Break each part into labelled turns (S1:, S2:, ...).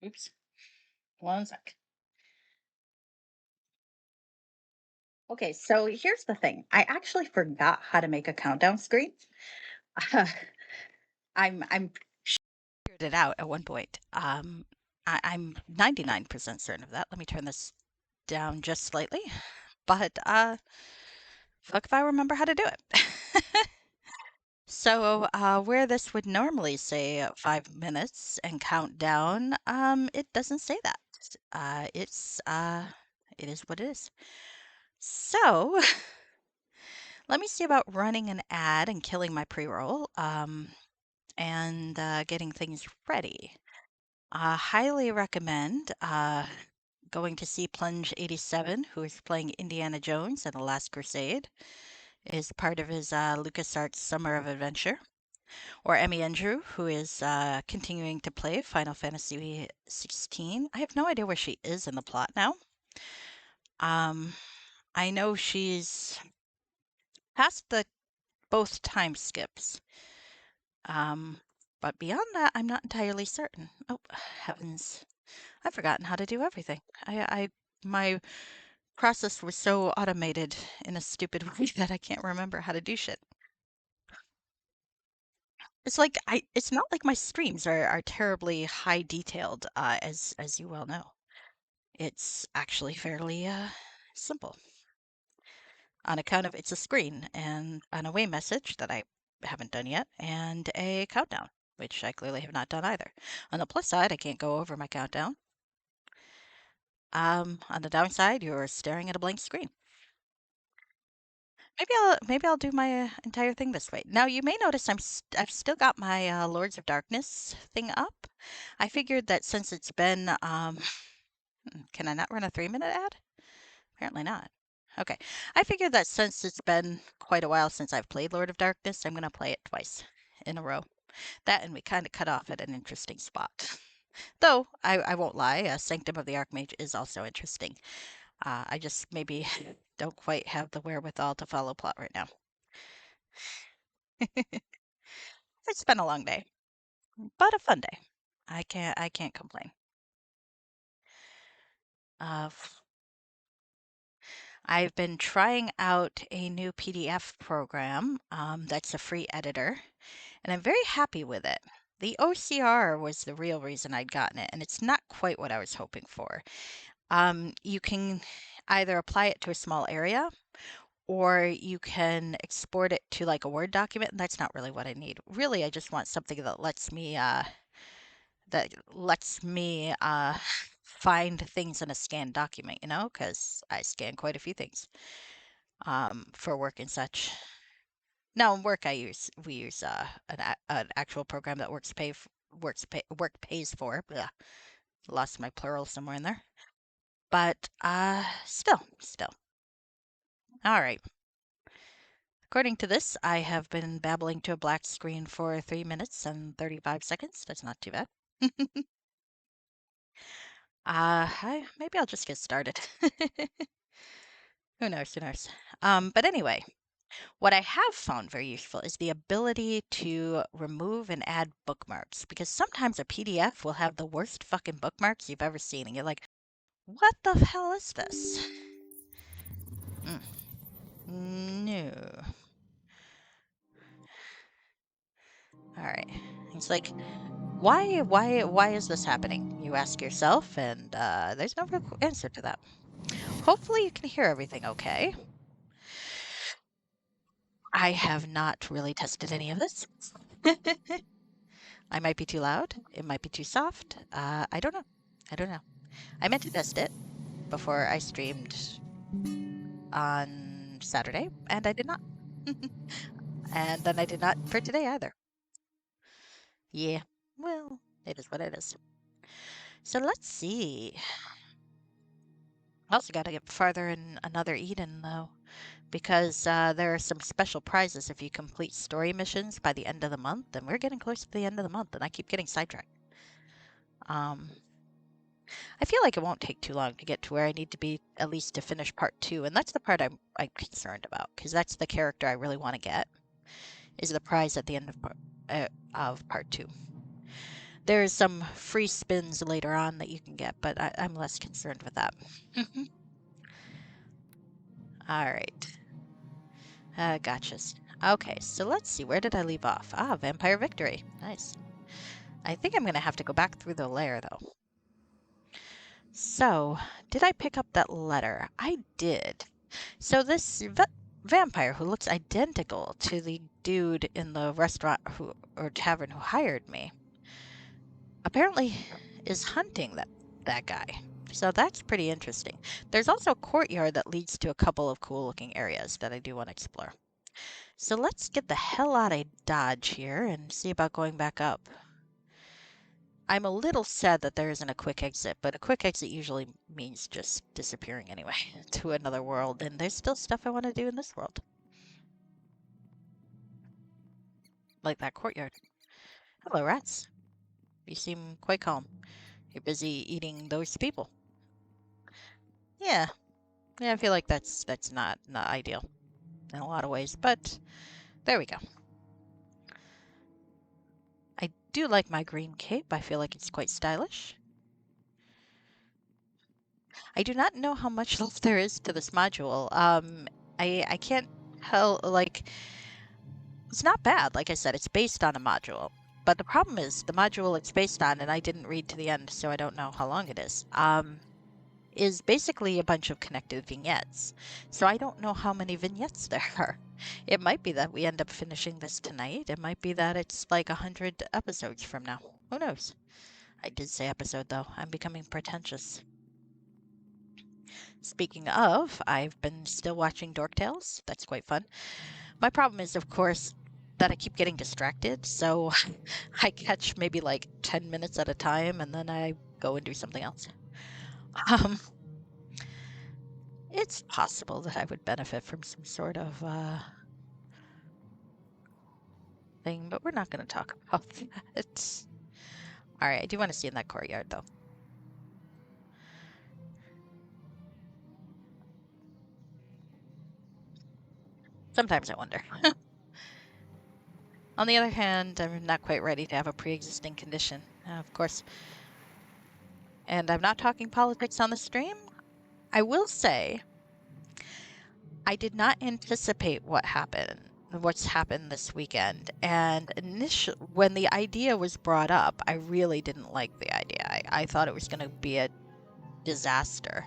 S1: Oops. One sec. Okay, so here's the thing. I actually forgot how to make a countdown screen. I'm figured it out at one point. I'm 99% certain of that. Let me turn this down just slightly. But fuck if I remember how to do it. So, where this would normally say 5 minutes and count down, it doesn't say that. It is what it is. So, let me see about running an ad and killing my pre-roll, and getting things ready. Highly recommend going to see Plunge 87, who is playing Indiana Jones in The Last Crusade. It is part of his LucasArts Summer of Adventure. Or Emmy Andrew, who is continuing to play Final Fantasy 16. I have no idea where she is in the plot now. I know she's past the both time skips. But beyond that, I'm not entirely certain. Oh, heavens. I've forgotten how to do everything. My process was so automated in a stupid way that I can't remember how to do shit. It's not like my streams are terribly high detailed, as you well know. It's actually fairly simple on account of it's a screen and an away message that I haven't done yet, and a countdown, which I clearly have not done either. On the plus side, I can't go over my countdown. On the downside, you're staring at a blank screen. Maybe I'll do my entire thing this way. Now you may notice I've still got my Lords of Darkness thing up. I figured that since it's been can I not run a 3-minute ad? Apparently not. Okay. I figured that since it's been quite a while since I've played Lord of Darkness, I'm going to play it twice in a row. That and we kind of cut off at an interesting spot. Though, I won't lie, Sanctum of the Archmage is also interesting. I just maybe don't quite have the wherewithal to follow plot right now. It's been a long day, but a fun day. I can't complain. Uh, I've been trying out a new PDF program that's a free editor, and I'm very happy with it. The OCR was the real reason I'd gotten it, and it's not quite what I was hoping for. You can either apply it to a small area, or you can export it to like a Word document, and that's not really what I need. Really, I just want something that lets me find things in a scanned document, because I scan quite a few things for work and such. Now, in work, we use an actual program that work pays for. Blah, lost my plural somewhere in there. But still. All right. According to this, I have been babbling to a black screen for 3 minutes and 35 seconds. That's not too bad. Maybe I'll just get started. Who knows? Who knows? But anyway, what I have found very useful is the ability to remove and add bookmarks, because sometimes a PDF will have the worst fucking bookmarks you've ever seen, and you're like, what the hell is this? No. All right. It's like, why is this happening? You ask yourself, and there's no real answer to that. Hopefully, you can hear everything okay. I have not really tested any of this. I might be too loud. It might be too soft. I don't know. I don't know. I meant to test it before I streamed on Saturday, and I did not. And then I did not for today either. Yeah, well, it is what it is. So let's see. I also got to get farther in another Eden, though, because there are some special prizes if you complete story missions by the end of the month, and we're getting close to the end of the month, and I keep getting sidetracked. I feel like it won't take too long to get to where I need to be, at least to finish part 2, and that's the part I'm concerned about, because that's the character I really want to get, is the prize at the end of part 2. There's some free spins later on that you can get, but I'm less concerned with that. All right. Gotchas. Okay, so let's see. Where did I leave off? Ah, Vampire Victory. Nice. I think I'm going to have to go back through the lair, though. So, did I pick up that letter? I did. So this vampire who looks identical to the dude in the restaurant or tavern who hired me apparently is hunting that guy. So that's pretty interesting. There's also a courtyard that leads to a couple of cool looking areas that I do want to explore. So let's get the hell out of Dodge here and see about going back up. I'm a little sad that there isn't a quick exit, but a quick exit usually means just disappearing anyway to another world, and there's still stuff I want to do in this world. Like that courtyard. Hello, rats. You seem quite calm. You're busy eating those people. Yeah. Yeah, I feel like that's not ideal in a lot of ways, but there we go. I do like my green cape. I feel like it's quite stylish. I do not know how much left there is to this module. I can't tell, like, it's not bad. Like I said, it's based on a module. But the problem is the module it's based on, and I didn't read to the end, so I don't know how long it is basically a bunch of connected vignettes. So I don't know how many vignettes there are. It might be that we end up finishing this tonight. It might be that it's like 100 episodes from now. Who knows? I did say episode, though. I'm becoming pretentious. Speaking of, I've been still watching Dork Tales. That's quite fun. My problem is, of course, that I keep getting distracted, so I catch maybe like 10 minutes at a time, and then I go and do something else. It's possible that I would benefit from some sort of thing, but we're not going to talk about that. All right, I do want to see in that courtyard, though. Sometimes I wonder. On the other hand, I'm not quite ready to have a pre-existing condition, of course. And I'm not talking politics on the stream. I will say, I did not anticipate what's happened this weekend. And when the idea was brought up, I really didn't like the idea. I thought it was going to be a disaster,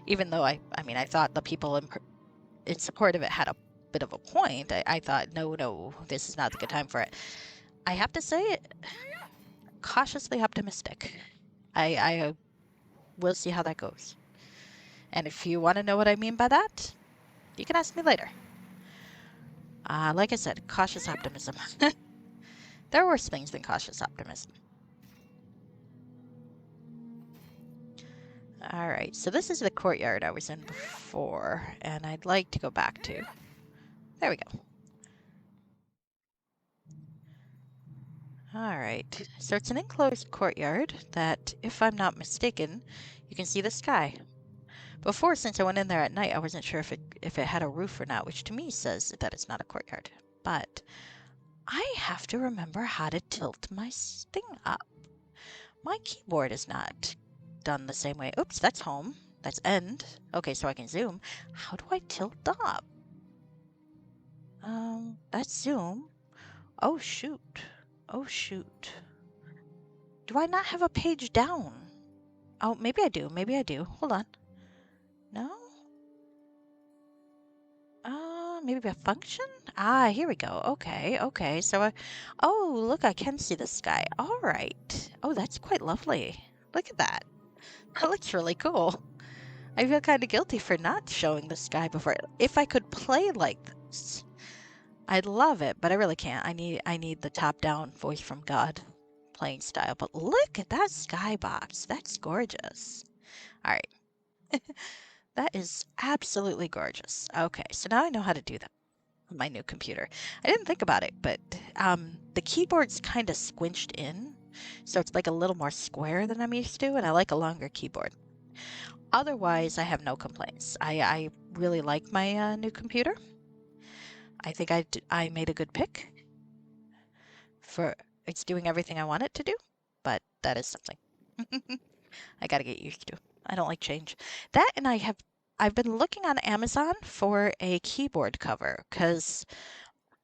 S1: even though I mean, I thought the people in support of it had a bit of a point. I thought, no, this is not the good time for it. I have to say, cautiously optimistic. I will see how that goes. And if you want to know what I mean by that, you can ask me later. Like I said, cautious optimism. There are worse things than cautious optimism. All right, so this is the courtyard I was in before, and I'd like to go back to. There we go. All right, so it's an enclosed courtyard that, if I'm not mistaken, you can see the sky. Before, since I went in there at night, I wasn't sure if it had a roof or not, which to me says that it's not a courtyard. But I have to remember how to tilt my thing up. My keyboard is not done the same way. Oops, that's home. That's end. Okay, so I can zoom. How do I tilt up? That's zoom. Oh, shoot. Oh, shoot. Do I not have a page down? Oh, maybe I do. Maybe I do. Hold on. No? Maybe a function? Ah, here we go. Okay. So oh, look, I can see the sky. All right. Oh, that's quite lovely. Look at that. That looks really cool. I feel kind of guilty for not showing the sky before. If I could play like this, I'd love it, but I really can't. I need the top-down voice from God playing style. But look at that skybox. That's gorgeous. All right. That is absolutely gorgeous. Okay, so now I know how to do that on my new computer. I didn't think about it, but the keyboard's kind of squinched in, so it's like a little more square than I'm used to, and I like a longer keyboard. Otherwise, I have no complaints. I really like my new computer. I think I made a good pick for it's doing everything I want it to do, but That is something I gotta get used to. I don't like change. That and I've been looking on Amazon for a keyboard cover because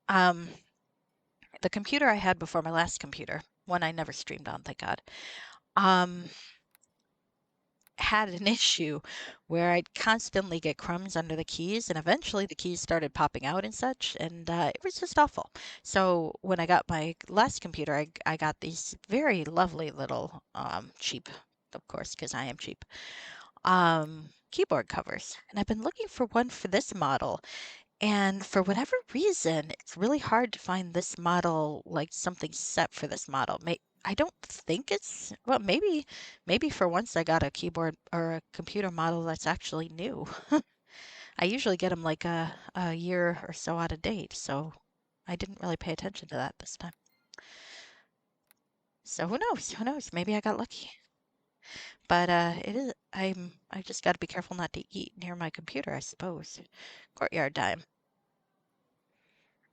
S1: um the computer I had before my last computer, one I never streamed on, thank God, um had an issue where I'd constantly get crumbs under the keys, and eventually the keys started popping out and such, and it was just awful. So when I got my last computer, I got these very lovely little cheap, of course, because I am cheap, keyboard covers, and I've been looking for one for this model. And for whatever reason, it's really hard to find this model, like something set for this model. I don't think it's, well, maybe for once I got a keyboard or a computer model that's actually new. I usually get them like a year or so out of date, so I didn't really pay attention to that this time. So who knows? Who knows? Maybe I got lucky. But it is, I just got to be careful not to eat near my computer, I suppose. Courtyard time.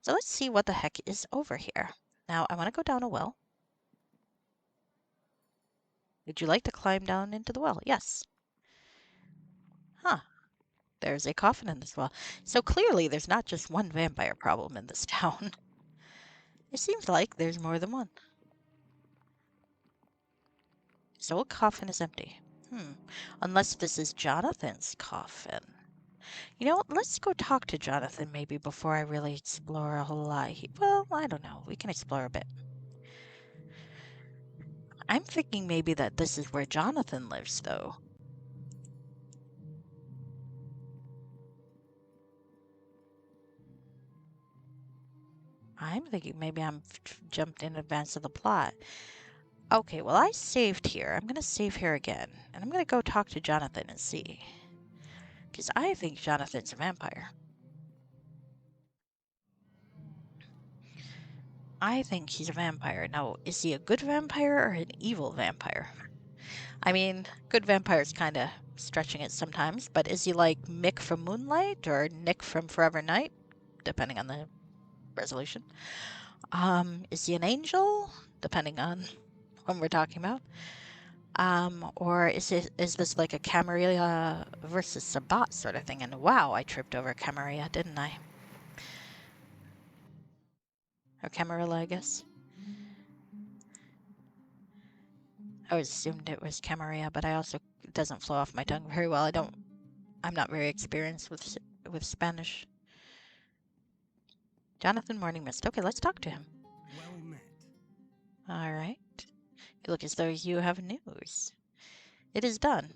S1: So let's see what the heck is over here. Now, I want to go down a well. Would you like to climb down into the well? Yes. Huh. There's a coffin in this well. So clearly there's not just one vampire problem in this town. It seems like there's more than one. So a coffin is empty. Unless this is Jonathan's coffin. You know what? Let's go talk to Jonathan maybe before I really explore a whole lot. Well, I don't know. We can explore a bit. I'm thinking maybe that this is where Jonathan lives, though. I'm thinking maybe I'm jumped in advance of the plot. Okay, well, I saved here. I'm going to save here again. And I'm going to go talk to Jonathan and see. Because I think Jonathan's a vampire. I think he's a vampire. Now, is he a good vampire or an evil vampire? I mean, good vampire's kind of stretching it sometimes, but is he like Mick from Moonlight or Nick from Forever Night? Depending on the resolution. Is he an angel? Depending on what we're talking about. Or is this like a Camarilla versus Sabat sort of thing? And wow, I tripped over Camarilla, didn't I? Or Camarilla, I guess. I always assumed it was Camarilla, but I also, it doesn't flow off my tongue very well. I'm not very experienced with Spanish. Jonathan Morning Mist. Okay, let's talk to him.
S2: Well met.
S1: All right. You look as though you have news. It is done.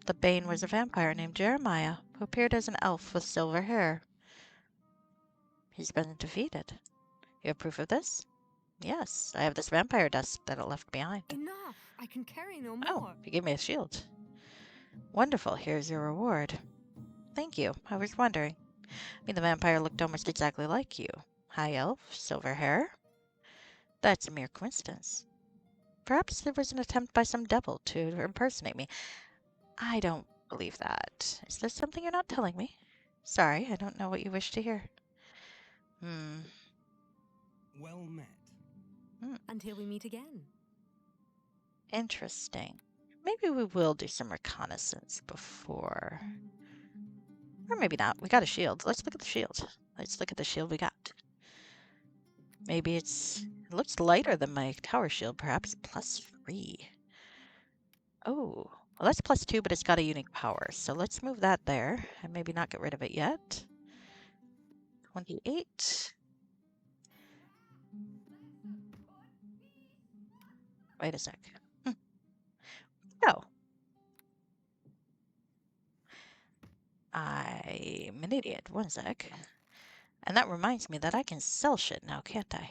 S1: The Bane was a vampire named Jeremiah, who appeared as an elf with silver hair. He's been defeated. You have proof of this? Yes, I have this vampire dust that it left behind.
S3: Enough! I can carry no more.
S1: Oh, you gave me a shield. Wonderful, here's your reward. Thank you, I was wondering. I mean, the vampire looked almost exactly like you. High elf, silver hair. That's a mere coincidence. Perhaps there was an attempt by some devil to impersonate me. I don't believe that. Is there something you're not telling me? Sorry, I don't know what you wish to hear.
S2: Well met.
S3: Until we meet again.
S1: Interesting. Maybe we will do some reconnaissance before. Or maybe not. We got a shield. Let's look at the shield. Let's look at the shield we got. Maybe it looks lighter than my tower shield, perhaps. +3. Oh, well, that's +2, but it's got a unique power. So let's move that there and maybe not get rid of it yet. 28. Wait a sec. No. I'm an idiot. One sec. And that reminds me that I can sell shit now, can't I?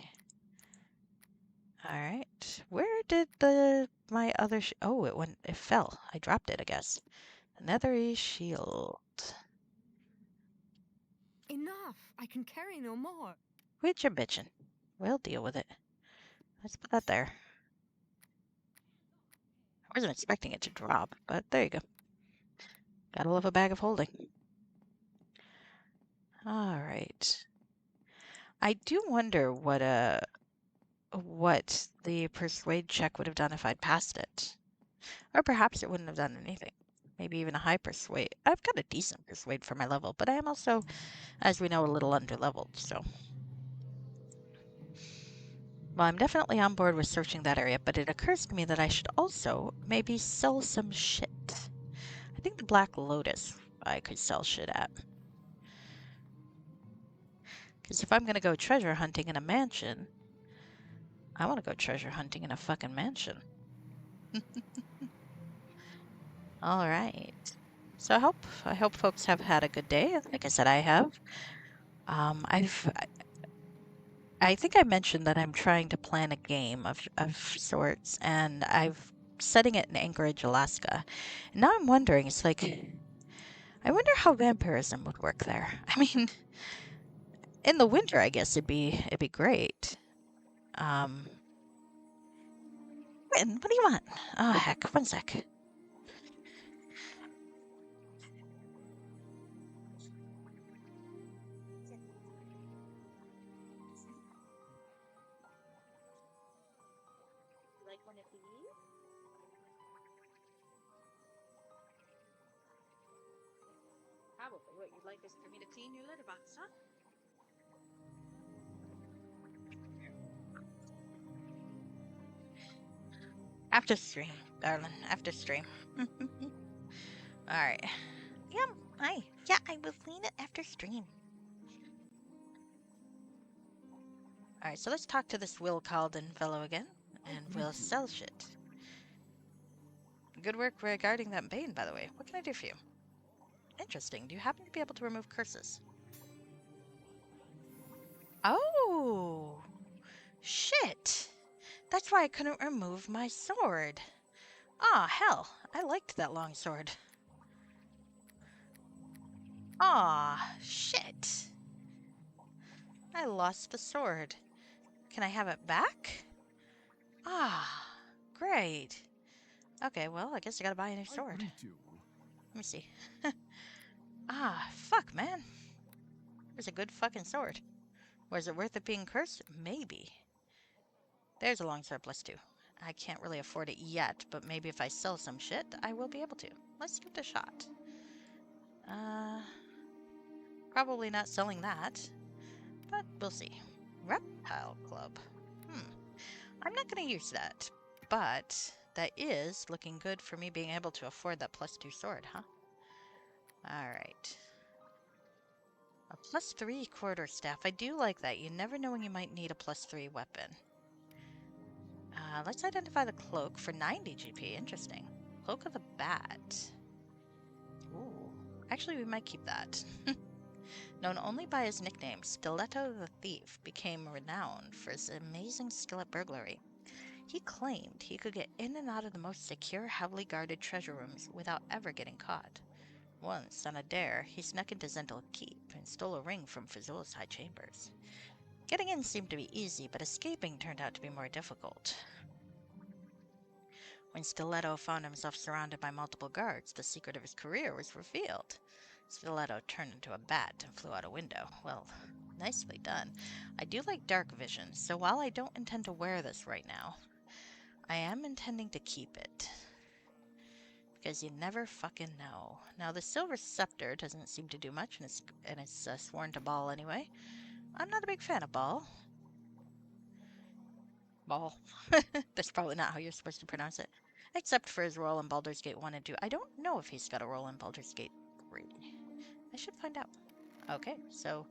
S1: Alright. Where did my other oh, it fell. I dropped it, I guess. Another shield.
S3: Enough! I can carry no more.
S1: Quit your bitchin'. We'll deal with it. Let's put that there. I wasn't expecting it to drop, but there you go. Gotta love a bag of holding. Alright. I do wonder what what the persuade check would have done if I'd passed it. Or perhaps it wouldn't have done anything. Maybe even a high persuade. I've got a decent persuade for my level, but I am also, as we know, a little underleveled, so. Well, I'm definitely on board with searching that area, but it occurs to me that I should also maybe sell some shit. I think the Black Lotus I could sell shit at. Because if I'm going to go treasure hunting in a mansion, I want to go treasure hunting in a fucking mansion. All right. So I hope folks have had a good day. Like I said, I have. I think I mentioned that I'm trying to plan a game of sorts, and I've setting it in Anchorage, Alaska. And now I'm wondering, it's like, I wonder how vampirism would work there. I mean, in the winter, I guess it'd be great. Quentin, what do you want? Oh heck, one sec. Like one of these? Probably. What you'd like is for me to clean your litter box, huh? After stream, darling. After stream. All right. Yeah. Hi. Yeah, I will clean it after stream. All right. So let's talk to this Will Calden fellow again, and we'll sell shit. Good work regarding that bane, by the way. What can I do for you? Interesting. Do you happen to be able to remove curses? Oh, shit. That's why I couldn't remove my sword. Ah, hell. I liked that long sword. Ah, shit. I lost the sword. Can I have it back? Ah, great. Okay, well, I guess I gotta buy a new sword. Let me see. Ah, fuck, man. There's a good fucking sword. Was it worth it being cursed? Maybe. There's a long sword +2. I can't really afford it yet, but maybe if I sell some shit, I will be able to. Let's give it a shot. Probably not selling that, but we'll see. Reptile Club. I'm not going to use that, but that is looking good for me being able to afford that +2 sword, huh? Alright. A +3 quarterstaff. I do like that. You never know when you might need a +3 weapon. Let's identify the cloak for 90 GP. Interesting. Cloak of the Bat. Ooh. Actually, we might keep that. Known only by his nickname, Stiletto the Thief became renowned for his amazing skill at burglary. He claimed he could get in and out of the most secure, heavily guarded treasure rooms without ever getting caught. Once, on a dare, he snuck into Zendel Keep and stole a ring from Fazul's high chambers. Getting in seemed to be easy, but escaping turned out to be more difficult. When Stiletto found himself surrounded by multiple guards, the secret of his career was revealed. Stiletto turned into a bat and flew out a window. Well, nicely done. I do like dark vision, so while I don't intend to wear this right now, I am intending to keep it. Because you never fucking know. Now, the Silver Scepter doesn't seem to do much, and it's sworn to Ball anyway. I'm not a big fan of Ball. Ball. That's probably not how you're supposed to pronounce it. Except for his role in Baldur's Gate 1 and 2. I don't know if he's got a role in Baldur's Gate 3. I should find out. Okay, so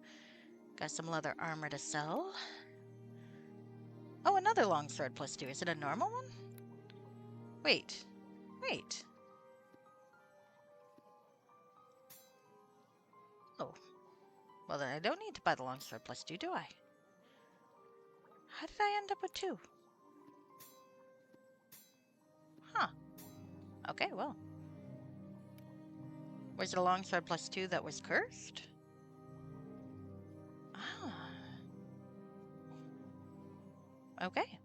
S1: got some leather armor to sell. Oh, another longsword +2. Is it a normal one? Wait. Oh. Well, then I don't need to buy the longsword +2, do I? How did I end up with 2? Huh. Okay, well. Was it a longsword +2 that was cursed? Ah. Okay.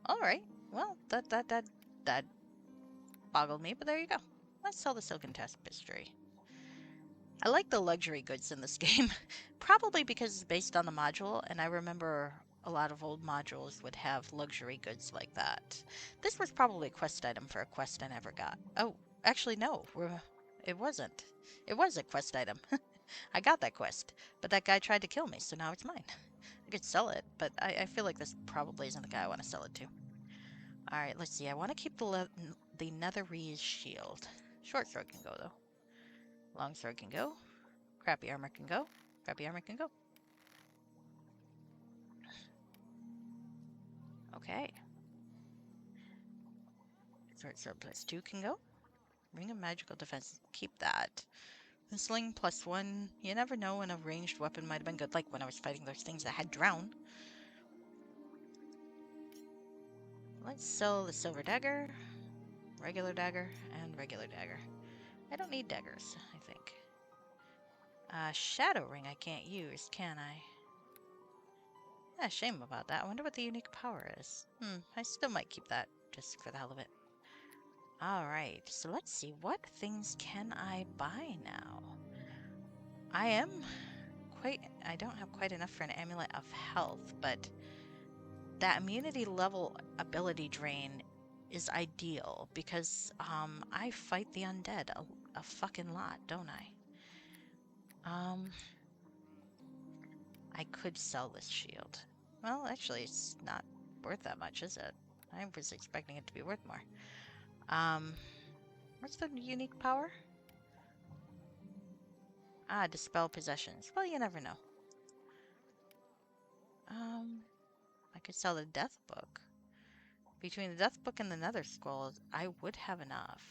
S1: Alright. Well, that boggled me, but there you go. Let's sell the Silken Tapestry. I like the luxury goods in this game. Probably because it's based on the module, and I remember a lot of old modules would have luxury goods like that. This was probably a quest item for a quest I never got. Oh, actually, no. It wasn't. It was a quest item. I got that quest, but that guy tried to kill me, so now it's mine. I could sell it, but I feel like this probably isn't the guy I want to sell it to. Alright, let's see. I want to keep the Netherese shield. Short sword can go, though. Long sword can go. Crappy armor can go. Crappy armor can go. Okay. Short sword +2 can go. Ring of magical defense. Keep that. The sling +1. You never know when a ranged weapon might have been good. Like when I was fighting those things that had drown. Let's sell the silver dagger, regular dagger, and regular dagger. I don't need daggers, I think. Shadow ring I can't use, can I? Yeah, shame about that. I wonder what the unique power is. I still might keep that, just for the hell of it. Alright, so let's see. What things can I buy now? I don't have quite enough for an amulet of health, but that immunity level ability drain is ideal because I fight the undead a fucking lot, don't I? I could sell this shield. Well, actually, it's not worth that much, is it? I was expecting it to be worth more. What's the unique power? Dispel possessions. Well, you never know. I could sell the death book. Between the death book and the nether scroll, I would have enough.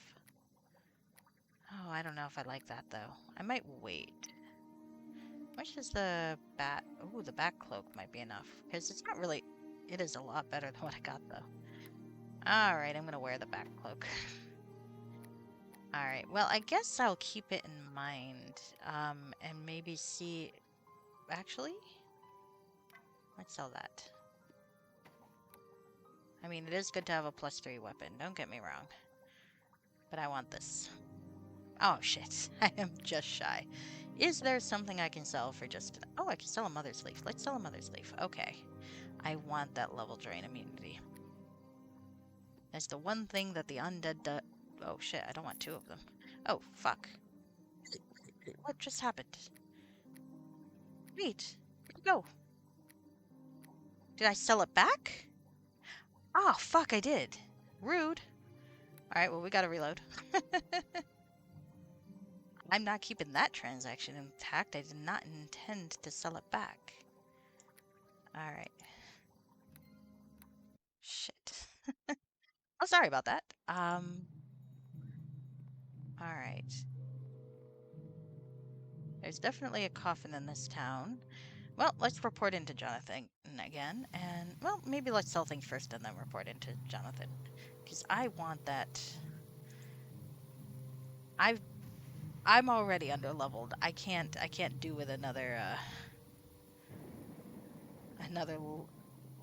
S1: Oh, I don't know if I like that, though. I might wait. How much is the bat? Ooh, the bat cloak might be enough. Because it's not really... It is a lot better than what I got, though. Alright, I'm gonna wear the bat cloak. Alright, well, I guess I'll keep it in mind. And maybe see... Actually? Let's sell that. I mean, it is good to have a +3 weapon, don't get me wrong. But I want this. Oh, shit. I am just shy. Is there something I can sell for just... Oh, I can sell a Mother's Leaf. Let's sell a Mother's Leaf. Okay. I want that level drain immunity. That's the one thing that the undead do... Oh, shit. I don't want 2 of them. Oh, fuck. What just happened? Wait. Where'd it go? Did I sell it back? Oh, fuck, I did. Rude. Alright, well, we gotta reload. I'm not keeping that transaction intact. I did not intend to sell it back. Alright. Shit. Oh, sorry about that. Alright. There's definitely a coffin in this town. Well, let's report into Jonathan again. And, well, maybe let's sell things first and then report into Jonathan. Because I want that... I'm already underleveled. I can't do with another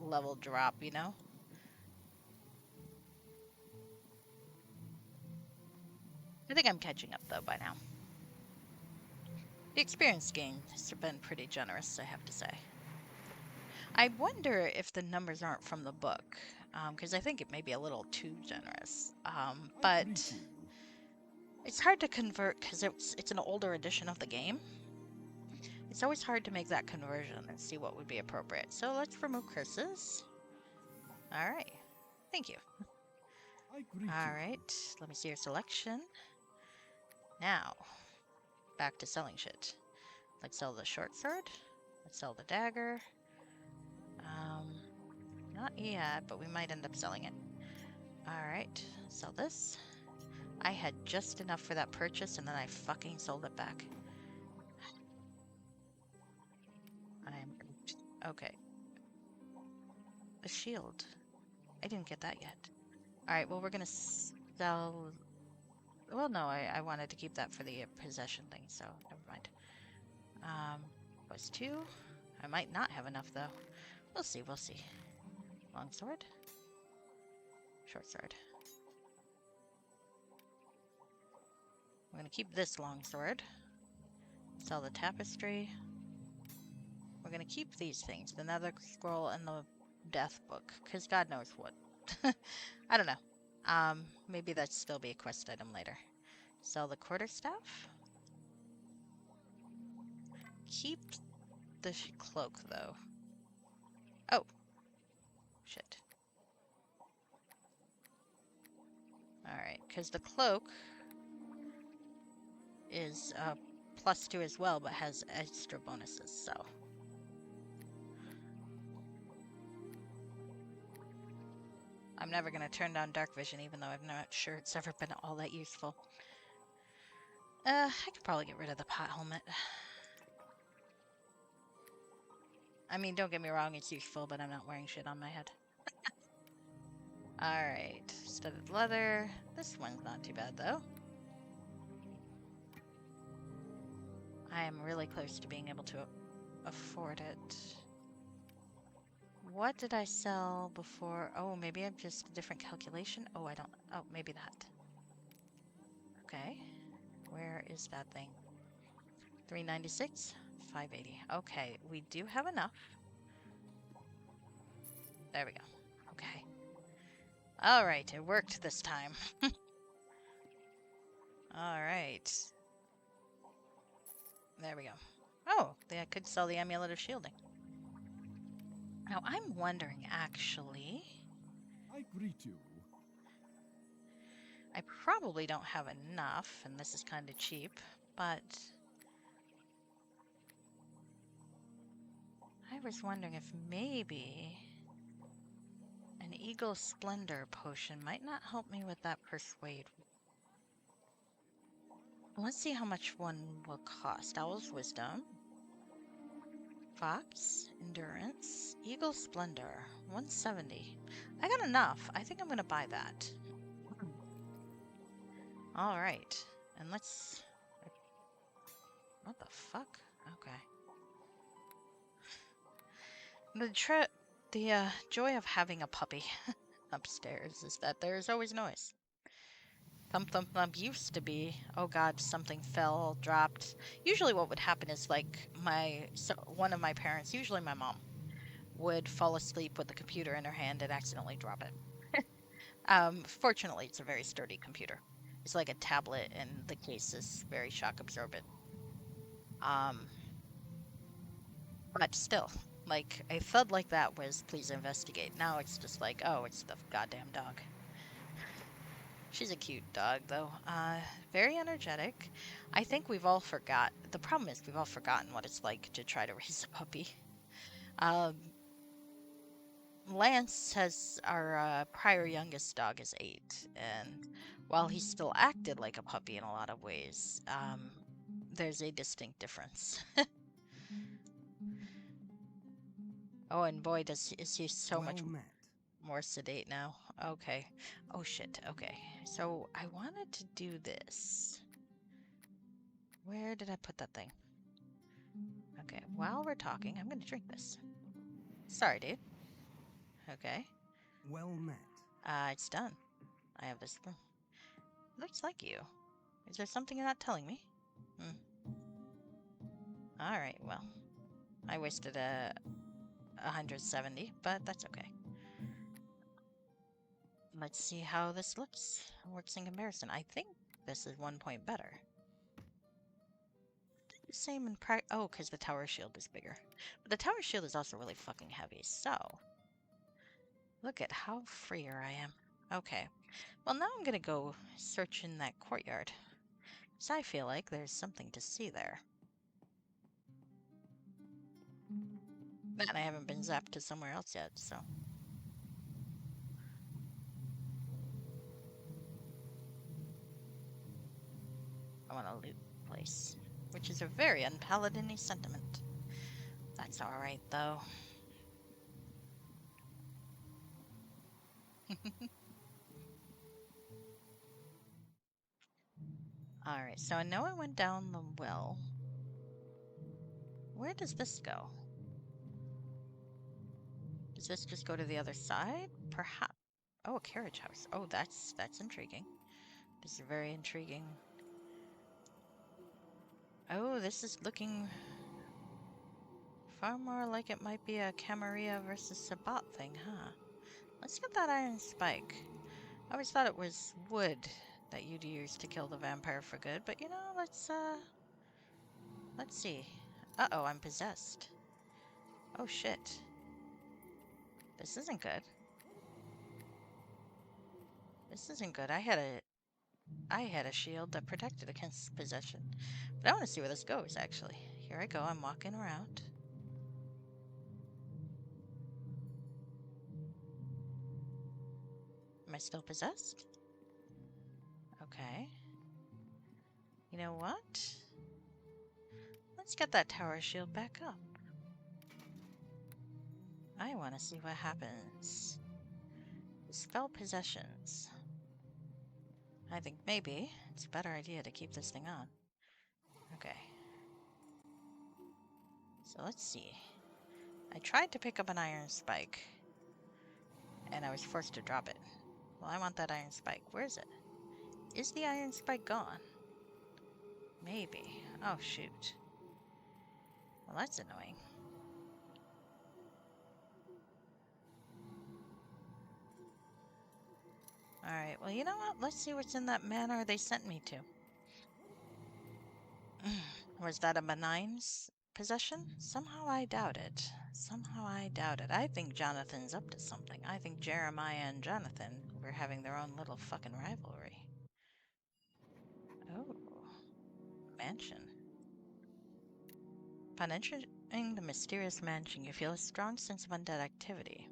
S1: level drop, you know? I think I'm catching up though by now. The experience gain has been pretty generous, I have to say. I wonder if the numbers aren't from the book, because I think it may be a little too generous. But it's hard to convert because it's an older edition of the game. It's always hard to make that conversion and see what would be appropriate. So let's remove curses. Alright. Thank you. Alright. Let me see your selection. Now, back to selling shit. Let's sell the short sword. Let's sell the dagger. Not yet, but we might end up selling it. Alright. Sell this. I had just enough for that purchase and then I fucking sold it back. Okay. The shield. I didn't get that yet. Alright, well, we're gonna sell... Well, no, I wanted to keep that for the possession thing, so never mind. Was 2. I might not have enough, though. We'll see, we'll see. Long sword. Short sword. I'm gonna keep this long sword. Sell the tapestry. We're gonna keep these things, the nether scroll and the death book, because God knows what. I don't know. Maybe that'd still be a quest item later. Sell the quarterstaff. Keep the cloak, though. Oh. Shit. Alright, because the cloak is +2 as well, but has extra bonuses, so. I'm never going to turn down dark vision, even though I'm not sure it's ever been all that useful. I could probably get rid of the pot helmet. I mean, don't get me wrong, it's useful, but I'm not wearing shit on my head. Alright, studded leather. This one's not too bad, though. I am really close to being able to afford it. What did I sell before? Oh, maybe I'm just a different calculation? Oh, I don't... Oh, maybe that. Okay. Where is that thing? 396? 580. Okay, we do have enough. There we go. Okay. Alright, it worked this time. Alright. There we go. Oh, I could sell the Amulet of Shielding. Now, I'm wondering, actually...
S2: I greet you.
S1: I probably don't have enough, and this is kind of cheap, but... I was wondering if maybe... an Eagle Splendor potion might not help me with that Persuade. Let's see how much one will cost. Owl's Wisdom. Fox, Endurance, Eagle Splendor, 170. I got enough. I think I'm gonna buy that. Alright. And let's... What the fuck? Okay. The joy of having a puppy upstairs is that there's always noise. Thump thump thump used to be, oh god, something fell, dropped. Usually what would happen is like one of my parents, usually my mom, would fall asleep with the computer in her hand and accidentally drop it. Fortunately, it's a very sturdy computer. It's like a tablet, and the case is very shock absorbent. But still, like, a thud like that was, please investigate. Now it's just like, oh, it's the goddamn dog. She's a cute dog, though. Very energetic. I think we've all the problem is we've all forgotten what it's like to try to raise a puppy. Lance our prior youngest dog is 8, and while he still acted like a puppy in a lot of ways, there's a distinct difference. Oh, and boy, is he so much more sedate now. Okay. Oh, shit. Okay. So, I wanted to do this. Where did I put that thing? Okay, while we're talking, I'm gonna drink this. Sorry, dude. Okay.
S2: Well met.
S1: It's done. I have this. Looks like you. Is there something you're not telling me? Alright, well. I wasted 170, but that's okay. Let's see how this works in comparison. I think this is 1 point better. Same in oh, because the tower shield is bigger. But the tower shield is also really fucking heavy, so... Look at how freer I am. Okay. Well, now I'm gonna go search in that courtyard. Because I feel like there's something to see there. And I haven't been zapped to somewhere else yet, so... I want to loot the place. Which is a very unpaladin-y sentiment. That's alright, though. Alright, so I know I went down the well. Where does this go? Does this just go to the other side? Perhaps. Oh, a carriage house. Oh, that's intriguing. This is very intriguing. Oh, this is looking Far more like it might be a Camarilla versus Sabat thing, huh? Let's get that iron spike. I always thought it was wood that you'd use to kill the vampire for good, but you know, let's see. Uh-oh, I'm possessed. Oh shit. This isn't good. This isn't good. I had a shield that protected against possession. But I want to see where this goes, actually. Here I go, I'm walking around. Am I still possessed? Okay. You know what? Let's get that tower shield back up. I want to see what happens. Dispel possessions. I think maybe it's a better idea to keep this thing on. Okay. So let's see. I tried to pick up an iron spike, and I was forced to drop it. Well, I want that iron spike. Where is it? Is the iron spike gone? Maybe. Oh, shoot. Well, that's annoying. Alright, well, you know what? Let's see what's in that manor they sent me to. Was that a benign possession? Somehow I doubt it. Somehow I doubt it. I think Jonathan's up to something. I think Jeremiah and Jonathan were having their own little fucking rivalry. Oh. Mansion. Upon entering the mysterious mansion, you feel a strong sense of undead activity.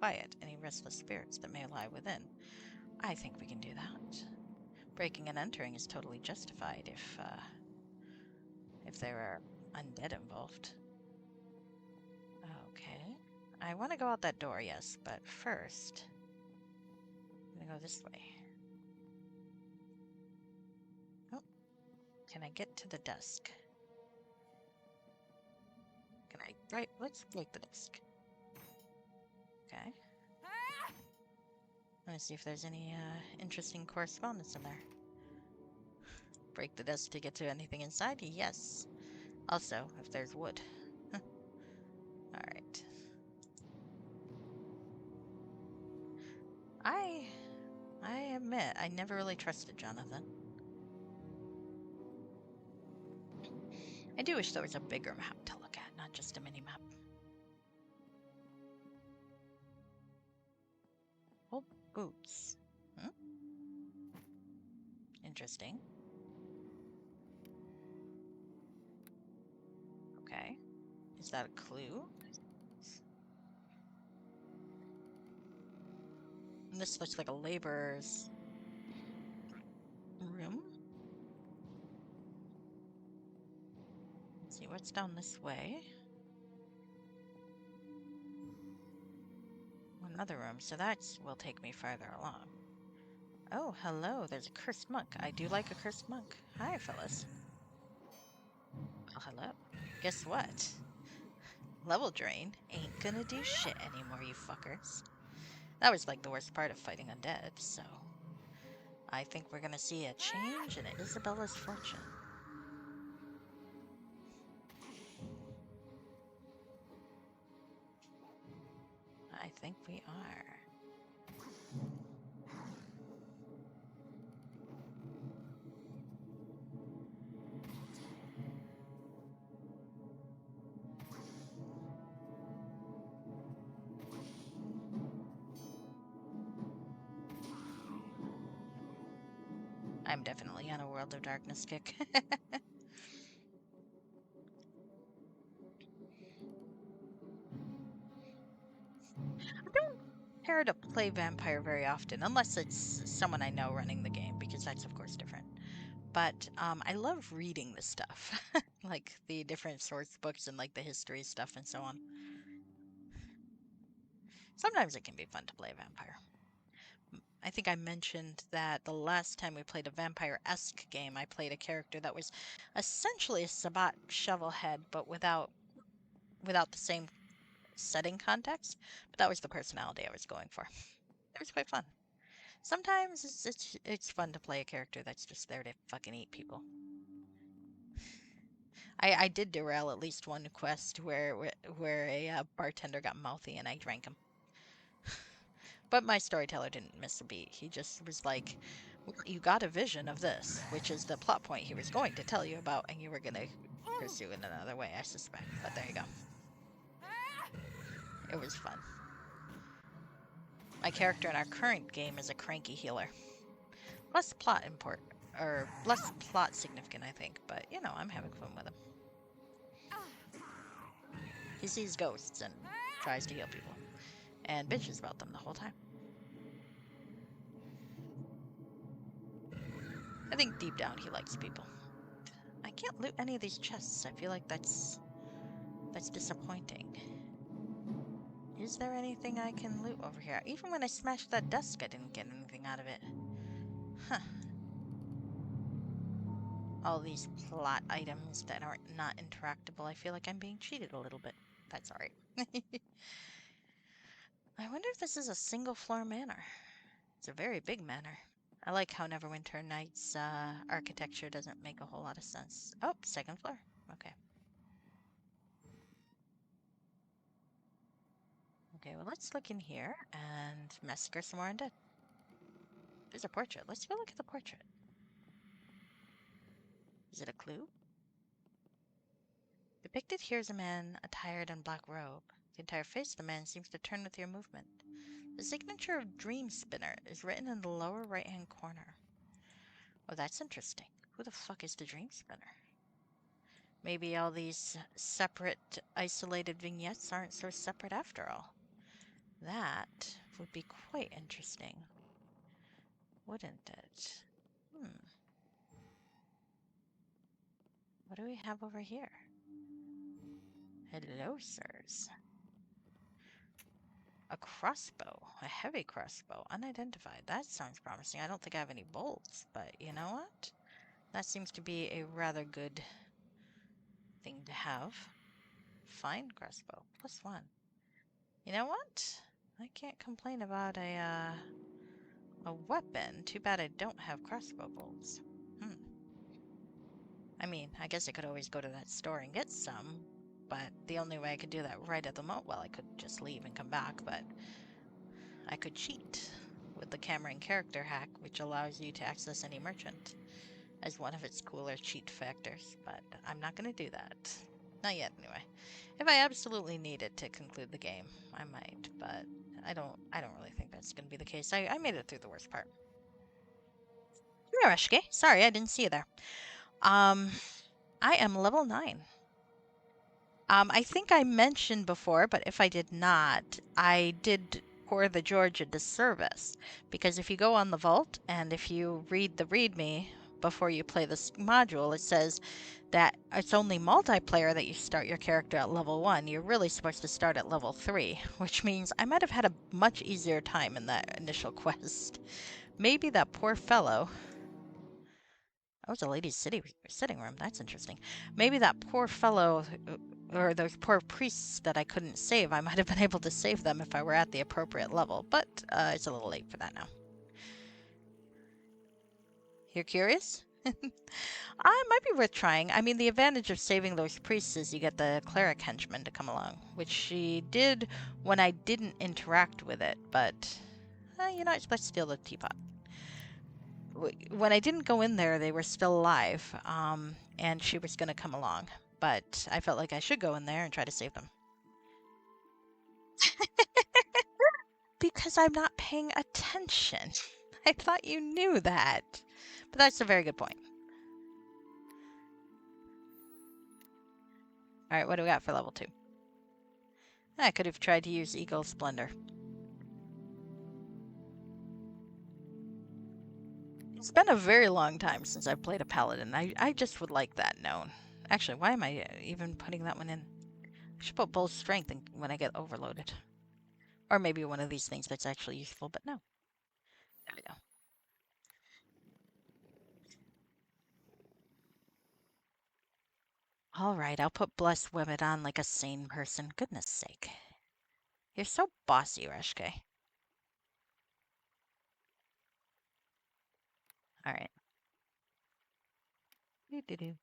S1: Quiet any restless spirits that may lie within. I think we can do that. Breaking and entering is totally justified if there are undead involved. Okay. I want to go out that door, yes, but first, I'm gonna go this way. Oh, can I get to the desk? Can I? Right, let's break the desk. Okay. I want to see if there's any interesting correspondence in there. Break the desk to get to anything inside? Yes. Also, if there's wood. Alright. I admit, I never really trusted Jonathan. I do wish there was a bigger map to look at, not just a mini-map. Oh, boots. Hmm? Interesting. Okay. Is that a clue? And this looks like a laborer's room. Let's see what's down this way. Another room, so that will take me farther along. Oh, hello, there's a cursed monk. I do like a cursed monk. Hi, fellas. Oh, hello. Guess what? Level drain ain't gonna do shit anymore, you fuckers. That was like the worst part of fighting undead, so I think we're gonna see a change in Isabella's fortune. I think we are. I'm definitely on a World of Darkness kick. I don't care to play Vampire very often, unless it's someone I know running the game, because that's of course different. But I love reading the stuff, like the different source books and like the history stuff and so on. Sometimes it can be fun to play a vampire. I think I mentioned that the last time we played a vampire-esque game, I played a character that was essentially a Sabat Shovelhead, but without the same setting context. But that was the personality I was going for. It was quite fun. Sometimes it's fun to play a character that's just there to fucking eat people. I did derail at least one quest where a bartender got mouthy and I drank him. But my storyteller didn't miss a beat. He just was like, well, you got a vision of this, which is the plot point he was going to tell you about, and you were going to pursue it another way, I suspect. But there you go. It was fun. My character in our current game is a cranky healer. Less plot import, or less plot significant, I think, but you know, I'm having fun with him. He sees ghosts and tries to heal people, and bitches about them the whole time. I think deep down he likes people. I can't loot any of these chests. I feel like that's disappointing. Is there anything I can loot over here? Even when I smashed that desk, I didn't get anything out of it. Huh. All these plot items that are not interactable. I feel like I'm being cheated a little bit. That's alright. I wonder if this is a single floor manor. It's a very big manor. I like how Neverwinter Nights architecture doesn't make a whole lot of sense. Oh, second floor. Okay. Okay, well, let's look in here and massacre some more undead. There's a portrait. Let's go look at the portrait. Is it a clue? Depicted here is a man attired in black robe. The entire face of the man seems to turn with your movement. The signature of Dream Spinner is written in the lower right-hand corner. Oh, that's interesting. Who the fuck is the Dream Spinner? Maybe all these separate, isolated vignettes aren't so separate after all. That would be quite interesting, wouldn't it? What do we have over here? Hello, sirs. A crossbow. A heavy crossbow. Unidentified. That sounds promising. I don't think I have any bolts, but you know what? That seems to be a rather good thing to have. Fine crossbow. +1. You know what? I can't complain about a weapon. Too bad I don't have crossbow bolts. I mean, I guess I could always go to that store and get some, but the only way I could do that right at the moment, well, I could just leave and come back, but I could cheat with the Cameron character hack, which allows you to access any merchant as one of its cooler cheat factors, but I'm not going to do that. Not yet, anyway. If I absolutely need it to conclude the game, I might, but I don't really think that's going to be the case. I made it through the worst part. Come here, Reshke. Sorry, I didn't see you there. I am level 9. I think I mentioned before, but if I did not, I did pour the George a disservice. Because if you go on the vault and if you read the README before you play this module, it says that it's only multiplayer that you start your character at level 1. You're really supposed to start at level 3, which means I might have had a much easier time in that initial quest. Maybe that poor fellow. Oh, it's a lady's sitting room. That's interesting. Maybe that poor fellow, or those poor priests that I couldn't save, I might have been able to save them if I were at the appropriate level, but it's a little late for that now. You're curious? It might be worth trying. I mean, the advantage of saving those priests is you get the cleric henchman to come along, which she did when I didn't interact with it, but you're not supposed to steal the teapot. When I didn't go in there, they were still alive, and she was going to come along. But I felt like I should go in there and try to save them. Because I'm not paying attention. I thought you knew that. But that's a very good point. Alright, what do we got for level 2? I could have tried to use Eagle Splendor. It's been a very long time since I've played a paladin. I just would like that known. Actually, why am I even putting that one in? I should put bull strength in when I get overloaded. Or maybe one of these things that's actually useful, but no. There we go. Alright, I'll put Bless Women on like a sane person. Goodness sake. You're so bossy, Reshke. Alright. Doo-doo-doo.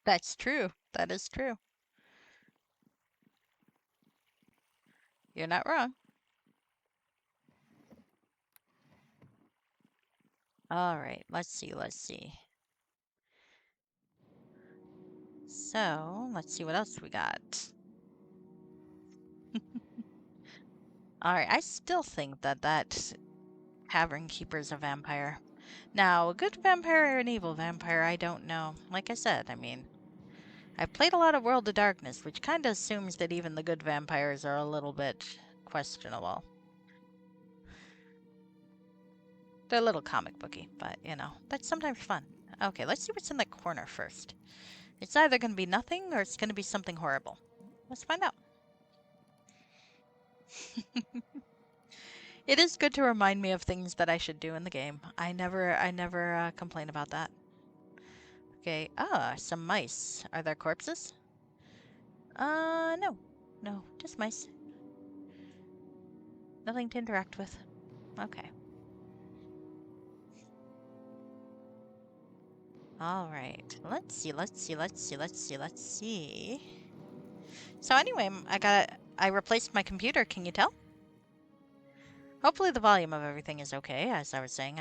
S1: That's true. That is true. You're not wrong. All right, let's see, let's see. So, let's see what else we got. All right, I still think that Tavern Keeper's a vampire. Now, a good vampire or an evil vampire, I don't know. Like I said, I mean, I've played a lot of World of Darkness, which kind of assumes that even the good vampires are a little bit questionable. They're a little comic booky, but, you know, that's sometimes fun. Okay, let's see what's in the corner first. It's either going to be nothing or it's going to be something horrible. Let's find out. It is good to remind me of things that I should do in the game. I never complain about that. Okay, some mice. Are there corpses? No. No, just mice. Nothing to interact with. Okay. All right. Let's see, let's see, let's see, let's see, let's see. So anyway, I replaced my computer, can you tell? Hopefully the volume of everything is okay. As I was saying,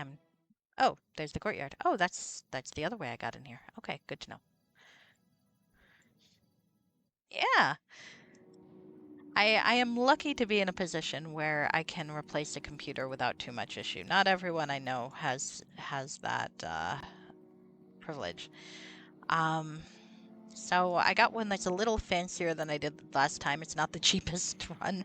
S1: oh, there's the courtyard. Oh, that's the other way I got in here. Okay, good to know. Yeah. I am lucky to be in a position where I can replace a computer without too much issue. Not everyone I know has that privilege. Um, so I got one that's a little fancier than I did last time. It's not the cheapest one.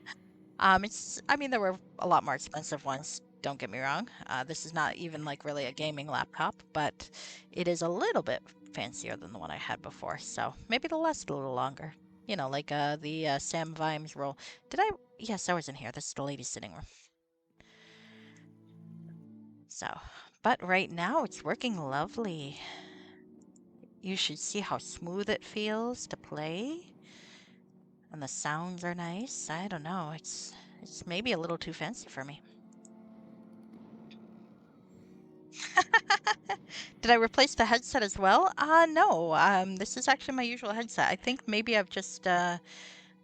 S1: I mean, there were a lot more expensive ones. Don't get me wrong. This is not even like really a gaming laptop, but it is a little bit fancier than the one I had before. So maybe it'll last a little longer. You know, like the Sam Vimes roll. Did I? Yes, I was in here. This is the ladies' sitting room. So, but right now it's working lovely. You should see how smooth it feels to play. And the sounds are nice. I don't know. It's maybe a little too fancy for me. Did I replace the headset as well? No. This is actually my usual headset. I think maybe I've just the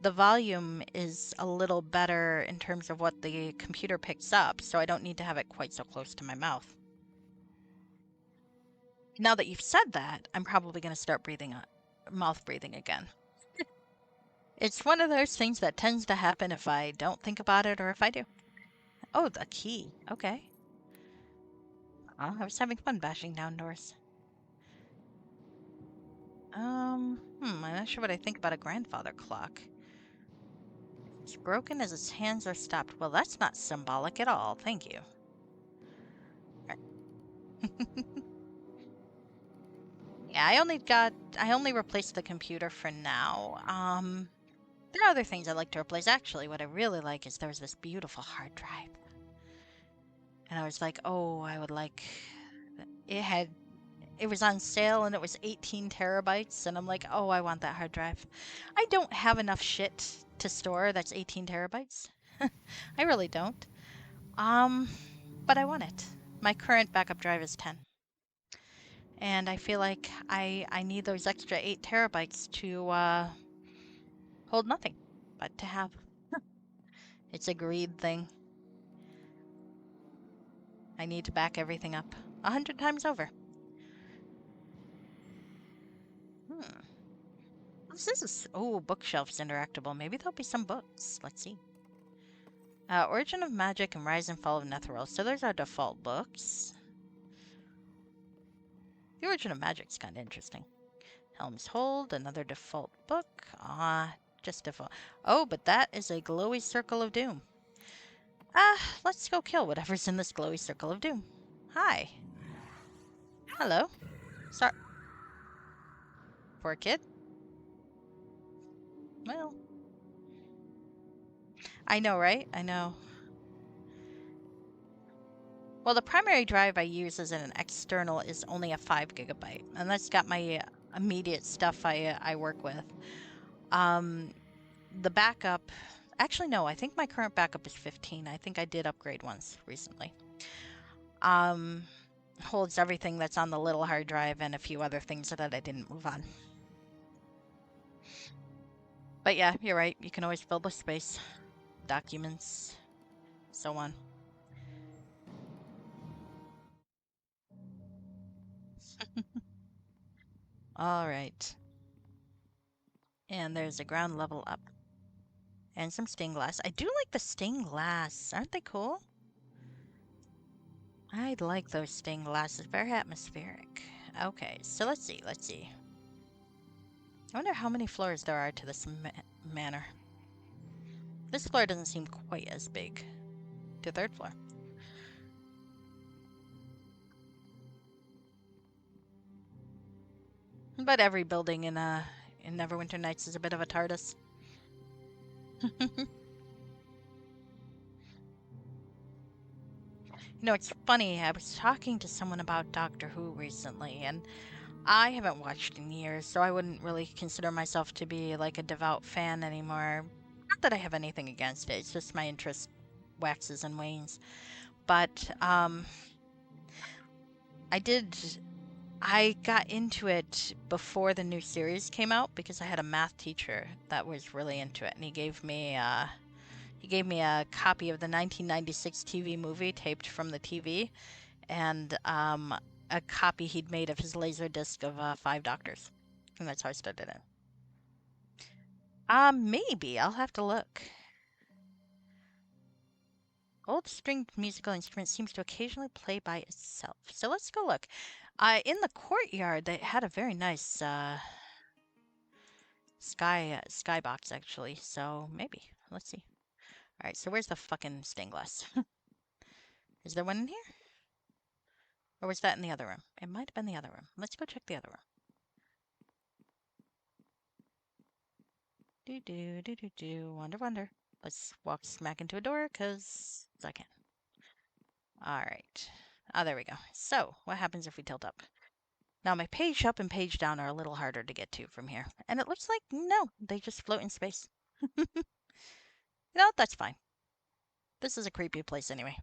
S1: volume is a little better in terms of what the computer picks up, so I don't need to have it quite so close to my mouth. Now that you've said that, I'm probably going to start mouth breathing again. It's one of those things that tends to happen if I don't think about it or if I do. Oh, the key. Okay. I was having fun bashing down doors. I'm not sure what I think about a grandfather clock. It's broken as its hands are stopped. Well, that's not symbolic at all. Thank you. Yeah, I only replaced the computer for now. There are other things I'd like to replace. Actually, what I really like is there was this beautiful hard drive. And I was like, oh, I would like, it was on sale and it was 18 terabytes. And I'm like, oh, I want that hard drive. I don't have enough shit to store that's 18 terabytes. I really don't. But I want it. My current backup drive is 10. And I feel like I need those extra 8 terabytes to hold nothing but to have. It's a greed thing. I need to back everything up 100 times over. Hmm. This is, oh, bookshelf's interactable. Maybe there'll be some books. Let's see. Origin of Magic and Rise and Fall of Netherworld. So there's our default books. The Origin of Magic's kind of interesting. Helm's Hold, another default book. Just default. Oh, but that is a glowy circle of doom. Let's go kill whatever's in this glowy circle of doom. Hi. Hello. Sorry. Poor kid. Well. I know, right? I know. Well, the primary drive I use as an external is only a 5 gigabyte, and that's got my immediate stuff I work with. The backup, actually no, I think my current backup is 15. I think I did upgrade once recently. Holds everything that's on the little hard drive and a few other things that I didn't move on. But yeah, you're right. You can always fill the space. Documents, so on. All right. And there's a ground level up. And some stained glass. I do like the stained glass. Aren't they cool? I like those stained glasses. Very atmospheric. Okay, so let's see. I wonder how many floors there are to this manor. This floor doesn't seem quite as big. The third floor. But every building in Neverwinter Nights is a bit of a TARDIS. You know, it's funny. I was talking to someone about Doctor Who recently, and I haven't watched in years, so I wouldn't really consider myself to be like a devout fan anymore. Not that I have anything against it, it's just my interest waxes and wanes. But I got into it before the new series came out because I had a math teacher that was really into it, and he gave me a copy of the 1996 TV movie taped from the TV, and a copy he'd made of his laser disc of 5 Doctors, and that's how I started it. Maybe I'll have to look. Old stringed musical instrument seems to occasionally play by itself. So let's go look. In the courtyard, they had a very nice skybox actually. So maybe let's see. All right. So where's the fucking stained glass? Is there one in here? Or was that in the other room? It might have been the other room. Let's go check the other room. Wonder. Let's walk smack into a door, because I can. Alright. Ah, there we go. So, what happens if we tilt up? Now, my page up and page down are a little harder to get to from here. And it looks like, no, they just float in space. That's fine. This is a creepy place anyway.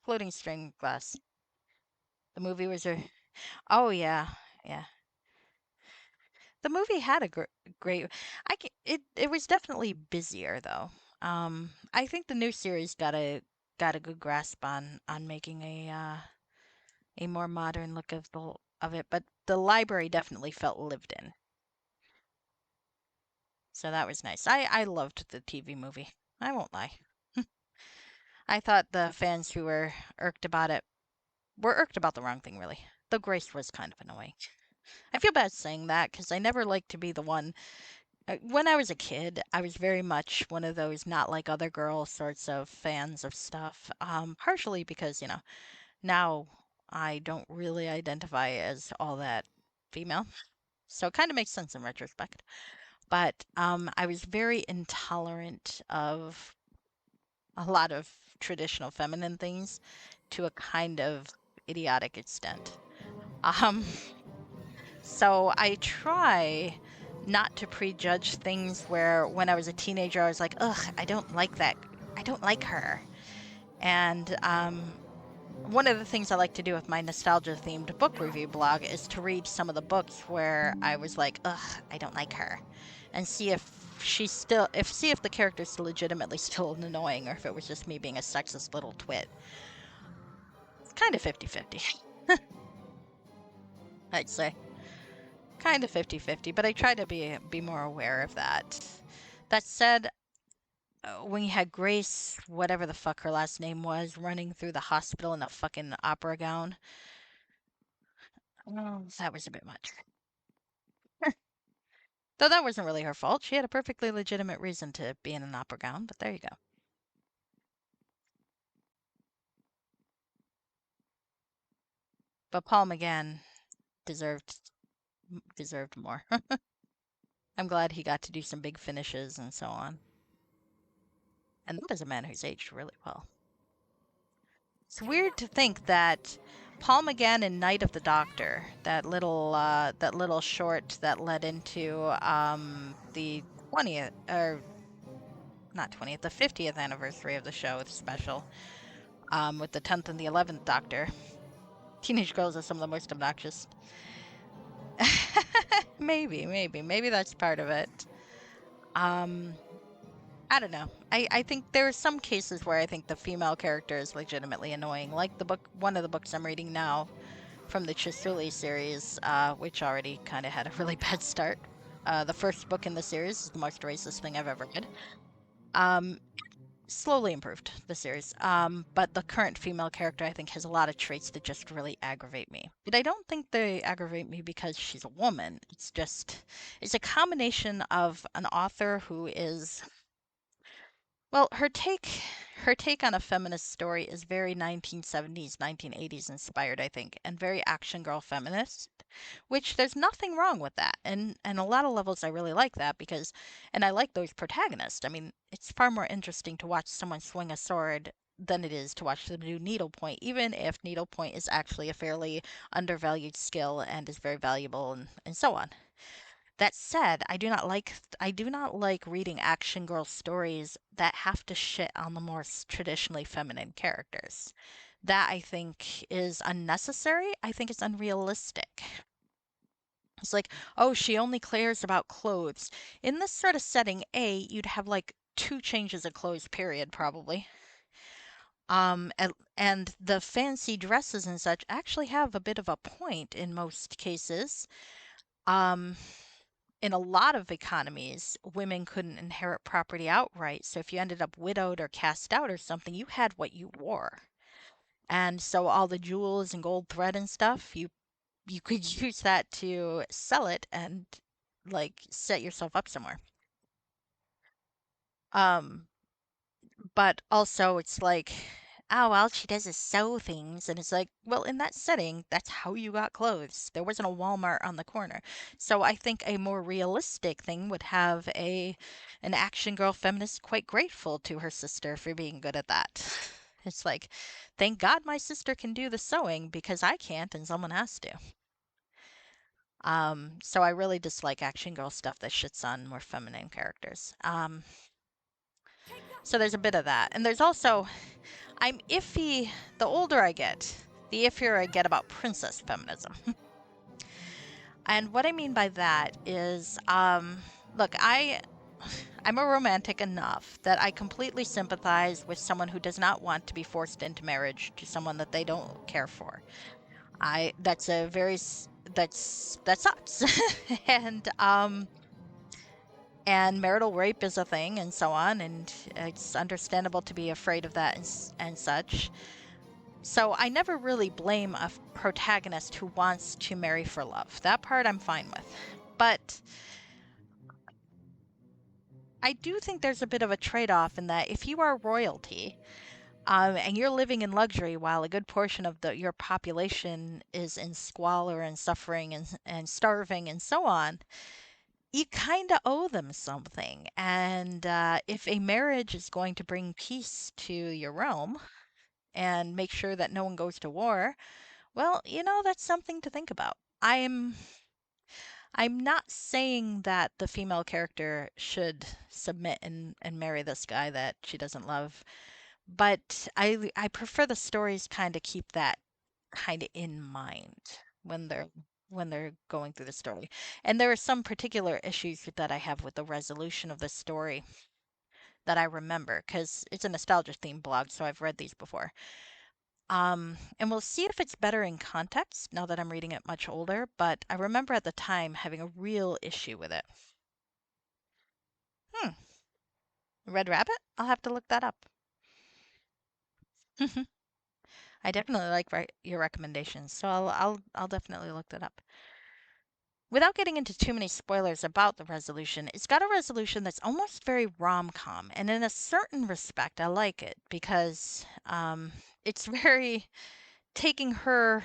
S1: Floating string glass. The movie was a... Oh, yeah. Yeah. The movie had a great. It was definitely busier though. I think the new series got a good grasp on making a more modern look of it, but the library definitely felt lived in. So that was nice. I loved the TV movie. I won't lie. I thought the fans who were irked about it were irked about the wrong thing, really. The Grace was kind of annoying. I feel bad saying that because I never liked to be the one. When I was a kid, I was very much one of those not like other girls sorts of fans of stuff. Partially because, now I don't really identify as all that female. So it kind of makes sense in retrospect. But I was very intolerant of a lot of traditional feminine things to a kind of idiotic extent. Um, So I try not to prejudge things where when I was a teenager, I was like, ugh, I don't like that. I don't like her. And one of the things I like to do with my nostalgia themed book review blog is to read some of the books where I was like, ugh, I don't like her. And see if see if the character's legitimately still annoying or if it was just me being a sexist little twit. It's kind of 50-50, I'd say. Kind of 50-50, but I try to be more aware of that. That said, when you had Grace, whatever the fuck her last name was, running through the hospital in a fucking opera gown, that was a bit much. Though that wasn't really her fault. She had a perfectly legitimate reason to be in an opera gown, but there you go. But Paul McGann deserved more. I'm glad he got to do some big finishes and so on. And that is a man who's aged really well. It's weird to think that Paul McGann in Night of the Doctor, that little short that led into the 20th or not 20th, the 50th anniversary of the show, the special, with the 10th and the 11th Doctor. Teenage girls are some of the most obnoxious. maybe that's part of it. Um, I don't know. I think there are some cases where I think the female character is legitimately annoying, like one of the books I'm reading now from the Chisuli series, which already kind of had a really bad start. The first book in the series is the most racist thing I've ever read. Um, Slowly improved the series. But the current female character I think has a lot of traits that just really aggravate me. But I don't think they aggravate me because she's a woman. It's a combination of an author who is well, her take on a feminist story is very 1970s, 1980s inspired, I think, and very action girl feminist, which there's nothing wrong with that. And a lot of levels I really like that because and I like those protagonists. I mean, it's far more interesting to watch someone swing a sword than it is to watch them do needlepoint, even if needlepoint is actually a fairly undervalued skill and is very valuable and so on. That said, I do not like reading action girl stories that have to shit on the more traditionally feminine characters. That I think is unnecessary. I think it's unrealistic. It's like, oh, she only cares about clothes. In this sort of setting, you'd have like two changes of clothes, period, probably. And the fancy dresses and such actually have a bit of a point in most cases. Um, in a lot of economies, women couldn't inherit property outright. So if you ended up widowed or cast out or something, you had what you wore. And so all the jewels and gold thread and stuff, you could use that to sell it and like set yourself up somewhere. Um, but also it's like, oh, all she does is sew things. And it's like, well, in that setting, that's how you got clothes. There wasn't a Walmart on the corner. So I think a more realistic thing would have an action girl feminist quite grateful to her sister for being good at that. It's like, thank God my sister can do the sewing because I can't and someone has to. So I really dislike action girl stuff that shits on more feminine characters. So there's a bit of that. And there's also I'm iffy the older I get, the iffier I get about princess feminism. And what I mean by that is, look, I'm a romantic enough that I completely sympathize with someone who does not want to be forced into marriage to someone that they don't care for. I that's a very that sucks. and and marital rape is a thing and so on, and it's understandable to be afraid of that and such. So I never really blame a protagonist who wants to marry for love. That part I'm fine with. But I do think there's a bit of a trade off in that if you are royalty, and you're living in luxury while a good portion of your population is in squalor and suffering and starving and so on, you kind of owe them something. And if a marriage is going to bring peace to your realm and make sure that no one goes to war, well, that's something to think about. I'm not saying that the female character should submit and marry this guy that she doesn't love, but I prefer the stories kind of keep that kind of in mind when they're going through the story. And there are some particular issues that I have with the resolution of the story that I remember because it's a nostalgia themed blog, so I've read these before. And we'll see if it's better in context now that I'm reading it much older, but I remember at the time having a real issue with it. Hmm, Red Rabbit? I'll have to look that up. I definitely like your recommendations, so I'll definitely look that up. Without getting into too many spoilers about the resolution, it's got a resolution that's almost very rom-com, and in a certain respect, I like it because it's very taking her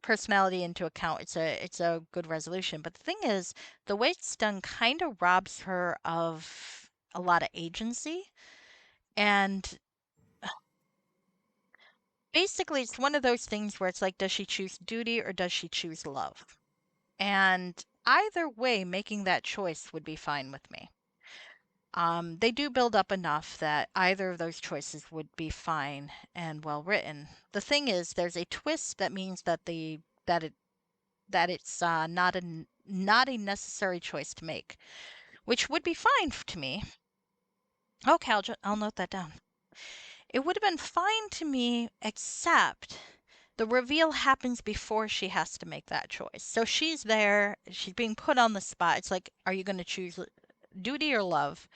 S1: personality into account. It's a good resolution. But the thing is, the way it's done kind of robs her of a lot of agency. And basically, it's one of those things where it's like, does she choose duty or does she choose love? And either way, making that choice would be fine with me. They do build up enough that either of those choices would be fine and well written. The thing is, there's a twist that means that it's not a necessary choice to make, which would be fine to me. Okay, I'll note that down. It would have been fine to me, except the reveal happens before she has to make that choice. So she's there, she's being put on the spot. It's like, are you going to choose duty or love?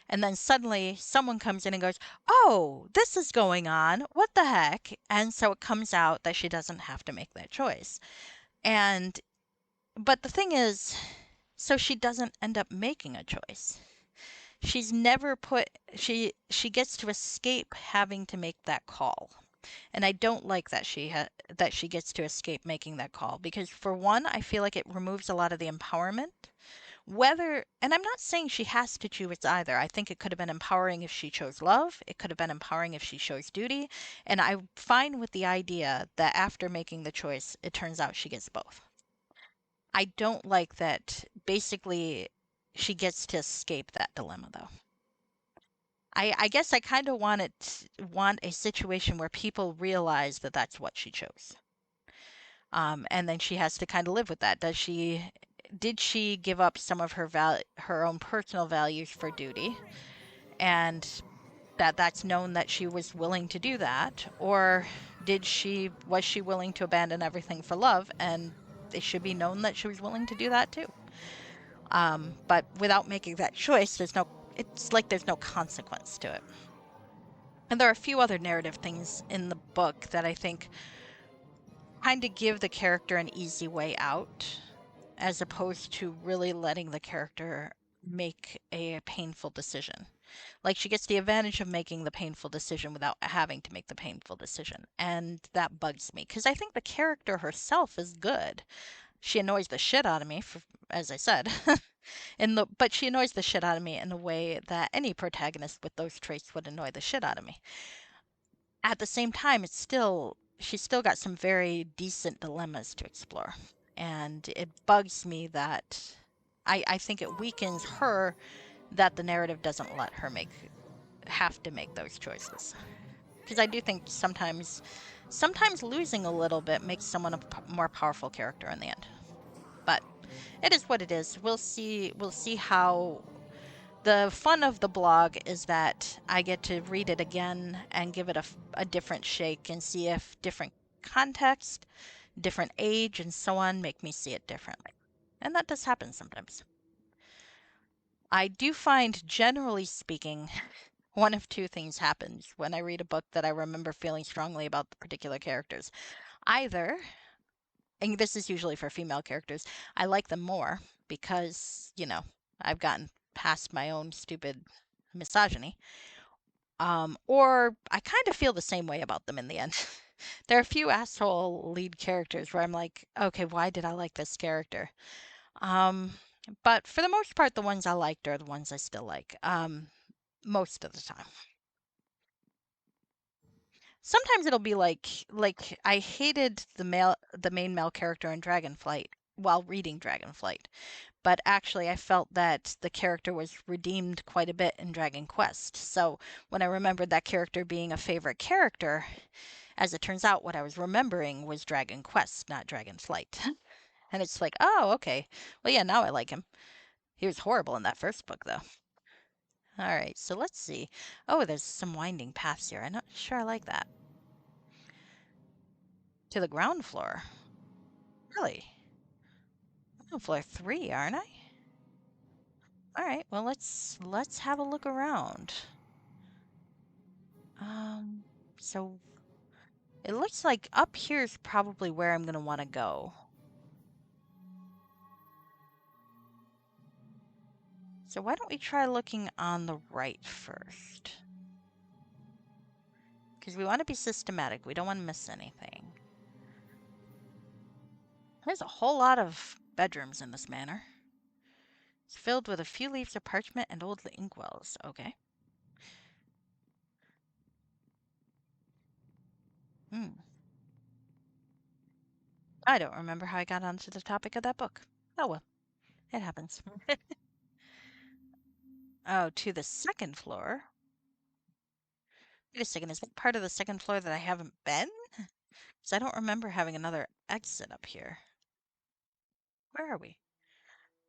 S1: And then suddenly someone comes in and goes, oh, this is going on. What the heck? And so it comes out that she doesn't have to make that choice. And, but the thing is, so she doesn't end up making a choice. She's never put, she gets to escape having to make that call. And I don't like that that she gets to escape making that call because for one, I feel like it removes a lot of the empowerment. Whether, and I'm not saying she has to choose either. I think it could have been empowering if she chose love. It could have been empowering if she chose duty. And I'm fine with the idea that after making the choice, it turns out she gets both. I don't like that basically she gets to escape that dilemma though. I guess I kind of want a situation where people realize that that's what she chose. And then she has to kind of live with that. Did she give up some of her own personal values for duty, and that's known that she was willing to do that, or was she willing to abandon everything for love, and it should be known that she was willing to do that too. But without making that choice, it's like there's no consequence to it. And there are a few other narrative things in the book that I think kind of give the character an easy way out, as opposed to really letting the character make a painful decision. Like she gets the advantage of making the painful decision without having to make the painful decision. And that bugs me because I think the character herself is good. She annoys the shit out of me, as I said. But she annoys the shit out of me in a way that any protagonist with those traits would annoy the shit out of me. At the same time, she's still got some very decent dilemmas to explore. And it bugs me that I think it weakens her that the narrative doesn't let her have to make those choices. Because I do think sometimes losing a little bit makes someone a more powerful character in the end. But it is what it is. We'll see how the fun of the blog is that I get to read it again and give it a different shake and see if different context, different age, and so on make me see it differently. And that does happen sometimes. I do find, generally speaking, one of two things happens when I read a book that I remember feeling strongly about the particular characters. Either, and this is usually for female characters, I like them more because, I've gotten past my own stupid misogyny. Or I kind of feel the same way about them in the end. There are a few asshole lead characters where I'm like, okay, why did I like this character? Um, but for the most part, the ones I liked are the ones I still like. Most of the time. Sometimes it'll be like I hated the main male character in Dragonflight while reading Dragonflight, but actually I felt that the character was redeemed quite a bit in Dragon Quest. So when I remembered that character being a favorite character, as it turns out, what I was remembering was Dragon Quest, not Dragonflight. And it's like, oh, okay. Well, yeah, now I like him. He was horrible in that first book, though. All right, so let's see. Oh, there's some winding paths here. I'm not sure I like that. To the ground floor. Really? I'm on floor 3, aren't I? All right, well, let's have a look around. Um, so it looks like up here is probably where I'm gonna want to go. So why don't we try looking on the right first? Because we want to be systematic. We don't want to miss anything. There's a whole lot of bedrooms in this manor. It's filled with a few leaves of parchment and old inkwells. Okay. Hmm. I don't remember how I got onto the topic of that book. Oh well, it happens. Oh, to the second floor. Wait a second, is that part of the second floor that I haven't been? Because I don't remember having another exit up here. Where are we?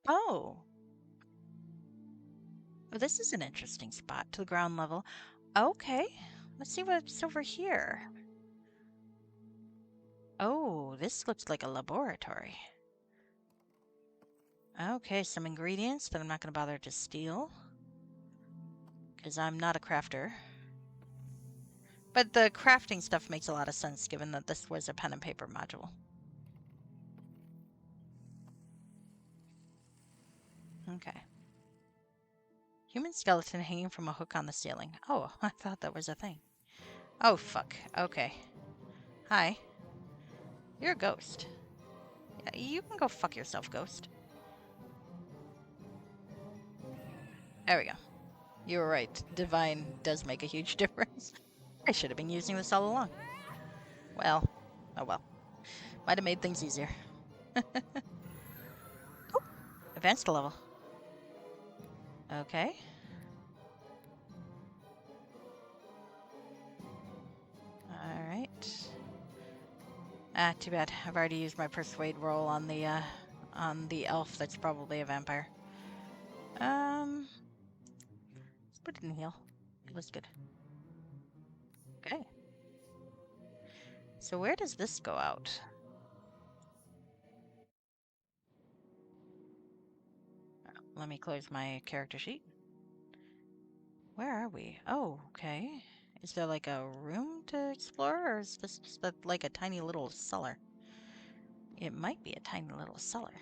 S1: Oh, Oh, this is an interesting spot to the ground level. Okay, let's see what's over here. Oh, this looks like a laboratory. Okay, some ingredients that I'm not going to bother to steal, because I'm not a crafter. But the crafting stuff makes a lot of sense given that this was a pen and paper module. Okay. Human skeleton hanging from a hook on the ceiling. Oh, I thought that was a thing. Oh, fuck. Okay. Hi. You're a ghost. Yeah, you can go fuck yourself, ghost. There we go. You were right. Divine does make a huge difference. I should have been using this all along. Well, oh well. Might have made things easier. Oh, advanced level. Okay. Alright. Ah, too bad. I've already used my persuade roll on the elf that's probably a vampire. Let's put it in heal. It looks good. Okay. So where does this go out? Let me close my character sheet. Where are we? Oh, okay. Is there like a room to explore, or is this just like a tiny little cellar? It might be a tiny little cellar.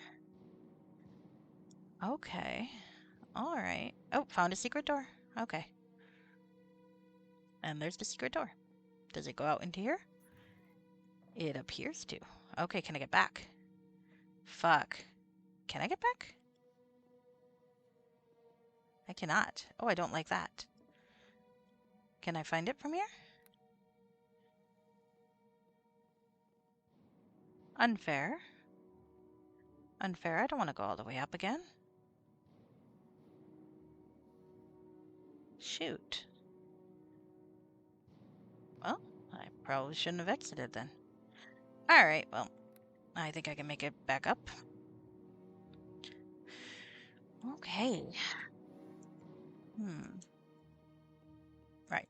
S1: Okay. Alright. Oh, found a secret door. Okay. And there's the secret door. Does it go out into here? It appears to. Okay, can I get back? Fuck. Can I get back? I cannot. Oh, I don't like that. Can I find it from here? Unfair. Unfair. I don't want to go all the way up again. Shoot. Well, I probably shouldn't have exited then. Alright, well, I think I can make it back up. Okay. Right.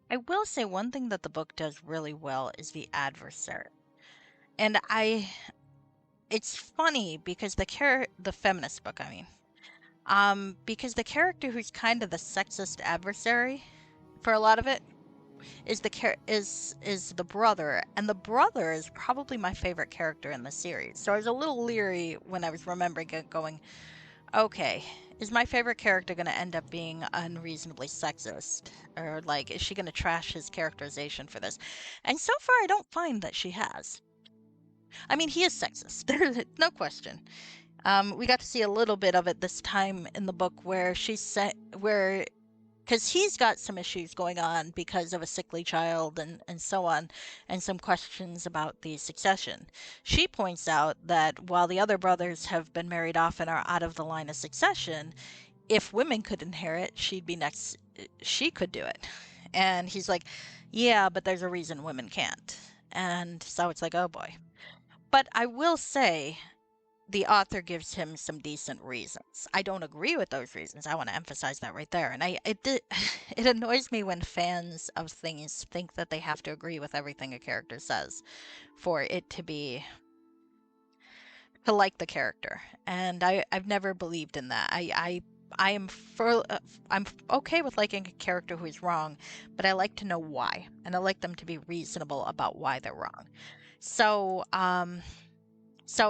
S1: I will say one thing that the book does really well is the adversary. And it's funny because the feminist book, I mean, because the character who's kind of the sexist adversary for a lot of it is the brother, and the brother is probably my favorite character in the series. So I was a little leery when I was remembering it, going, okay, is my favorite character going to end up being unreasonably sexist, or like, is she going to trash his characterization for this? And so far, I don't find that she has. I mean, he is sexist. There's no question. We got to see a little bit of it this time in the book where because he's got some issues going on because of a sickly child and so on, and some questions about the succession. She points out that while the other brothers have been married off and are out of the line of succession, if women could inherit, she'd be next. She could do it. And he's like, yeah, but there's a reason women can't. And so it's like, oh boy. But I will say, the author gives him some decent reasons. I don't agree with those reasons. I want to emphasize that right there. And it annoys me when fans of things think that they have to agree with everything a character says for it to like the character. And I've never believed in that. I'm okay with liking a character who is wrong, but I like to know why, and I like them to be reasonable about why they're wrong. So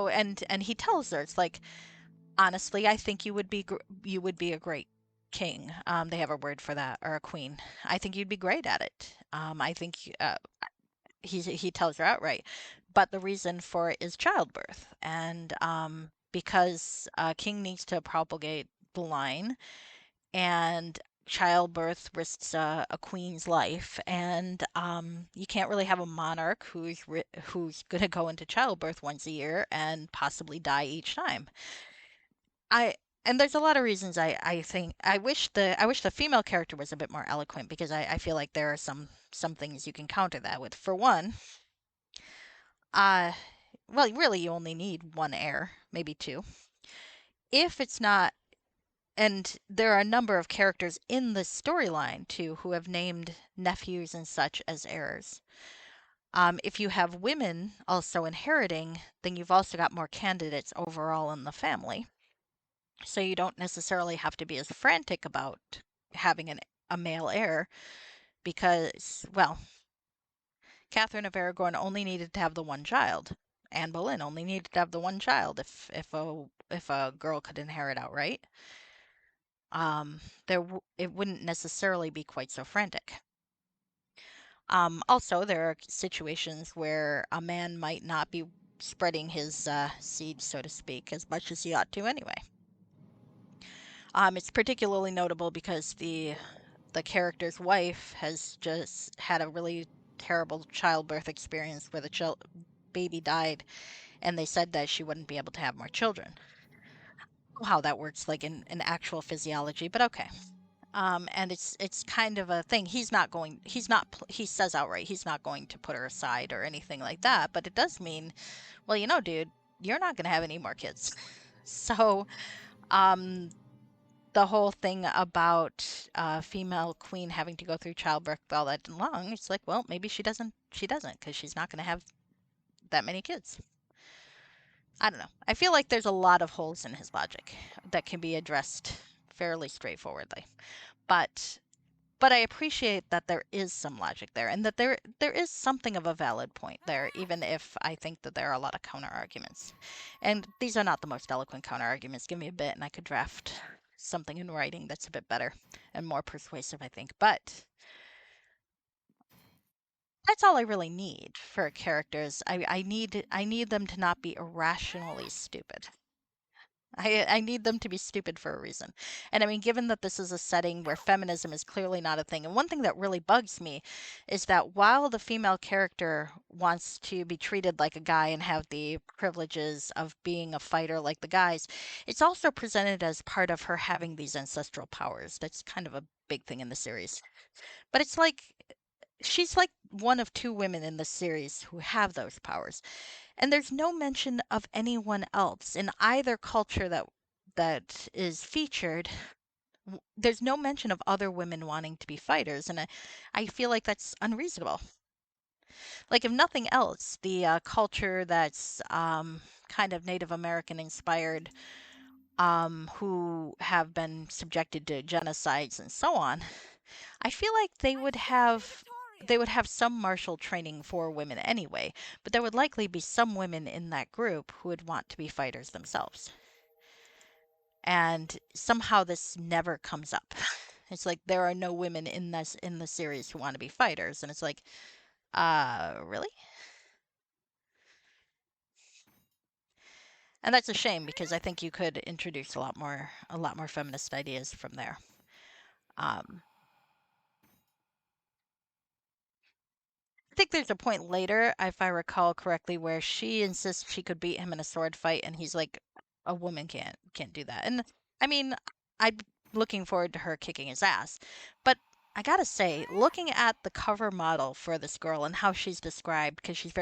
S1: and he tells her, it's like, honestly, I think you would be a great king. They have a word for that, or a queen. I think you'd be great at it. I think he tells her outright. But the reason for it is childbirth, and because a king needs to propagate the line, and childbirth risks a queen's life, and you can't really have a monarch who's going to go into childbirth once a year and possibly die each time. I and there's a lot of reasons I think I wish the female character was a bit more eloquent, because I feel like there are some things you can counter that with. For one, uh well, really, you only need one heir, maybe two. If it's not, and there are a number of characters in the storyline too who have named nephews and such as heirs. If you have women also inheriting, then you've also got more candidates overall in the family. So you don't necessarily have to be as frantic about having a male heir because, well, Catherine of Aragon only needed to have the one child. Anne Boleyn only needed to have the one child if a girl could inherit outright. It wouldn't necessarily be quite so frantic. Also, there are situations where a man might not be spreading his seed, so to speak, as much as he ought to anyway. It's particularly notable because the character's wife has just had a really terrible childbirth experience where the baby died, and they said that she wouldn't be able to have more children. How that works, like in actual physiology, but okay. And it's kind of a thing. He says outright he's not going to put her aside or anything like that. But it does mean, well, dude, you're not going to have any more kids. So, um, the whole thing about female queen having to go through childbirth all that long, it's like, well, maybe she doesn't because she's not going to have that many kids. I don't know. I feel like there's a lot of holes in his logic that can be addressed fairly straightforwardly. But I appreciate that there is some logic there and that there is something of a valid point there, even if I think that there are a lot of counter arguments. And these are not the most eloquent counter arguments. Give me a bit and I could draft something in writing that's a bit better and more persuasive, I think. But that's all I really need for characters. I need them to not be irrationally stupid. I need them to be stupid for a reason. And I mean, given that this is a setting where feminism is clearly not a thing, and one thing that really bugs me is that while the female character wants to be treated like a guy and have the privileges of being a fighter like the guys, it's also presented as part of her having these ancestral powers. That's kind of a big thing in the series. But it's like she's like one of two women in the series who have those powers. And there's no mention of anyone else in either culture that is featured. There's no mention of other women wanting to be fighters, and I feel like that's unreasonable. Like, if nothing else, the culture that's kind of Native American inspired, who have been subjected to genocides and so on, I feel like they would have some martial training for women anyway, but there would likely be some women in that group who would want to be fighters themselves. And somehow this never comes up. It's like there are no women in the series who want to be fighters, and it's like, really? And that's a shame because I think you could introduce a lot more feminist ideas from there. Um, I think there's a point later, if I recall correctly, where she insists she could beat him in a sword fight, and he's like, "A woman can't do that." And I mean, I'm looking forward to her kicking his ass, but I gotta say, looking at the cover model for this girl and how she's described, because she's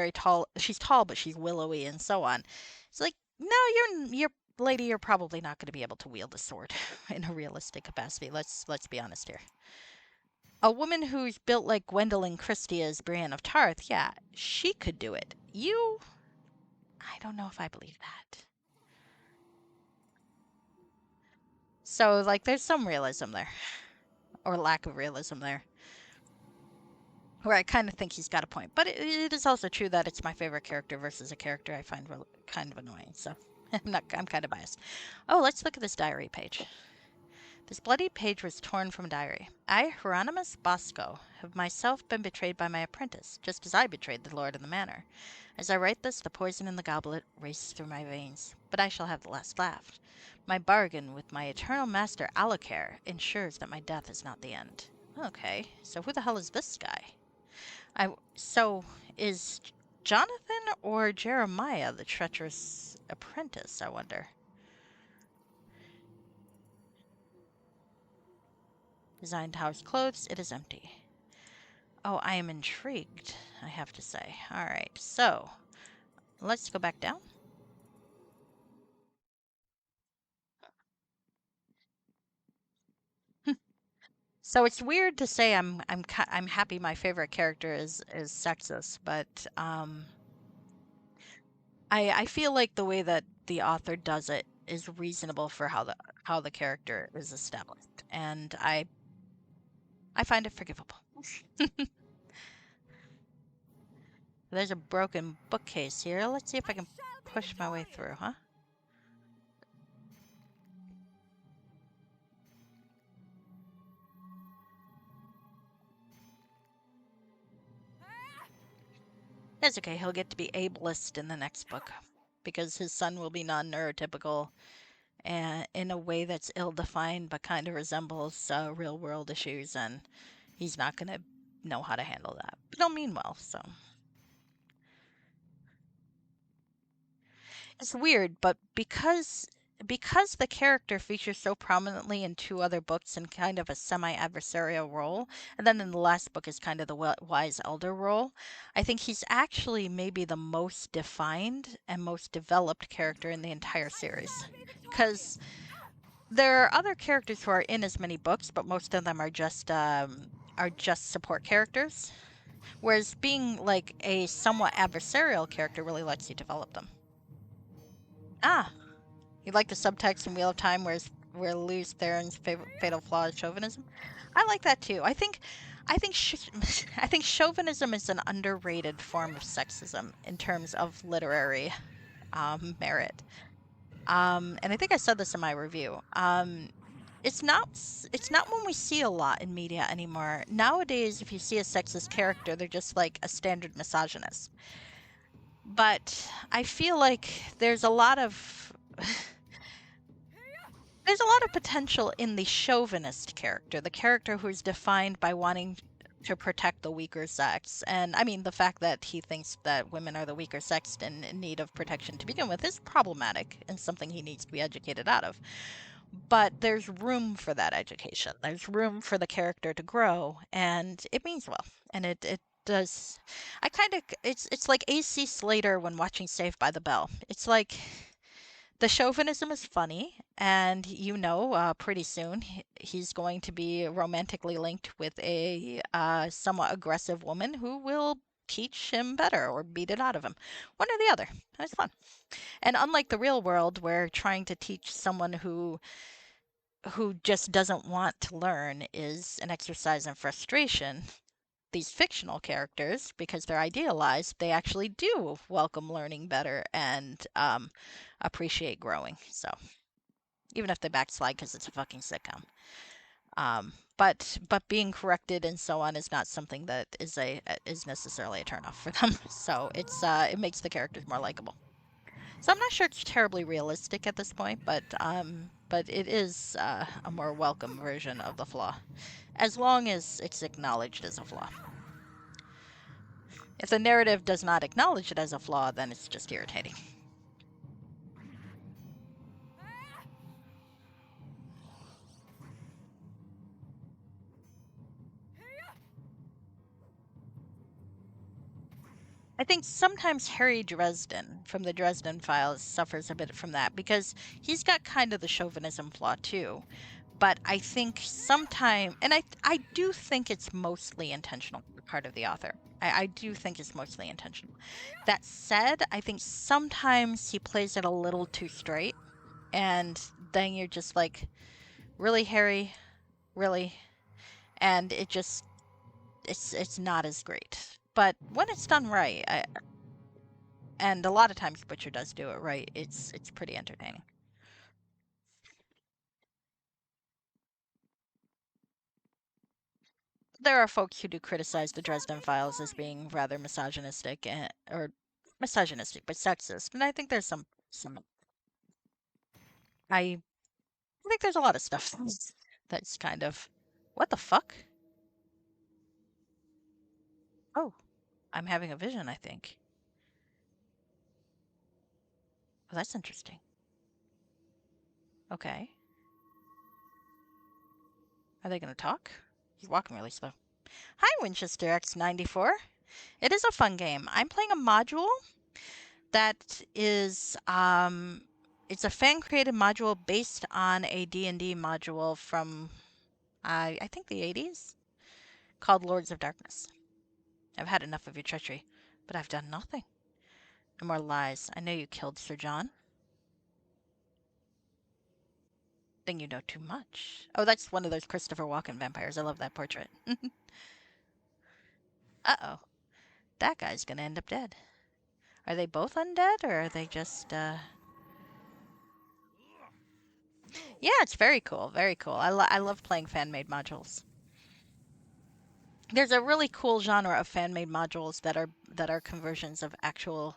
S1: tall, but she's willowy and so on. It's like, no, you're lady, you're probably not going to be able to wield a sword in a realistic capacity. Let's be honest here. A woman who's built like Gwendolyn Christie as Brienne of Tarth, yeah, she could do it. I don't know if I believe that. So, like, there's some realism there, or lack of realism there, where I kind of think he's got a point. But it is also true that it's my favorite character versus a character I find kind of annoying. So, I'm kind of biased. Oh, let's look at this diary page. This bloody page was torn from a diary. I, Hieronymus Bosco, have myself been betrayed by my apprentice, just as I betrayed the lord in the manor. As I write this, the poison in the goblet races through my veins, but I shall have the last laugh. My bargain with my eternal master Allocaire ensures that my death is not the end. Okay, so who the hell is this guy? So is Jonathan or Jeremiah the treacherous apprentice, I wonder? Designed house clothes, it is empty. Oh, I am intrigued, I have to say. All right, so Let's go back down. So it's weird to say I'm happy my favorite character is sexist, but I feel like the way that the author does it is reasonable for how the character is established, and I find it forgivable. There's a broken bookcase here. Let's see if I can push my way through, huh? It's okay, he'll get to be ableist in the next book because his son will be non-neurotypical and in a way that's ill-defined but kind of resembles real-world issues, and he's not going to know how to handle that. But he'll mean well, so. It's weird, but because the character features so prominently in two other books in kind of a semi-adversarial role, and then in the last book is kind of the wise elder role, I think he's actually maybe the most defined and most developed character in the entire series. Because there are other characters who are in as many books, but most of them are just support characters. Whereas being like a somewhat adversarial character really lets you develop them. Ah, you like the subtext in Wheel of Time where Luz Theron's fatal flaw is chauvinism? I like that too. I think I think chauvinism is an underrated form of sexism in terms of literary merit. And I think I said this in my review. It's not it's not one we see a lot in media anymore. Nowadays, if you see a sexist character, they're just like a standard misogynist. But I feel like there's a lot of potential in the chauvinist character, the character who's defined by wanting to protect the weaker sex. And I mean, the fact that he thinks that women are the weaker sex and in need of protection to begin with is problematic and something he needs to be educated out of. But there's room for that education. There's room for the character to grow, and it means well. And it does. It's like AC Slater when watching Saved by the Bell. It's like the chauvinism is funny, and pretty soon he's going to be romantically linked with a somewhat aggressive woman who will teach him better or beat it out of him. One or the other. It's fun. And unlike the real world, where trying to teach someone who just doesn't want to learn is an exercise in frustration, these fictional characters, because they're idealized, they actually do welcome learning better and appreciate growing. So even if they backslide because it's a fucking sitcom. But being corrected and so on is not something that is necessarily a turnoff for them. So it makes the characters more likable. So I'm not sure it's terribly realistic at this point, but it is a more welcome version of the flaw, as long as it's acknowledged as a flaw. If the narrative does not acknowledge it as a flaw, then it's just irritating. I think sometimes Harry Dresden from the Dresden Files suffers a bit from that because he's got kind of the chauvinism flaw too. But I think sometimes, and I do think it's mostly intentional part of the author. I do think it's mostly intentional. That said, I think sometimes he plays it a little too straight, and then you're just like, really, Harry, really, and it's not as great. But when it's done right, and a lot of times Butcher does do it right, it's pretty entertaining. There are folks who do criticize the Dresden Files as being rather misogynistic or misogynistic but sexist, and I think there's some I think there's a lot of stuff that's kind of what the fuck? Oh, I'm having a vision, I think. Oh, that's interesting. Okay. Are they going to talk? He's walking really slow. Hi, Winchester X94. It is a fun game. I'm playing a module That is, it's a fan-created module based on a D&D module from, I think the 80s, called Lords of Darkness. I've had enough of your treachery, but I've done nothing. No more lies. I know you killed Sir John. Then you know too much. Oh, that's one of those Christopher Walken vampires. I love that portrait. Uh-oh. That guy's gonna end up dead. Are they both undead, or are they just, Yeah, it's very cool. Very cool. I love playing fan-made modules. There's a really cool genre of fan-made modules that are conversions of actual.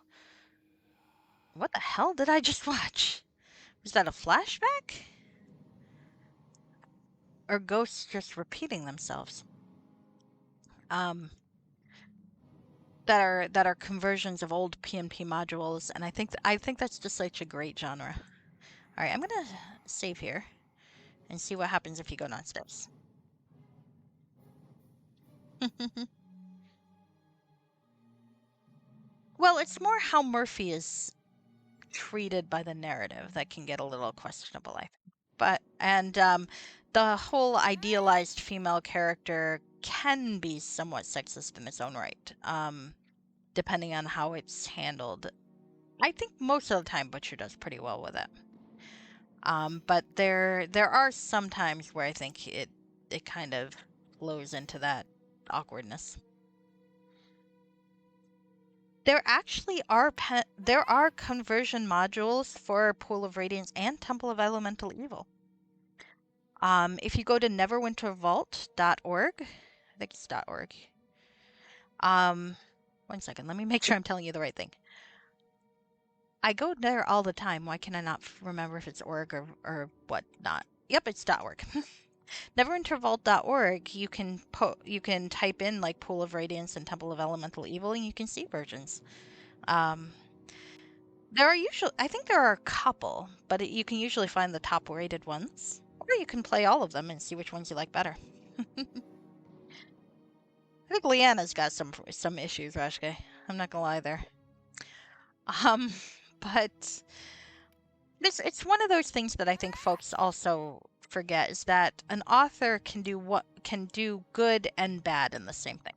S1: What the hell did I just watch? Was that a flashback? Or ghosts just repeating themselves? Um, that are conversions of old PnP modules, and I think that's just such a great genre. All right, I'm gonna save here and see what happens if you go downstairs. Well, it's more how Murphy is treated by the narrative that can get a little questionable, I think. And the whole idealized female character can be somewhat sexist in its own right, depending on how it's handled. I think most of the time Butcher does pretty well with it. But there are some times where I think it kind of flows into that awkwardness. There actually are conversion modules for Pool of Radiance and Temple of Elemental Evil. If you go to neverwintervault.org, I think it's .org. One second, let me make sure I'm telling you the right thing. I go there all the time. Why can I not remember if it's org or whatnot? Yep, it's .org. Neverwintervault.org, you can type in like Pool of Radiance and Temple of Elemental Evil, and you can see versions. I think there are a couple, but you can usually find the top rated ones, or you can play all of them and see which ones you like better. I think Leanna's got some issues, Rashke. I'm not gonna lie there. But it's one of those things that I think folks also forget is that an author can do good and bad in the same thing.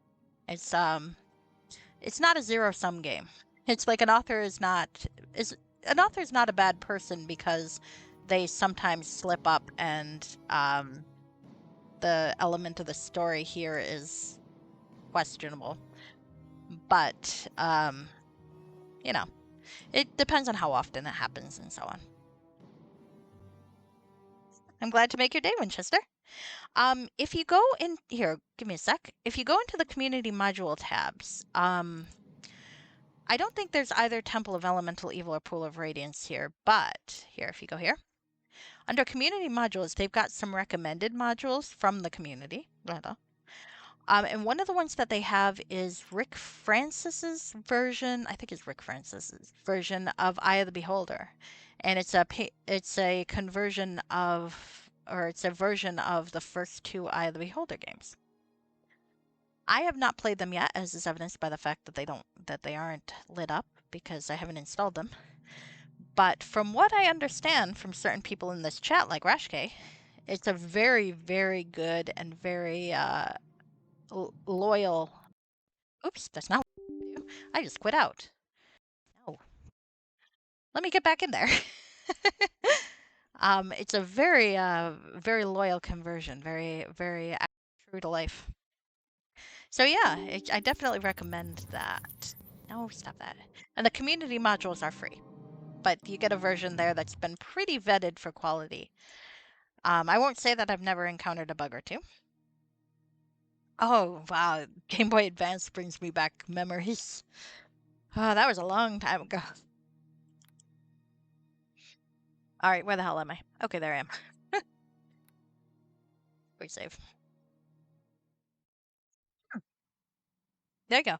S1: It's not a zero-sum game. It's like an author is not a bad person because they sometimes slip up and the element of the story here is questionable. But it depends on how often it happens and so on. I'm glad to make your day, Winchester. If you go in here, give me a sec. If you go into the community module tabs, I don't think there's either Temple of Elemental Evil or Pool of Radiance here, but here, if you go here, under community modules, they've got some recommended modules from the community. And one of the ones that they have is Rick Francis's version, I think it's Rick Francis's version of Eye of the Beholder. And it's a conversion of, or it's a version of the first two Eye of the Beholder games. I have not played them yet, as is evidenced by the fact that they aren't lit up because I haven't installed them. But from what I understand from certain people in this chat, like Rashke, it's a very, very good and very loyal. Oops, that's not what I do. I just quit out. No. Let me get back in there. It's a very, very loyal conversion, very, very true to life. So yeah, I definitely recommend that. No, stop that. And the community modules are free, but you get a version there that's been pretty vetted for quality. I won't say that I've never encountered a bug or two. Oh, wow. Game Boy Advance brings me back memories. Oh, that was a long time ago. All right, where the hell am I? Okay, there I am. Quick save. There you go.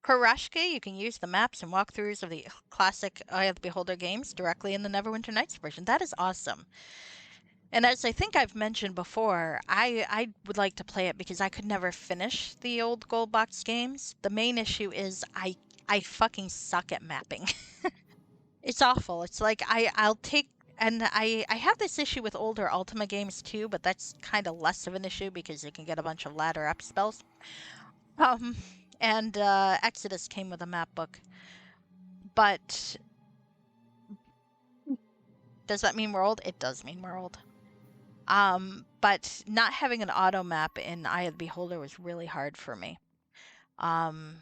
S1: Per Rashke, you can use the maps and walkthroughs of the classic Eye of the Beholder games directly in the Neverwinter Nights version. That is awesome. And as I think I've mentioned before, I would like to play it because I could never finish the old gold box games. The main issue is I fucking suck at mapping. It's awful. It's like I'll take and I have this issue with older Ultima games too, but that's kind of less of an issue because you can get a bunch of ladder up spells. Um, and Exodus came with a map book, but does that mean we're old? It does mean we're old. But not having an auto map in Eye of the Beholder was really hard for me. Um,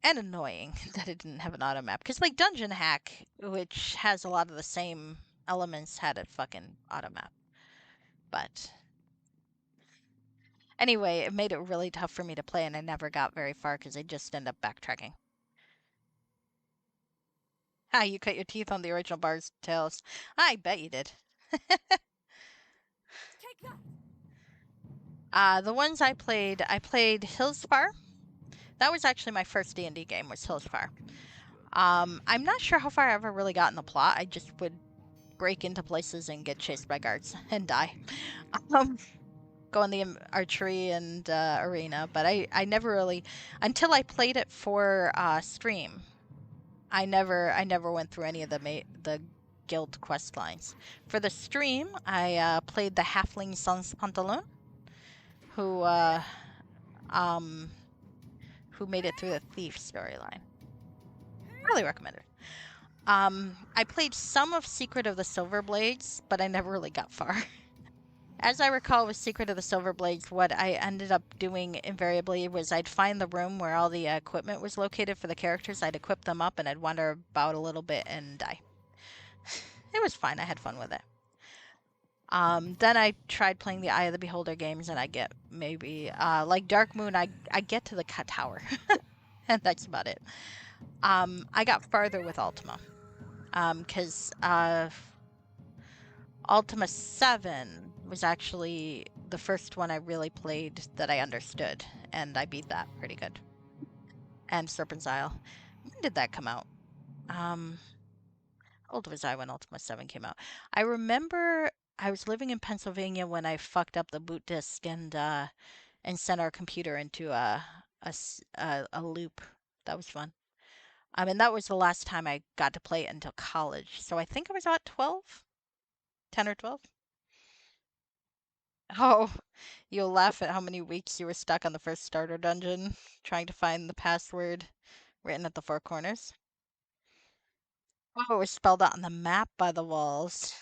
S1: and annoying that it didn't have an auto map because like Dungeon Hack, which has a lot of the same elements, had a fucking auto map. But anyway, it made it really tough for me to play, and I never got very far because I just end up backtracking. Ah, you cut your teeth on the original Bard's Tales. I bet you did.
S3: Take that!
S1: The ones I played Hillspar. That was actually my first D&D game, was Hillspar. I'm not sure how far I ever really got in the plot. I just would break into places and get chased by guards and die. Um, go in the archery and arena, but I never really, until I played it for stream. I never went through any of the guild quest lines. For the stream, I played the Halfling Sans Pantalon, who um who made it through the thief storyline. Really recommend it. I played some of Secret of the Silver Blades, but I never really got far. As I recall with Secret of the Silver Blades, what I ended up doing invariably was I'd find the room where all the equipment was located for the characters, I'd equip them up, and I'd wander about a little bit and die. It was fine, I had fun with it. Then I tried playing the Eye of the Beholder games, and I get maybe, like Dark Moon, I get to the cut tower, and that's about it. I got farther with Ultima, because Ultima 7 was actually the first one I really played that I understood, and I beat that pretty good. And Serpent's Isle. When did that come out? How old was I when Ultima 7 came out? I remember I was living in Pennsylvania when I fucked up the boot disk and sent our computer into a loop. That was fun. And that was the last time I got to play it until college. So I think I was about 12, 10 or 12. Oh, you'll laugh at how many weeks you were stuck on the first starter dungeon trying to find the password written at the four corners. Oh, it was spelled out on the map by the walls.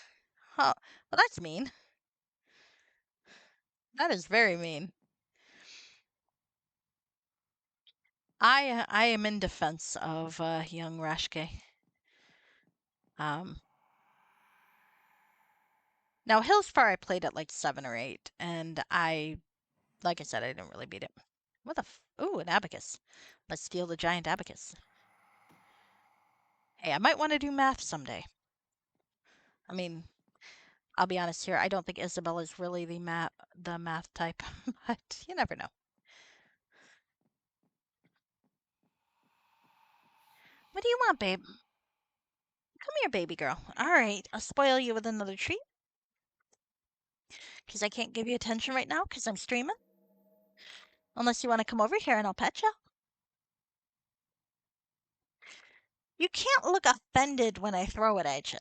S1: Oh, well, that's mean. That is very mean. I am in defense of young Rashke. Um, Now Hillsfar I played at like 7 or 8, and like I said, I didn't really beat it. What the ooh, an abacus. Let's steal the giant abacus. Hey, I might want to do math someday. I mean, I'll be honest here, I don't think Isabel is really the math type, but you never know. What do you want, babe? Come here, baby girl. All right, I'll spoil you with another treat. Because I can't give you attention right now because I'm streaming. Unless you want to come over here and I'll pet you. You can't look offended when I throw it at you.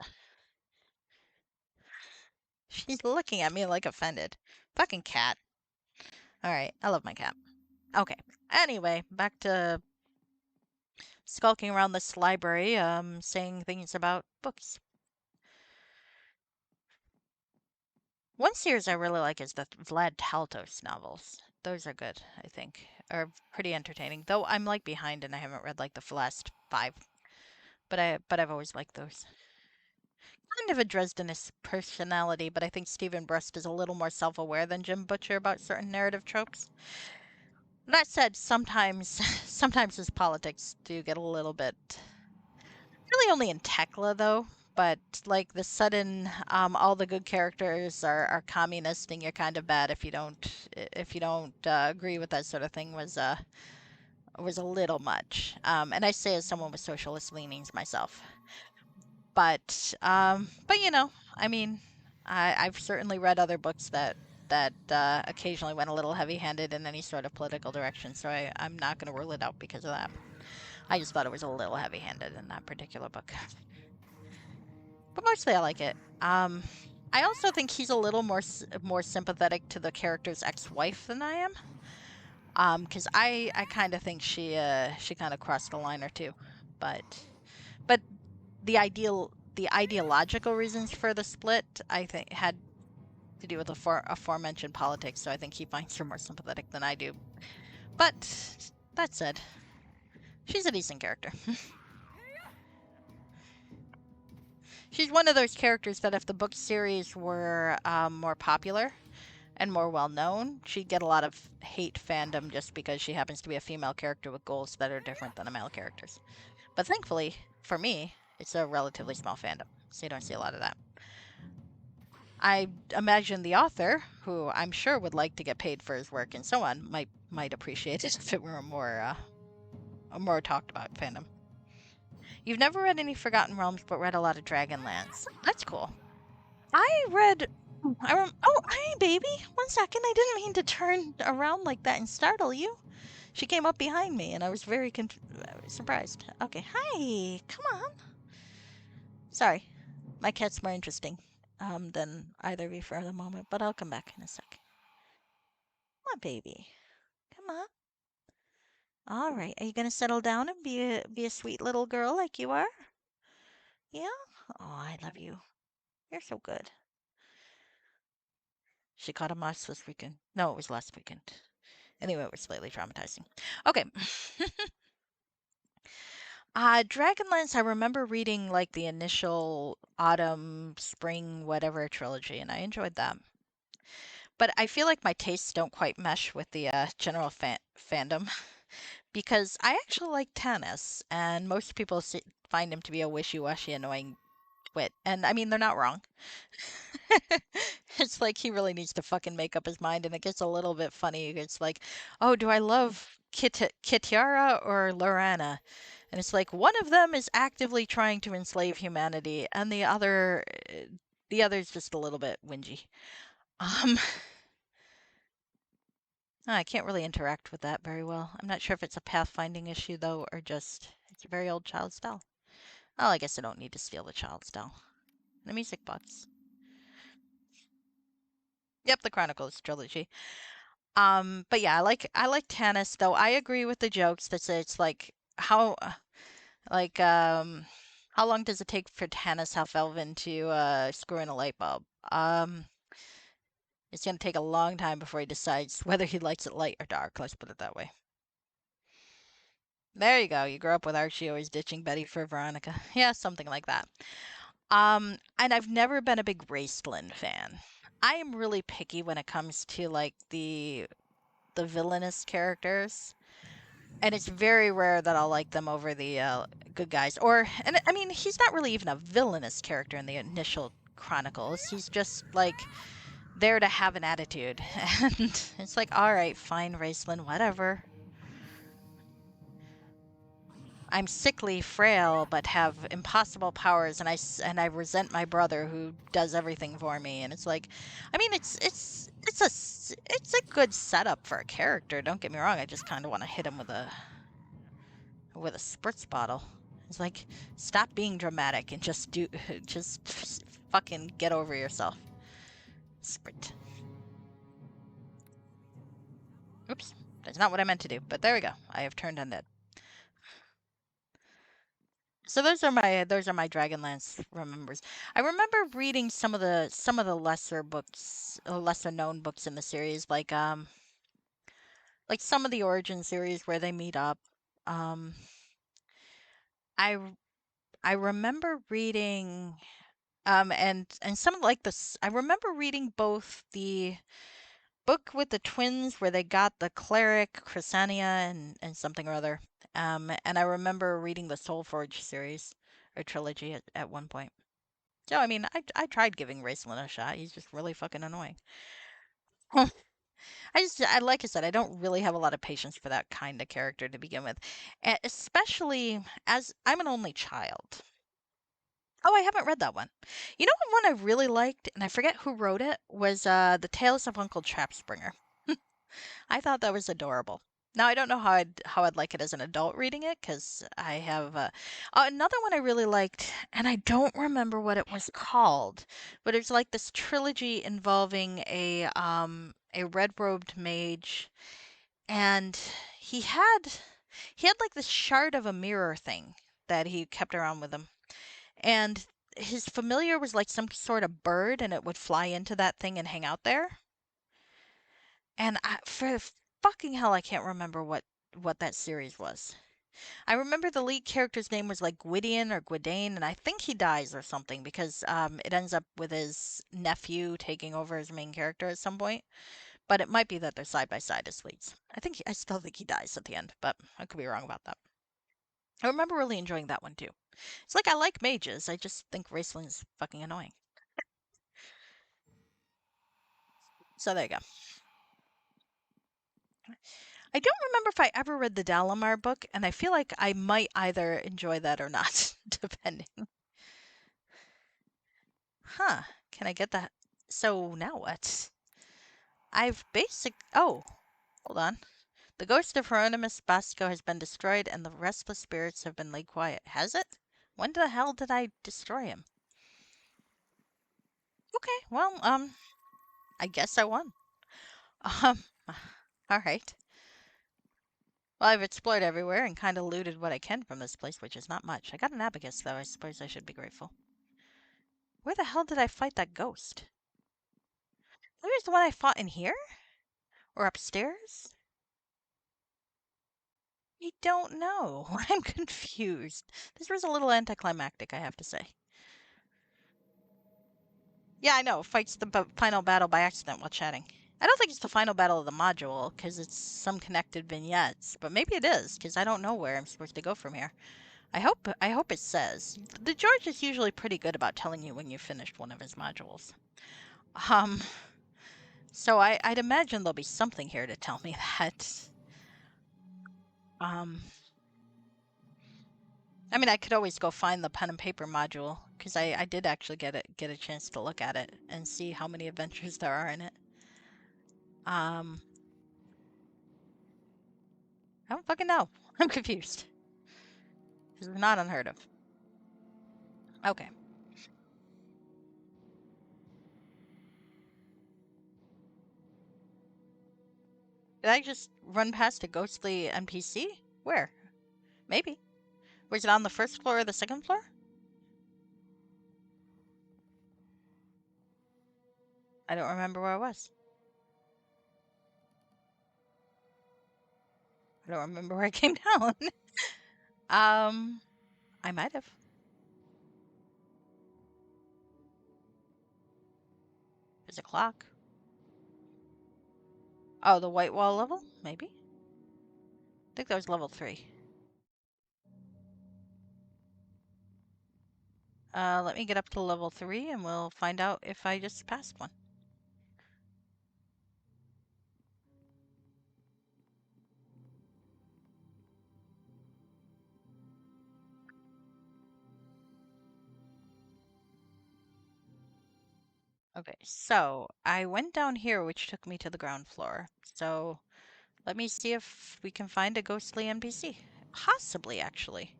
S1: She's looking at me like offended. Fucking cat. All right, I love my cat. Okay. Anyway, back to skulking around this library, saying things about books. One series I really like is the Vlad Taltos novels. Those are good, I think. Are pretty entertaining. Though I'm like behind and I haven't read like the last 5. But I've always liked those. Kind of a Dresdenist personality, but I think Stephen Brust is a little more self-aware than Jim Butcher about certain narrative tropes. That said, sometimes sometimes his politics do get a little bit really only in Tekla though, but like the sudden all the good characters are communist and you're kind of bad if you don't agree with that sort of thing was a little much. And I say as someone with socialist leanings myself. But you know, I mean, I've certainly read other books that occasionally went a little heavy-handed in any sort of political direction, so I'm not going to rule it out because of that. I just thought it was a little heavy-handed in that particular book. But mostly I like it. I also think he's a little more sympathetic to the character's ex-wife than I am. Because I kind of think she kind of crossed the line or two, but the ideological reasons for the split I think had to do with the aforementioned politics. So I think he finds her more sympathetic than I do. But that said, she's a decent character. She's one of those characters that if the book series were more popular and more well known, she'd get a lot of hate fandom just because she happens to be a female character with goals that are different than a male character's. But thankfully, for me, it's a relatively small fandom, so you don't see a lot of that. I imagine the author, who I'm sure would like to get paid for his work and so on, might appreciate it if it were a more talked about fandom. You've never read any Forgotten Realms, but read a lot of Dragonlance. That's cool. I read. Oh, hi, baby. 1 second. I didn't mean to turn around like that and startle you. She came up behind me, and I was very surprised. Okay, hi. Come on. Sorry, my cat's more interesting than either of you for the moment, but I'll come back in a sec. Come on, baby. Come on. All right. Are you gonna settle down and be a sweet little girl like you are? Yeah. Oh, I love you. You're so good. She caught a mouse this weekend. No, it was last weekend. Anyway, it was slightly traumatizing. Okay. Dragonlance, I remember reading like the initial autumn, spring, whatever trilogy, and I enjoyed that. But I feel like my tastes don't quite mesh with the general fandom because I actually like Tannis, and most people find him to be a wishy-washy, annoying twit. And I mean, they're not wrong. It's like he really needs to fucking make up his mind, and it gets a little bit funny. It's like, oh, do I love Kitiara or Lorana? And it's like one of them is actively trying to enslave humanity, and the other's just a little bit whingy. Um, I can't really interact with that very well. I'm not sure if it's a pathfinding issue though, or just it's a very old child's doll. Well, I guess I don't need to steal the child's doll. The music box. Yep, the Chronicles trilogy. But yeah, I like Tannis though. I agree with the jokes that say it's like like how long does it take for Tannis Half Elven to screw in a light bulb? It's gonna take a long time before he decides whether he likes it light or dark. Let's put it that way. There you go. You grew up with Archie always ditching Betty for Veronica. Yeah, something like that. And I've never been a big Raistlin fan. I am really picky when it comes to like the villainous characters. And it's very rare that I'll like them over the good guys. And I mean, he's not really even a villainous character in the initial Chronicles. He's just like there to have an attitude. And it's like, all right, fine, Raceland, whatever. I'm sickly, frail, but have impossible powers, and I resent my brother who does everything for me. And it's like, I mean, it's a good setup for a character. Don't get me wrong. I just kind of want to hit him with a spritz bottle. It's like, stop being dramatic and just fucking get over yourself. Sprit. Oops, that's not what I meant to do. But there we go. I have turned undead. So those are my Dragonlance remembers. I remember reading some of the lesser known books in the series, like some of the origin series where they meet up. Um, I I remember reading and some like this. I remember reading both the book with the twins where they got the cleric Chrysania and something or other. And I remember reading the Soulforge series or trilogy at one point. So I mean, I tried giving Raceland a shot. He's just really fucking annoying. I like I said, I don't really have a lot of patience for that kind of character to begin with, especially as I'm an only child. Oh, I haven't read that one. You know what one I really liked, and I forget who wrote it, was The Tales of Uncle Trapspringer. I thought that was adorable. Now I don't know how I'd like it as an adult reading it because I have another one I really liked, and I don't remember what it was called, but it's like this trilogy involving a red-robed mage, and he had he had like this shard of a mirror thing that he kept around with him, and his familiar was like some sort of bird, and it would fly into that thing and hang out there. And for fucking hell, I can't remember what that series was. I remember the lead character's name was like Gwydion or Gwydane, and I think he dies or something because it ends up with his nephew taking over as main character at some point. But it might be that they're side by side as leads. I still think he dies at the end, but I could be wrong about that. I remember really enjoying that one too. It's like I like mages, I just think Raceling's fucking annoying. So there you go. I don't remember if I ever read the Dalamar book, and I feel like I might either enjoy that or not, depending. Huh. Can I get that? So now what? Oh, hold on. The ghost of Hieronymus Bosco has been destroyed and the restless spirits have been laid quiet. Has it? When the hell did I destroy him? Okay, well, I guess I won. Um, alright. Well, I've explored everywhere and kind of looted what I can from this place, which is not much. I got an abacus, though. I suppose I should be grateful. Where the hell did I fight that ghost? Maybe it's the one I fought in here? Or upstairs? I don't know. I'm confused. This was a little anticlimactic, I have to say. Yeah, I know. Fights the final battle by accident while chatting. I don't think it's the final battle of the module, because it's some connected vignettes. But maybe it is, because I don't know where I'm supposed to go from here. I hope it says. The George is usually pretty good about telling you when you've finished one of his modules. Um, so I'd imagine there'll be something here to tell me that. Um, I mean, I could always go find the pen and paper module, because I did actually get a chance to look at it and see how many adventures there are in it. I don't fucking know. I'm confused. This is not unheard of. Okay. Did I just run past a ghostly NPC? Where? Maybe. Was it on the first floor or the second floor? I don't remember where I was. I don't remember where I came down. I might have. There's a clock. Oh, the white wall level? Maybe. I think that was level 3. Let me get up to level 3 and we'll find out if I just passed one. Okay, so I went down here, which took me to the ground floor. So let me see if we can find a ghostly NPC. Possibly, actually.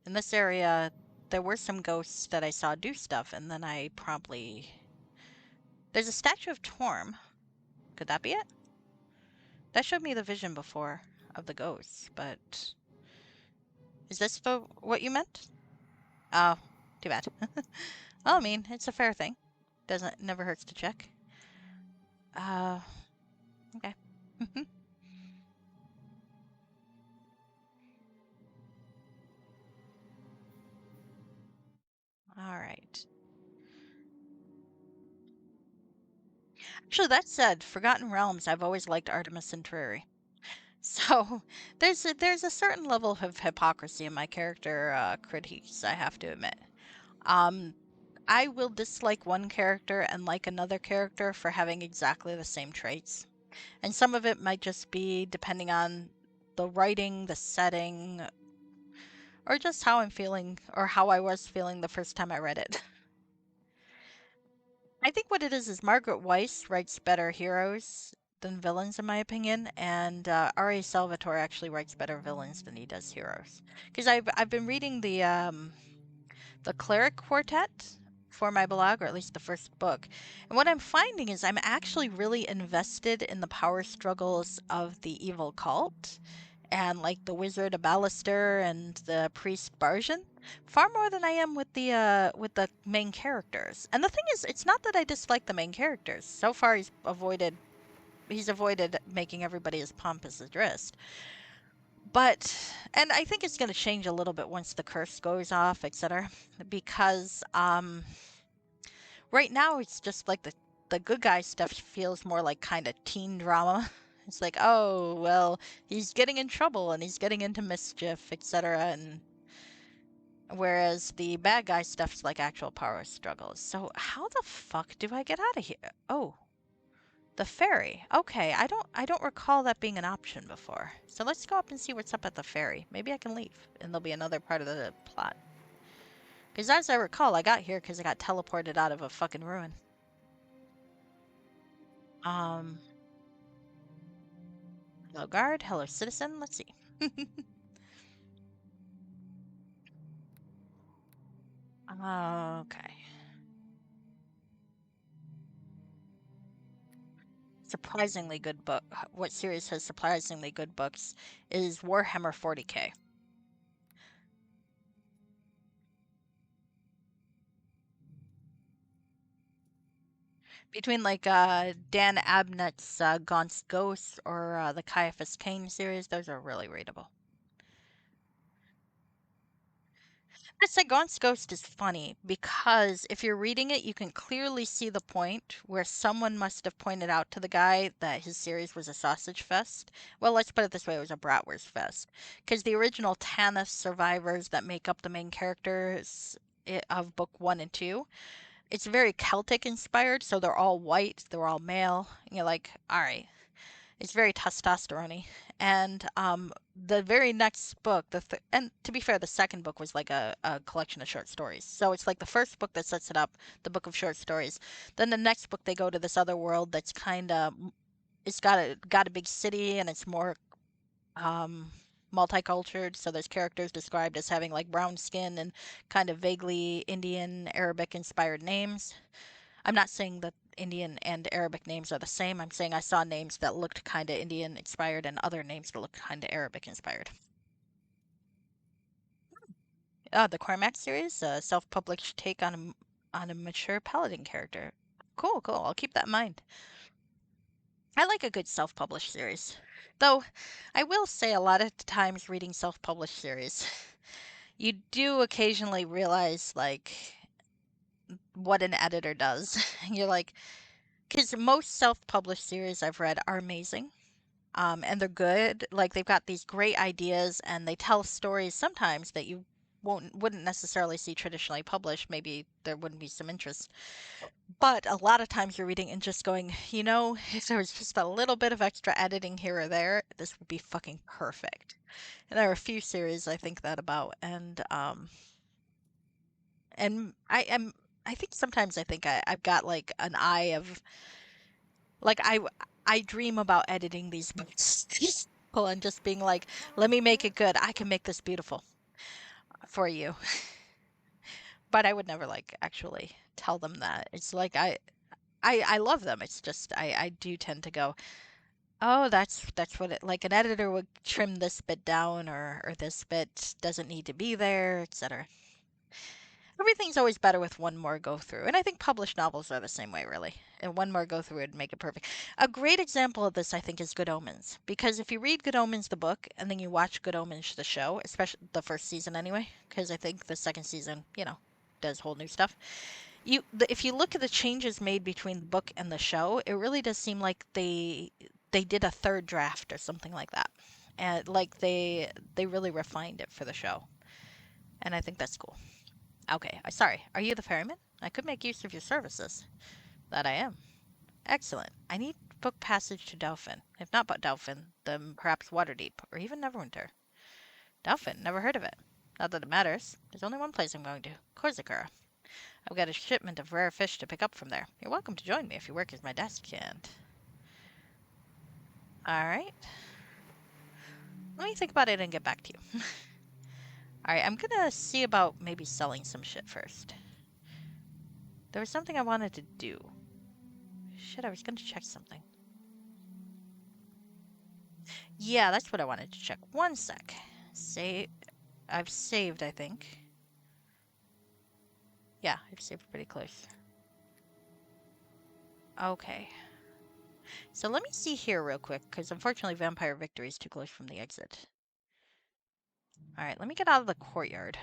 S1: In this area, there were some ghosts that I saw do stuff, and then I promptly... There's a statue of Torm. Could that be it? That showed me the vision before of the ghosts, but... Is this what you meant? Oh, too bad. Well, I mean, it's a fair thing. Never hurts to check. Okay. Alright. Actually, that said, Forgotten Realms, I've always liked Artemis Entreri. So, there's a certain level of hypocrisy in my character critiques, I have to admit. I will dislike one character and like another character for having exactly the same traits. And some of it might just be depending on the writing, the setting, or just how I'm feeling, or how I was feeling the first time I read it. I think what it is Margaret Weiss writes better heroes than villains, in my opinion. And R.A. Salvatore actually writes better villains than he does heroes. Because I've been reading the Cleric Quartet for my blog, or at least the first book. And what I'm finding is I'm actually really invested in the power struggles of the evil cult and like the wizard Abalister and the priest Barjan far more than I am with the main characters. And the thing is, it's not that I dislike the main characters. So far he's avoided making everybody as pompous as Drist. But and I think it's going to change a little bit once the curse goes off, etc. Because right now it's just like the good guy stuff feels more like kind of teen drama. It's like, oh, well, he's getting in trouble and he's getting into mischief, etc. And whereas the bad guy stuff's like actual power struggles. So how the fuck do I get out of here? Oh, the ferry. Okay, I don't recall that being an option before. So let's go up and see what's up at the ferry. Maybe I can leave and there'll be another part of the plot. Because as I recall, I got here because I got teleported out of a fucking ruin. Um, Hello guard, hello citizen. Let's see. Okay. Surprisingly good book. What series has surprisingly good books is Warhammer 40K. Between like Dan Abnett's Gaunt's Ghost or the Caiaphas Cain series, those are really readable. I say Gaunt's Ghost is funny because if you're reading it, you can clearly see the point where someone must have pointed out to the guy that his series was a sausage fest. Well, let's put it this way, it was a bratwurst fest. Because the original Tanith survivors that make up the main characters of book 1 and 2, it's very Celtic inspired, so they're all white, they're all male. And you're like, all right, it's very testosterone-y. And the very next book, and to be fair, the second book was like a collection of short stories. So it's like the first book that sets it up, the book of short stories. Then the next book, they go to this other world that's kind of, it's got a big city and it's more um, multicultural. So there's characters described as having like brown skin and kind of vaguely Indian, Arabic inspired names. I'm not saying that Indian and Arabic names are the same. I'm saying I saw names that looked kind of Indian inspired and other names that looked kind of Arabic inspired. The Cormac series, a self-published take on a mature paladin character. Cool, cool. I'll keep that in mind. I like a good self-published series. Though, I will say a lot of times reading self-published series, you do occasionally realize, like, what an editor does. You're like, because most self-published series I've read are amazing. And they're good. Like they've got these great ideas, and they tell stories sometimes that you wouldn't necessarily see traditionally published. Maybe there wouldn't be some interest, but a lot of times you're reading and just going, you know, if there was just a little bit of extra editing here or there, this would be fucking perfect. And there are a few series I think that about, and I am. I think sometimes I think I've got like an eye of like I dream about editing these books and just being like, let me make it good. I can make this beautiful for you. But I would never like actually tell them that. It's like I love them. It's just I do tend to go, oh, that's what it like an editor would trim this bit down or this bit doesn't need to be there, etc. Everything's always better with one more go through. And I think published novels are the same way, really. And one more go through would make it perfect. A great example of this, I think, is Good Omens. Because if you read Good Omens, the book, and then you watch Good Omens, the show, especially the first season anyway, because I think the second season, you know, does whole new stuff. If you look at the changes made between the book and the show, it really does seem like they did a third draft or something like that. And like they really refined it for the show. And I think that's cool. Okay, sorry. Are you the ferryman? I could make use of your services. That I am. Excellent. I need book passage to Delphin. If not but Delphin, then perhaps Waterdeep, or even Neverwinter. Delphin, never heard of it. Not that it matters. There's only one place I'm going to. Korzakura. I've got a shipment of rare fish to pick up from there. You're welcome to join me if you work as my desk hand. Alright. Let me think about it and get back to you. Alright, I'm gonna see about maybe selling some shit first. There was something I wanted to do. Shit, I was gonna check something. Yeah, that's what I wanted to check. One sec. Save. I've saved, I think. Yeah, I've saved pretty close. Okay. So let me see here real quick, because unfortunately Vampire Victory is too close from the exit. Alright, let me get out of the courtyard.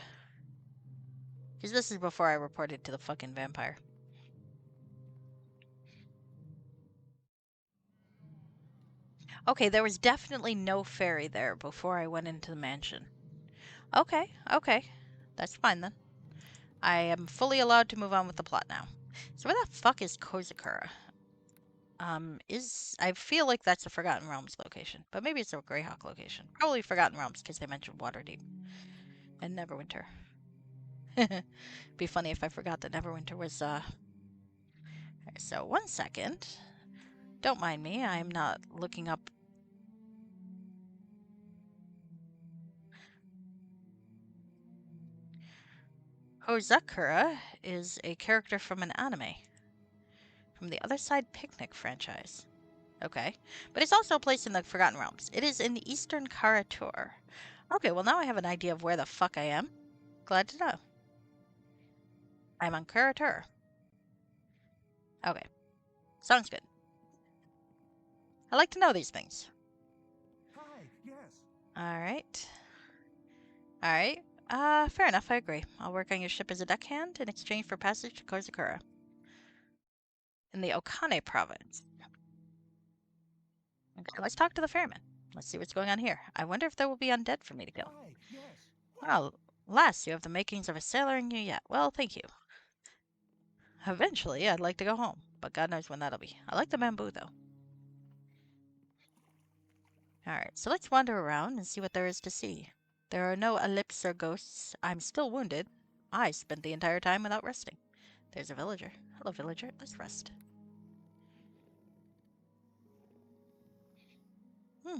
S1: Because this is before I reported to the fucking vampire. Okay, there was definitely no fairy there before I went into the mansion. Okay, okay. That's fine then. I am fully allowed to move on with the plot now. So where the fuck is Kozakura? I feel like that's a Forgotten Realms location, but maybe it's a Greyhawk location. Probably Forgotten Realms because they mentioned Waterdeep and Neverwinter. Be funny if I forgot that Neverwinter was So one second. Don't mind me. I'm not looking up. Hozakura is a character from an anime from the Other Side Picnic franchise. Okay. But it's also a place in the Forgotten Realms. It is in the Eastern Karatur. Okay, well now I have an idea of where the fuck I am. Glad to know. I'm on Karatur. Okay. Sounds good. I like to know these things.
S2: Hi, yes.
S1: Alright. Alright. Fair enough, I agree. I'll work on your ship as a deckhand in exchange for passage to Kozakura. In the Okane province. Okay, let's talk to the ferryman. Let's see what's going on here. I wonder if there will be undead for me to kill.
S2: Hi, yes.
S1: Well, lass, you have the makings of a sailor in you yet. Well, thank you. Eventually, I'd like to go home, but God knows when that'll be. I like the bamboo, though. Alright, so let's wander around and see what there is to see. There are no ellipses or ghosts. I'm still wounded. I spent the entire time without resting. There's a villager. Hello, villager. Let's rest. Hmm.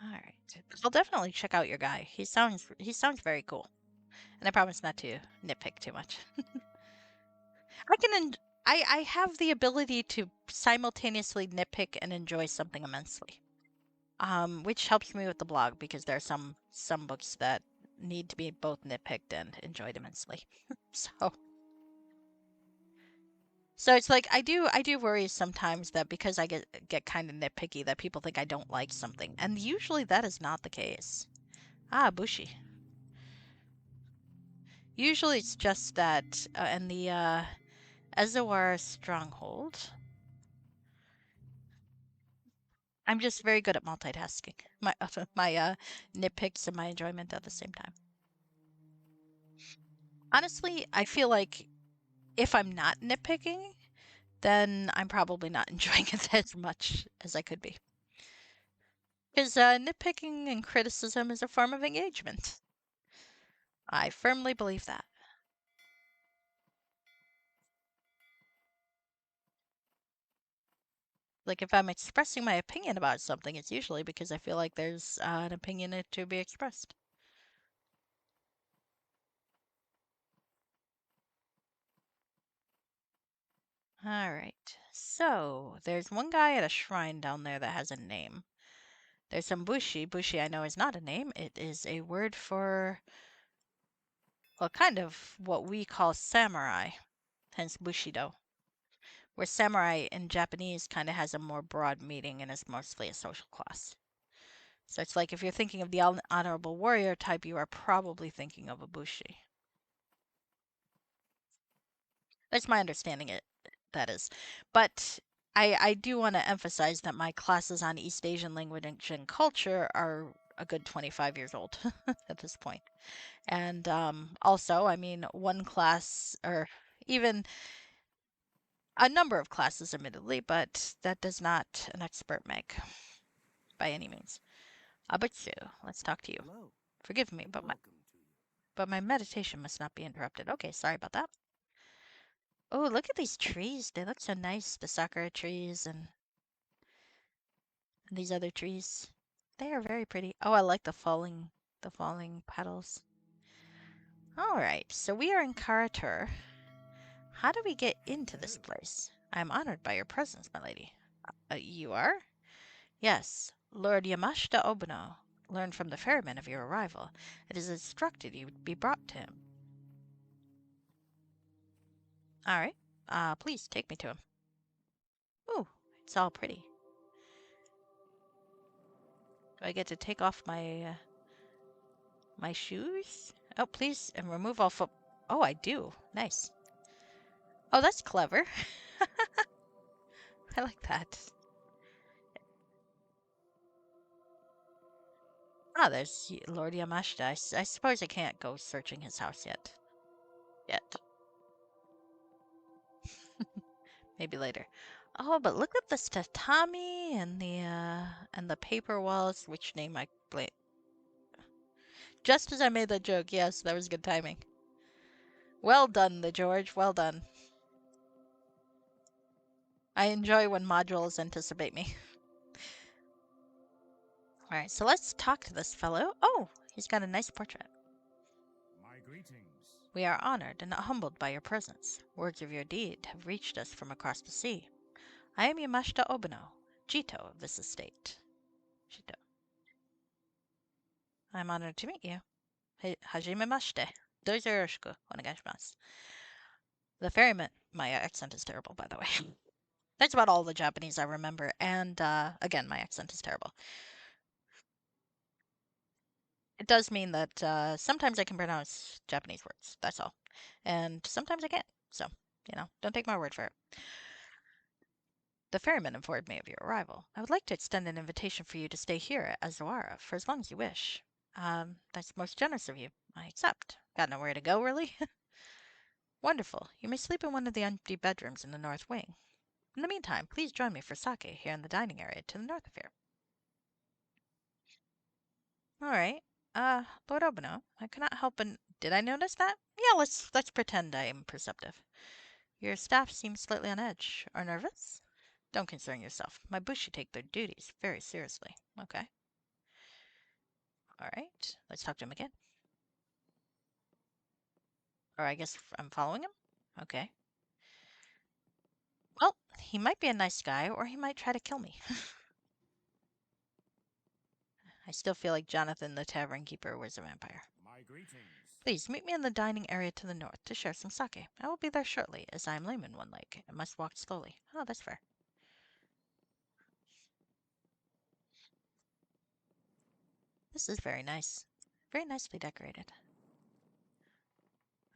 S1: Alright. I'll definitely check out your guy. He sounds very cool. And I promise not to nitpick too much. I can I have the ability to simultaneously nitpick and enjoy something immensely. Which helps me with the blog because there are some books that need to be both nitpicked and enjoyed immensely. so so it's like I do worry sometimes that because I get kind of nitpicky that people think I don't like something, and usually that is not the case. Ah, Bushi. Usually it's just that in the Ezawara stronghold. I'm just very good at multitasking. My nitpicks and my enjoyment at the same time. Honestly, I feel like if I'm not nitpicking, then I'm probably not enjoying it as much as I could be. Because nitpicking and criticism is a form of engagement. I firmly believe that. Like, if I'm expressing my opinion about something, it's usually because I feel like there's an opinion to be expressed. Alright, so there's one guy at a shrine down there that has a name. There's some bushi. Bushi, I know, is not a name. It is a word for, well, kind of what we call samurai, hence bushido. Where samurai in Japanese kind of has a more broad meaning and is mostly a social class. So it's like if you're thinking of the honorable warrior type, you are probably thinking of a bushi. That's my understanding that is. But I do want to emphasize that my classes on East Asian language and culture are a good 25 years old at this point. And also, I mean, one class, or even a number of classes, admittedly, but that does not an expert make by any means. Abatsu, let's talk to you.
S2: Hello.
S1: Forgive me, but
S2: Welcome to you.
S1: But my meditation must not be interrupted. Okay, sorry about that. Oh, look at these trees. They look so nice. The sakura trees and these other trees. They are very pretty. Oh, I like the falling petals. All right, so we are in Karatur. How do we get into this place? I am honored by your presence, my lady. You are? Yes, Lord Yamashita Obuno learned from the ferryman of your arrival. It is instructed you be brought to him. All right, please take me to him. Ooh, it's all pretty. Do I get to take off my shoes? Oh, please, and remove all foot. Oh, I do. Nice. Oh, that's clever. I like that. Ah, there's Lord Yamashita. I suppose I can't go searching his house yet. Yet. Maybe later. Oh, but look at this tatami and the paper walls. Which name I blame? Just as I made that joke, yes, that was good timing. Well done, the George. Well done. I enjoy when modules anticipate me. All right, so let's talk to this fellow. Oh, he's got a nice portrait.
S2: My greetings.
S1: We are honored and humbled by your presence. Words of your deed have reached us from across the sea. I am Yamashita Obuno, Jito of this estate. Jito. I'm honored to meet you. Hajimemashite. Dozo yoroshiku onegaishimasu. The ferryman. My accent is terrible, by the way. That's about all the Japanese I remember, and again, my accent is terrible. It does mean that sometimes I can pronounce Japanese words, that's all. And sometimes I can't, so, don't take my word for it. The ferryman informed me of your arrival. I would like to extend an invitation for you to stay here at Azawara for as long as you wish. That's most generous of you. I accept. Got nowhere to go, really? Wonderful. You may sleep in one of the empty bedrooms in the north wing. In the meantime, please join me for sake here in the dining area to the north of here. All right. Lord Obono, I cannot help but did I notice that? Yeah, let's pretend I am perceptive. Your staff seems slightly on edge. Or nervous? Don't concern yourself. My bushi take their duties very seriously. Okay. All right. Let's talk to him again. Or I guess I'm following him? Okay. Well, he might be a nice guy, or he might try to kill me. I still feel like Jonathan the Tavern Keeper was a vampire.
S2: My greetings.
S1: Please meet me in the dining area to the north to share some sake. I will be there shortly, as I am lame in one leg and must walk slowly. Oh, that's fair. This is very nice. Very nicely decorated.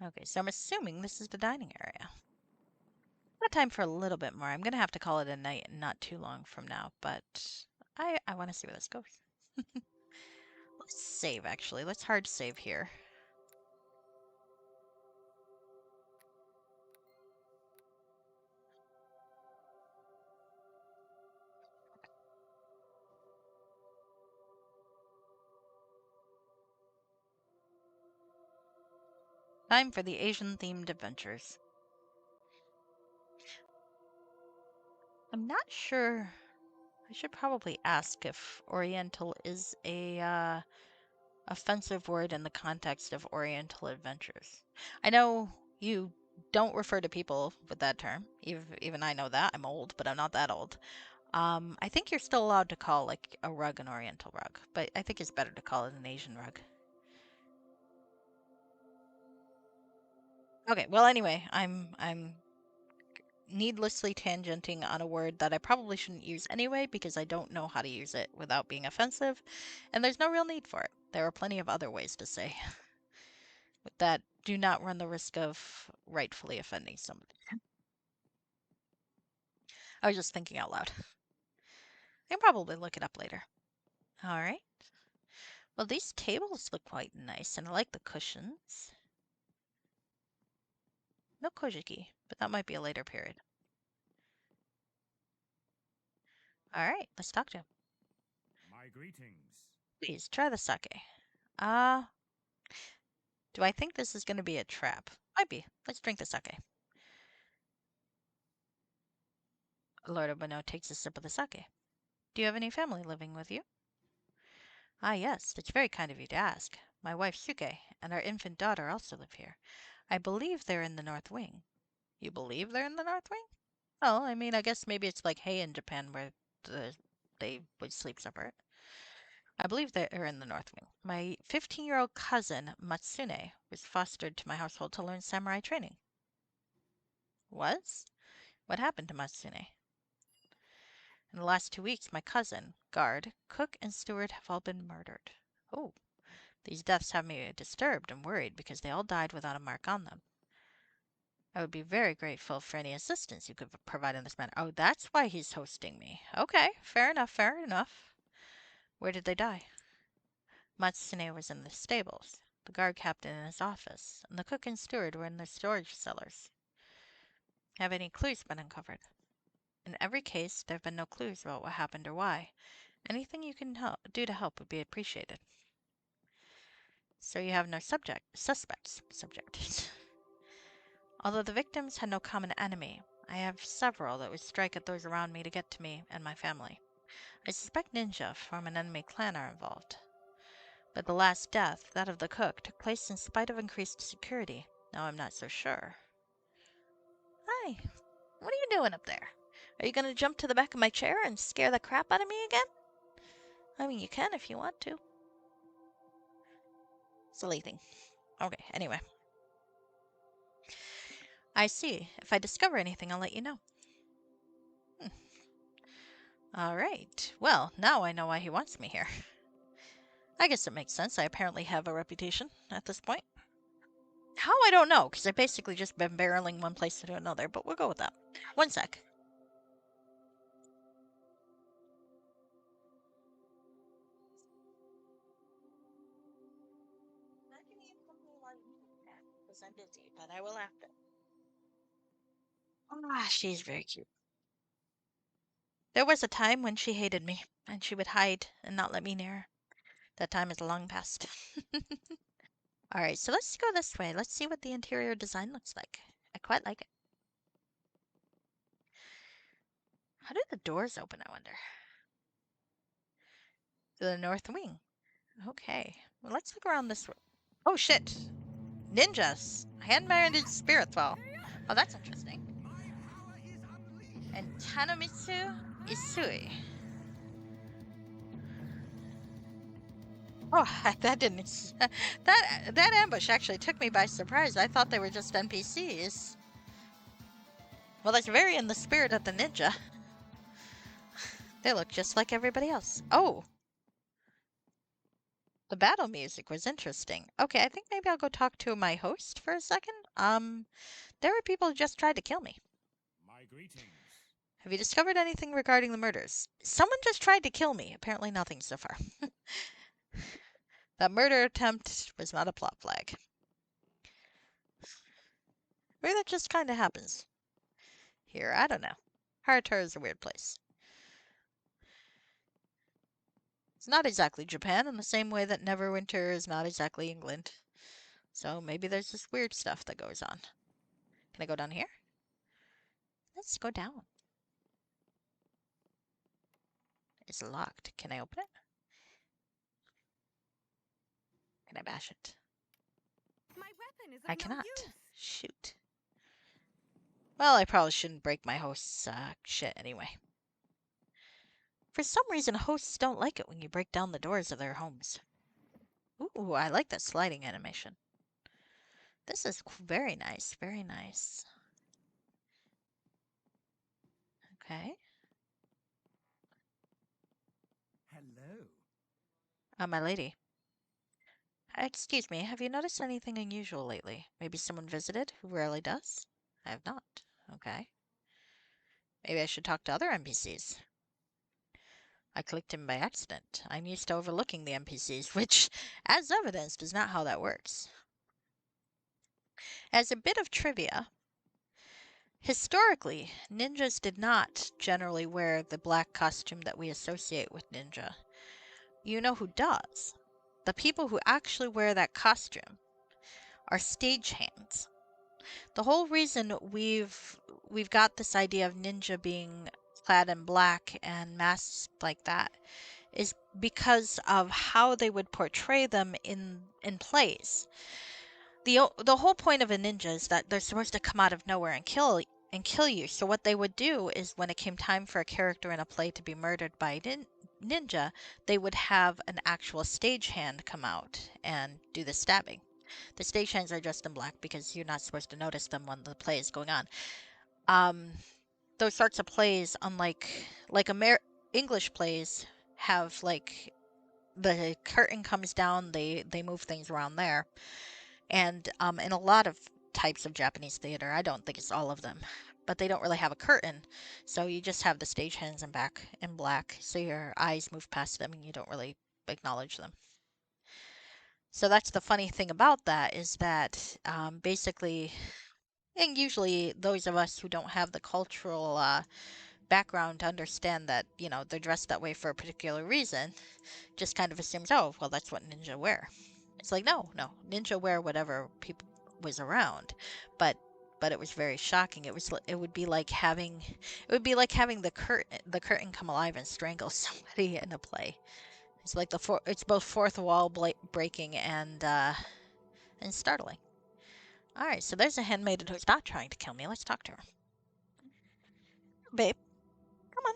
S1: Okay, so I'm assuming this is the dining area. Got time for a little bit more. I'm gonna have to call it a night not too long from now, but I want to see where this goes. Let's save, actually. Let's hard save here. Time for the Asian-themed adventures. I'm not sure. I should probably ask if Oriental is a offensive word in the context of Oriental adventures. I know you don't refer to people with that term. Even I know that. I'm old, but I'm not that old. I think you're still allowed to call like a rug an Oriental rug, but I think it's better to call it an Asian rug. Okay, well anyway, I'm needlessly tangenting on a word that I probably shouldn't use anyway because I don't know how to use it without being offensive, and there's no real need for it. There are plenty of other ways to say that do not run the risk of rightfully offending somebody. I was just thinking out loud. I can probably look it up later. All right. Well, these tables look quite nice, and I like the cushions. No kojiki, but that might be a later period. All right, let's talk to him.
S2: My greetings.
S1: Please try the sake. Ah, Do I think this is going to be a trap? Might be. Let's drink the sake. Lord Obano takes a sip of the sake. Do you have any family living with you? Ah, yes, it's very kind of you to ask. My wife Suke and our infant daughter also live here. I believe they're in the North Wing. You believe they're in the North Wing? Oh, I mean, I guess maybe it's like hay in Japan where they would sleep separate. I believe they are in the North Wing. My 15-year-old cousin, Matsune, was fostered to my household to learn samurai training. Was? What happened to Matsune? In the last 2 weeks, my cousin, guard, cook, and steward have all been murdered. Oh, these deaths have me disturbed and worried because they all died without a mark on them. I would be very grateful for any assistance you could provide in this matter. Oh, that's why he's hosting me. Okay, fair enough, fair enough. Where did they die? Matsune was in the stables, the guard captain in his office, and the cook and steward were in the storage cellars. Have any clues been uncovered? In every case, there have been no clues about what happened or why. Anything you can do to help would be appreciated. So you have no suspects. Although the victims had no common enemy, I have several that would strike at those around me to get to me and my family. I suspect ninja from an enemy clan are involved. But the last death, that of the cook, took place in spite of increased security. Now I'm not so sure. Hi, what are you doing up there? Are you gonna jump to the back of my chair and scare the crap out of me again? I mean, you can if you want to. Silly thing. Okay, anyway. I see. If I discover anything, I'll let you know. Alright. Well, now I know why he wants me here. I guess it makes sense. I apparently have a reputation at this point. How? I don't know, because I've basically just been barreling one place to another, but we'll go with that. One sec. Because I'm busy, but I will after. Ah, she's very cute. There was a time when she hated me, and she would hide and not let me near her. That time is long past. Alright, so let's go this way. Let's see what the interior design looks like. I quite like it. How did the doors open, I wonder? The north wing. Okay. Well, let's look around this way. Oh, shit! Ninjas! Hand-marioned spiritual. Oh, that's interesting. And Tanamitsu Isui. Oh, that didn't. That ambush actually took me by surprise. I thought they were just NPCs. Well, that's very in the spirit of the ninja. They look just like everybody else. Oh! The battle music was interesting. Okay, I think maybe I'll go talk to my host for a second. There were people who just tried to kill me.
S2: My greetings.
S1: Have you discovered anything regarding the murders? Someone just tried to kill me. Apparently nothing so far. That murder attempt was not a plot flag. Maybe that just kind of happens. Here, I don't know. Harator is a weird place. It's not exactly Japan in the same way that Neverwinter is not exactly England. So maybe there's this weird stuff that goes on. Can I go down here? Let's go down. It's locked. Can I open it? Can I bash it?
S3: My weapon is of
S1: I
S3: no
S1: cannot.
S3: use.
S1: Shoot. Well, I probably shouldn't break my host's shit anyway. For some reason, hosts don't like it when you break down the doors of their homes. Ooh, I like that sliding animation. This is very nice, very nice. Okay.
S2: Hello.
S1: My lady. Excuse me, have you noticed anything unusual lately? Maybe someone visited who rarely does? I have not. Okay. Maybe I should talk to other NPCs. I clicked him by accident. I'm used to overlooking the NPCs, which, as evidenced, is not how that works. As a bit of trivia, historically, ninjas did not generally wear the black costume that we associate with ninja. You know who does? The people who actually wear that costume are stagehands. The whole reason we've got this idea of ninja being clad in black and masked like that is because of how they would portray them in plays. The whole point of a ninja is that they're supposed to come out of nowhere and kill you. So what they would do is when it came time for a character in a play to be murdered by a ninja, they would have an actual stagehand come out and do the stabbing. The stagehands are dressed in black because you're not supposed to notice them when the play is going on. Um, those sorts of plays, unlike English plays, have like the curtain comes down, they move things around there. And in a lot of types of Japanese theater, I don't think it's all of them, but they don't really have a curtain. So you just have the stagehands in black, so your eyes move past them and you don't really acknowledge them. So that's the funny thing about that is that basically, and usually those of us who don't have the cultural background to understand that, they're dressed that way for a particular reason, just kind of assumes, oh, well, that's what ninja wear. It's like, no, no, ninja wear whatever people was around, but it was very shocking. It would be like having the curtain come alive and strangle somebody in a play. It's like it's both fourth wall breaking and startling. All right, so there's a handmaiden who's not trying to kill me. Let's talk to her. Babe, come on.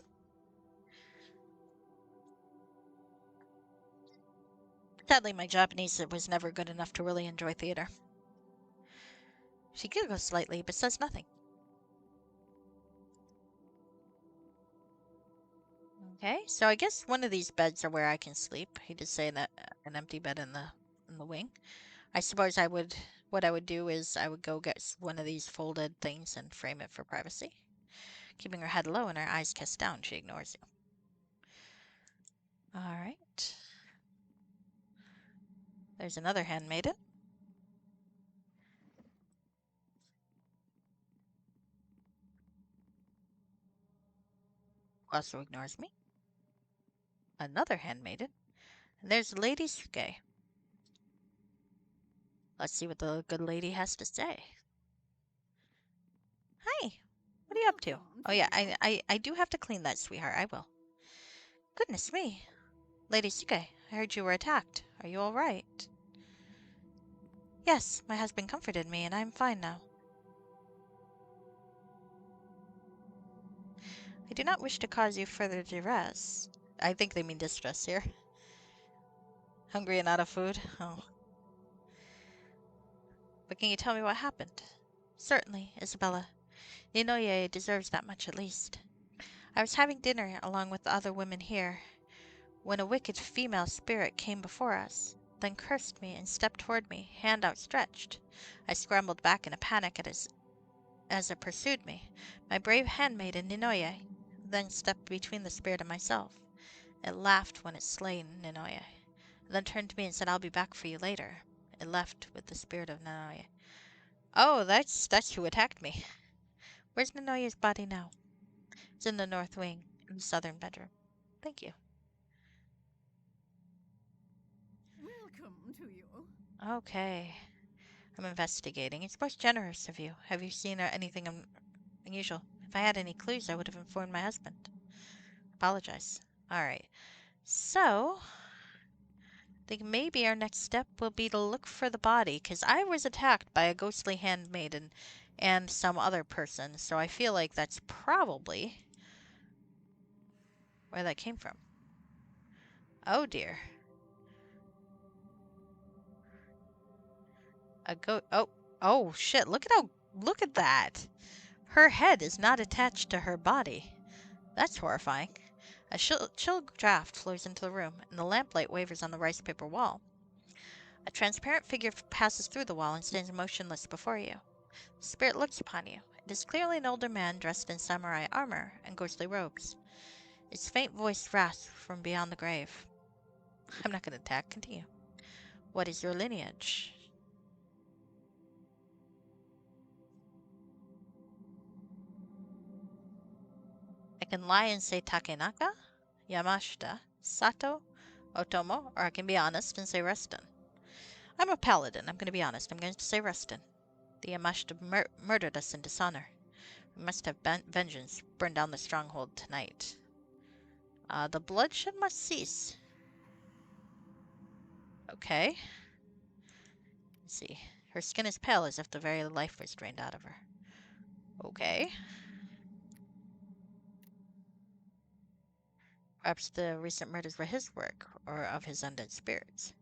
S1: Sadly, my Japanese was never good enough to really enjoy theater. She giggles slightly, but says nothing. Okay, so I guess one of these beds are where I can sleep. He did say that an empty bed in the wing. I suppose what I would do is I would go get one of these folded things and frame it for privacy. Keeping her head low and her eyes cast down, she ignores you. All right. There's another handmaiden. Also ignores me. Another handmaiden. And there's Lady Suke. Let's see what the good lady has to say. Hi. What are you up to?
S3: Welcome
S1: Oh yeah,
S3: you.
S1: I do have to clean that, sweetheart. I will. Goodness me. Lady Suke, I heard you were attacked. Are you all right? Yes, my husband comforted me, and I'm fine now. I do not wish to cause you further duress. I think they mean distress here. Hungry and out of food? Oh. But can you tell me what happened? Certainly, Isabella. Ninoye deserves that much at least. I was having dinner along with the other women here, when a wicked female spirit came before us, then cursed me and stepped toward me, hand outstretched. I scrambled back in a panic as it pursued me. My brave handmaiden Ninoye then stepped between the spirit and myself. It laughed when it slain Ninoye, then turned to me and said, I'll be back for you later. It left with the spirit of Ninoye. Oh, that's who attacked me. Where's Ninoye's body now? It's in the north wing, in the southern bedroom. Thank you.
S3: Welcome to you.
S1: Okay. I'm investigating. It's most generous of you. Have you seen anything unusual? If I had any clues, I would have informed my husband. Apologize. All right. So, I think maybe our next step will be to look for the body, because I was attacked by a ghostly handmaiden and some other person, so I feel like that's probably where that came from. Oh dear. Oh shit, look at that. Her head is not attached to her body. That's horrifying. A chill draft flows into the room, and the lamplight wavers on the rice paper wall. A transparent figure passes through the wall and stands motionless before you. The spirit looks upon you. It is clearly an older man dressed in samurai armor and ghostly robes. Its faint voice rasps from beyond the grave. I'm not going to attack. Continue. What is your lineage? I can lie and say Takenaka, Yamashita, Sato, Otomo, or I can be honest and say Reston. I'm a paladin, I'm gonna be honest. I'm going to say Rustin. The Yamashita murdered us in dishonor. We must have vengeance, burn down the stronghold tonight. The bloodshed must cease. Okay. Let's see. Her skin is pale as if the very life was drained out of her. Okay. Perhaps the recent murders were his work, or of his undead spirits.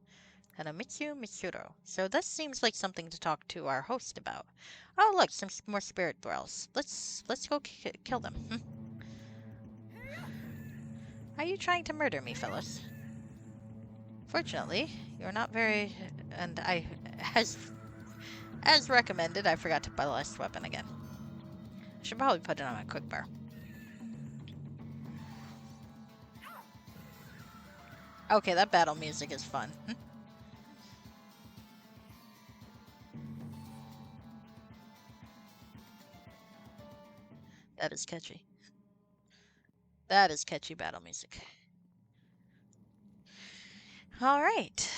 S1: Hanamitsu Mitsuro. So this seems like something to talk to our host about. Oh, look, some more spirit dwells. Let's go kill them. Are you trying to murder me, fellows? Fortunately, you're not very... And as recommended, I forgot to buy the last weapon again. I should probably put it on my quick bar. Okay, that battle music is fun. That is catchy. That is catchy battle music. Alright,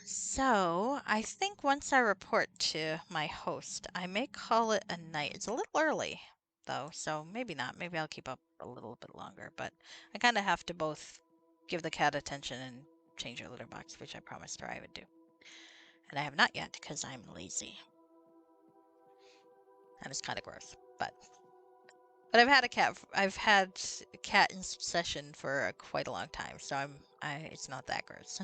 S1: so I think once I report to my host, I may call it a night. It's a little early, though, so maybe not. Maybe I'll keep up a little bit longer, but I kind of have to both give the cat attention and change her litter box, which I promised her I would do. And I have not yet, because I'm lazy. And it's kind of gross, but I've had a cat in succession for quite a long time, so it's not that gross.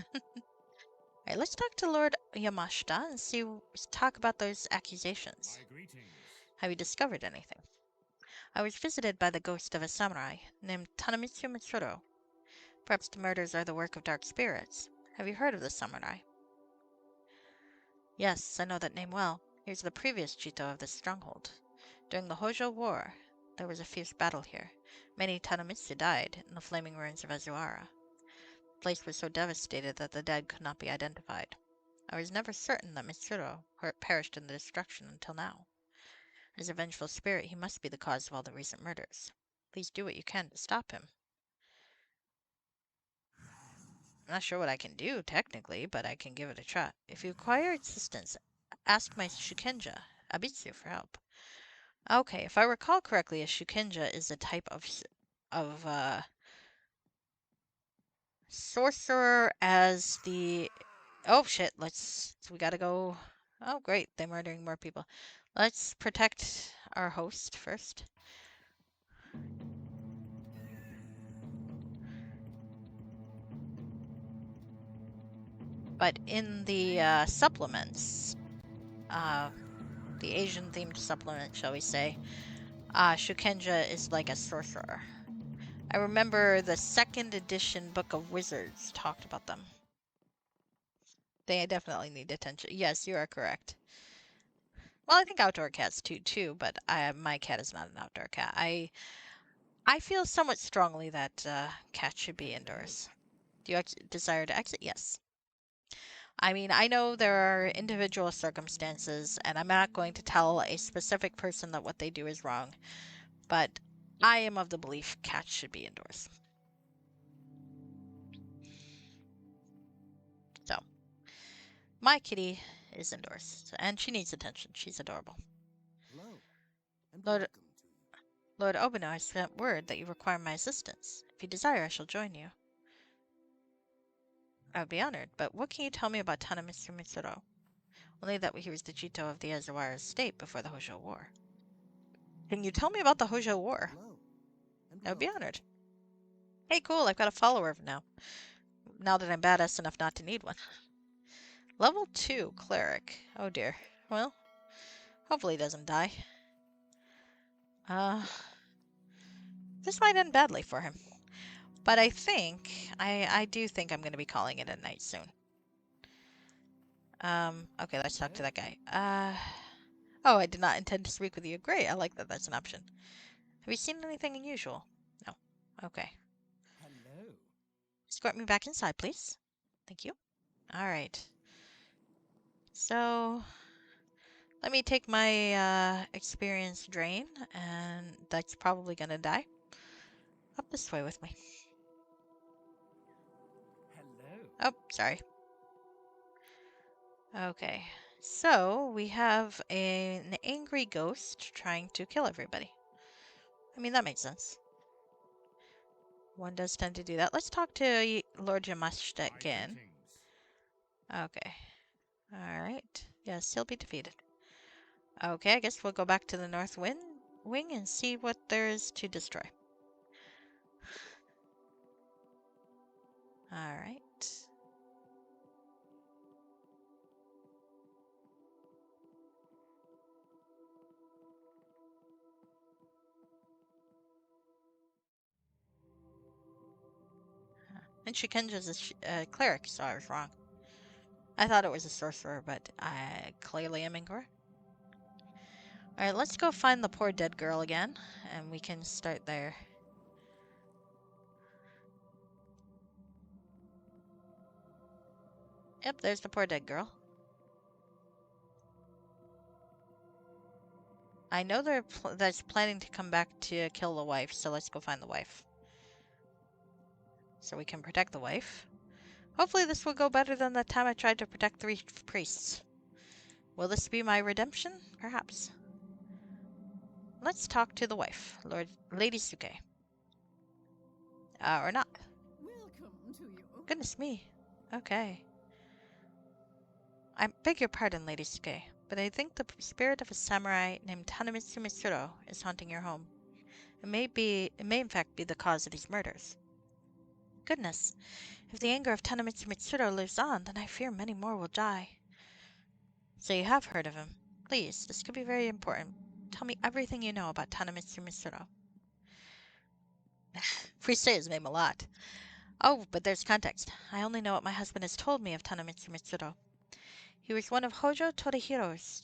S1: Alright, let's talk to Lord Yamashita and talk about those accusations.
S2: My greetings.
S1: Have you discovered anything? I was visited by the ghost of a samurai named Tanemitsu Mitsuru. Perhaps the murders are the work of dark spirits. Have you heard of this samurai? Yes, I know that name well. He was the previous Chito of this stronghold. During the Hojo War, there was a fierce battle here. Many Tanemitsu died in the flaming ruins of Azuara. The place was so devastated that the dead could not be identified. I was never certain that Mitsuru perished in the destruction until now. As a vengeful spirit, he must be the cause of all the recent murders. Please do what you can to stop him. I'm not sure what I can do, technically, but I can give it a try. If you require assistance, ask my Shukenja, Abitsu, for help. Okay, if I recall correctly, a Shukenja is a type of sorcerer as the... Oh, shit, we gotta go... Oh, great, they're murdering more people. Let's protect our host first. But in the supplements, the Asian-themed supplement, shall we say, Shukenja is like a sorcerer. I remember the 2nd edition Book of Wizards talked about them. They definitely need attention. Yes, you are correct. Well, I think outdoor cats too, but my cat is not an outdoor cat. I feel somewhat strongly that cats should be indoors. Do you desire to exit? Yes. I mean, I know there are individual circumstances, and I'm not going to tell a specific person that what they do is wrong, but I am of the belief cats should be indoors. So, my kitty is indoors, and she needs attention. She's adorable.
S2: Hello, and
S1: Lord,
S2: welcome to you.
S1: Lord Obino has sent word that you require my assistance. If you desire, I shall join you. I would be honored, but what can you tell me about Tanemitsu Mitsuru? Only that he was the Chito of the Azawara state before the Hojo War. Can you tell me about the Hojo War?
S2: Hello, and
S1: I would be
S2: welcome.
S1: honored. Hey, cool, I've got a follower now. Now that I'm badass enough not to need one. Level 2 Cleric. Oh dear. Well, hopefully he doesn't die. This might end badly for him. But I do think I'm going to be calling it a night soon. Okay, let's talk to that guy. Oh, I did not intend to speak with you. Great, I like that that's an option. Have you seen anything unusual? No. Okay.
S2: Hello.
S1: Escort me back inside, please. Thank you. Alright. So, let me take my experience drain, and that's probably gonna die. Up this way with me.
S2: Hello.
S1: Oh, sorry. Okay, so we have an angry ghost trying to kill everybody. I mean, that makes sense. One does tend to do that. Let's talk to Lord Yamashita again. Okay. Alright. Yes, he'll be defeated. Okay, I guess we'll go back to the North Wing and see what there is to destroy. Alright. And Shikenja's a cleric, so I was wrong. I thought it was a sorcerer, but I clearly am incorrect. Alright, let's go find the poor dead girl again, and we can start there. Yep, there's the poor dead girl. I know that's planning to come back to kill the wife, so let's go find the wife. So we can protect the wife. Hopefully this will go better than the time I tried to protect 3 priests. Will this be my redemption? Perhaps. Let's talk to the wife, Lady Suke. Or not.
S3: Welcome to you.
S1: Goodness me. Okay. I beg your pardon, Lady Suke, but I think the spirit of a samurai named Tanemitsu Mitsuro is haunting your home. It may in fact be the cause of these murders. Goodness, if the anger of Tanemitsu Mitsuro lives on, then I fear many more will die. So you have heard of him. Please, this could be very important. Tell me everything you know about Tanemitsu Mitsuro. We say his name a lot. Oh, but there's context. I only know what my husband has told me of Tanemitsu Mitsuro. He was one of Hojo Todahiro's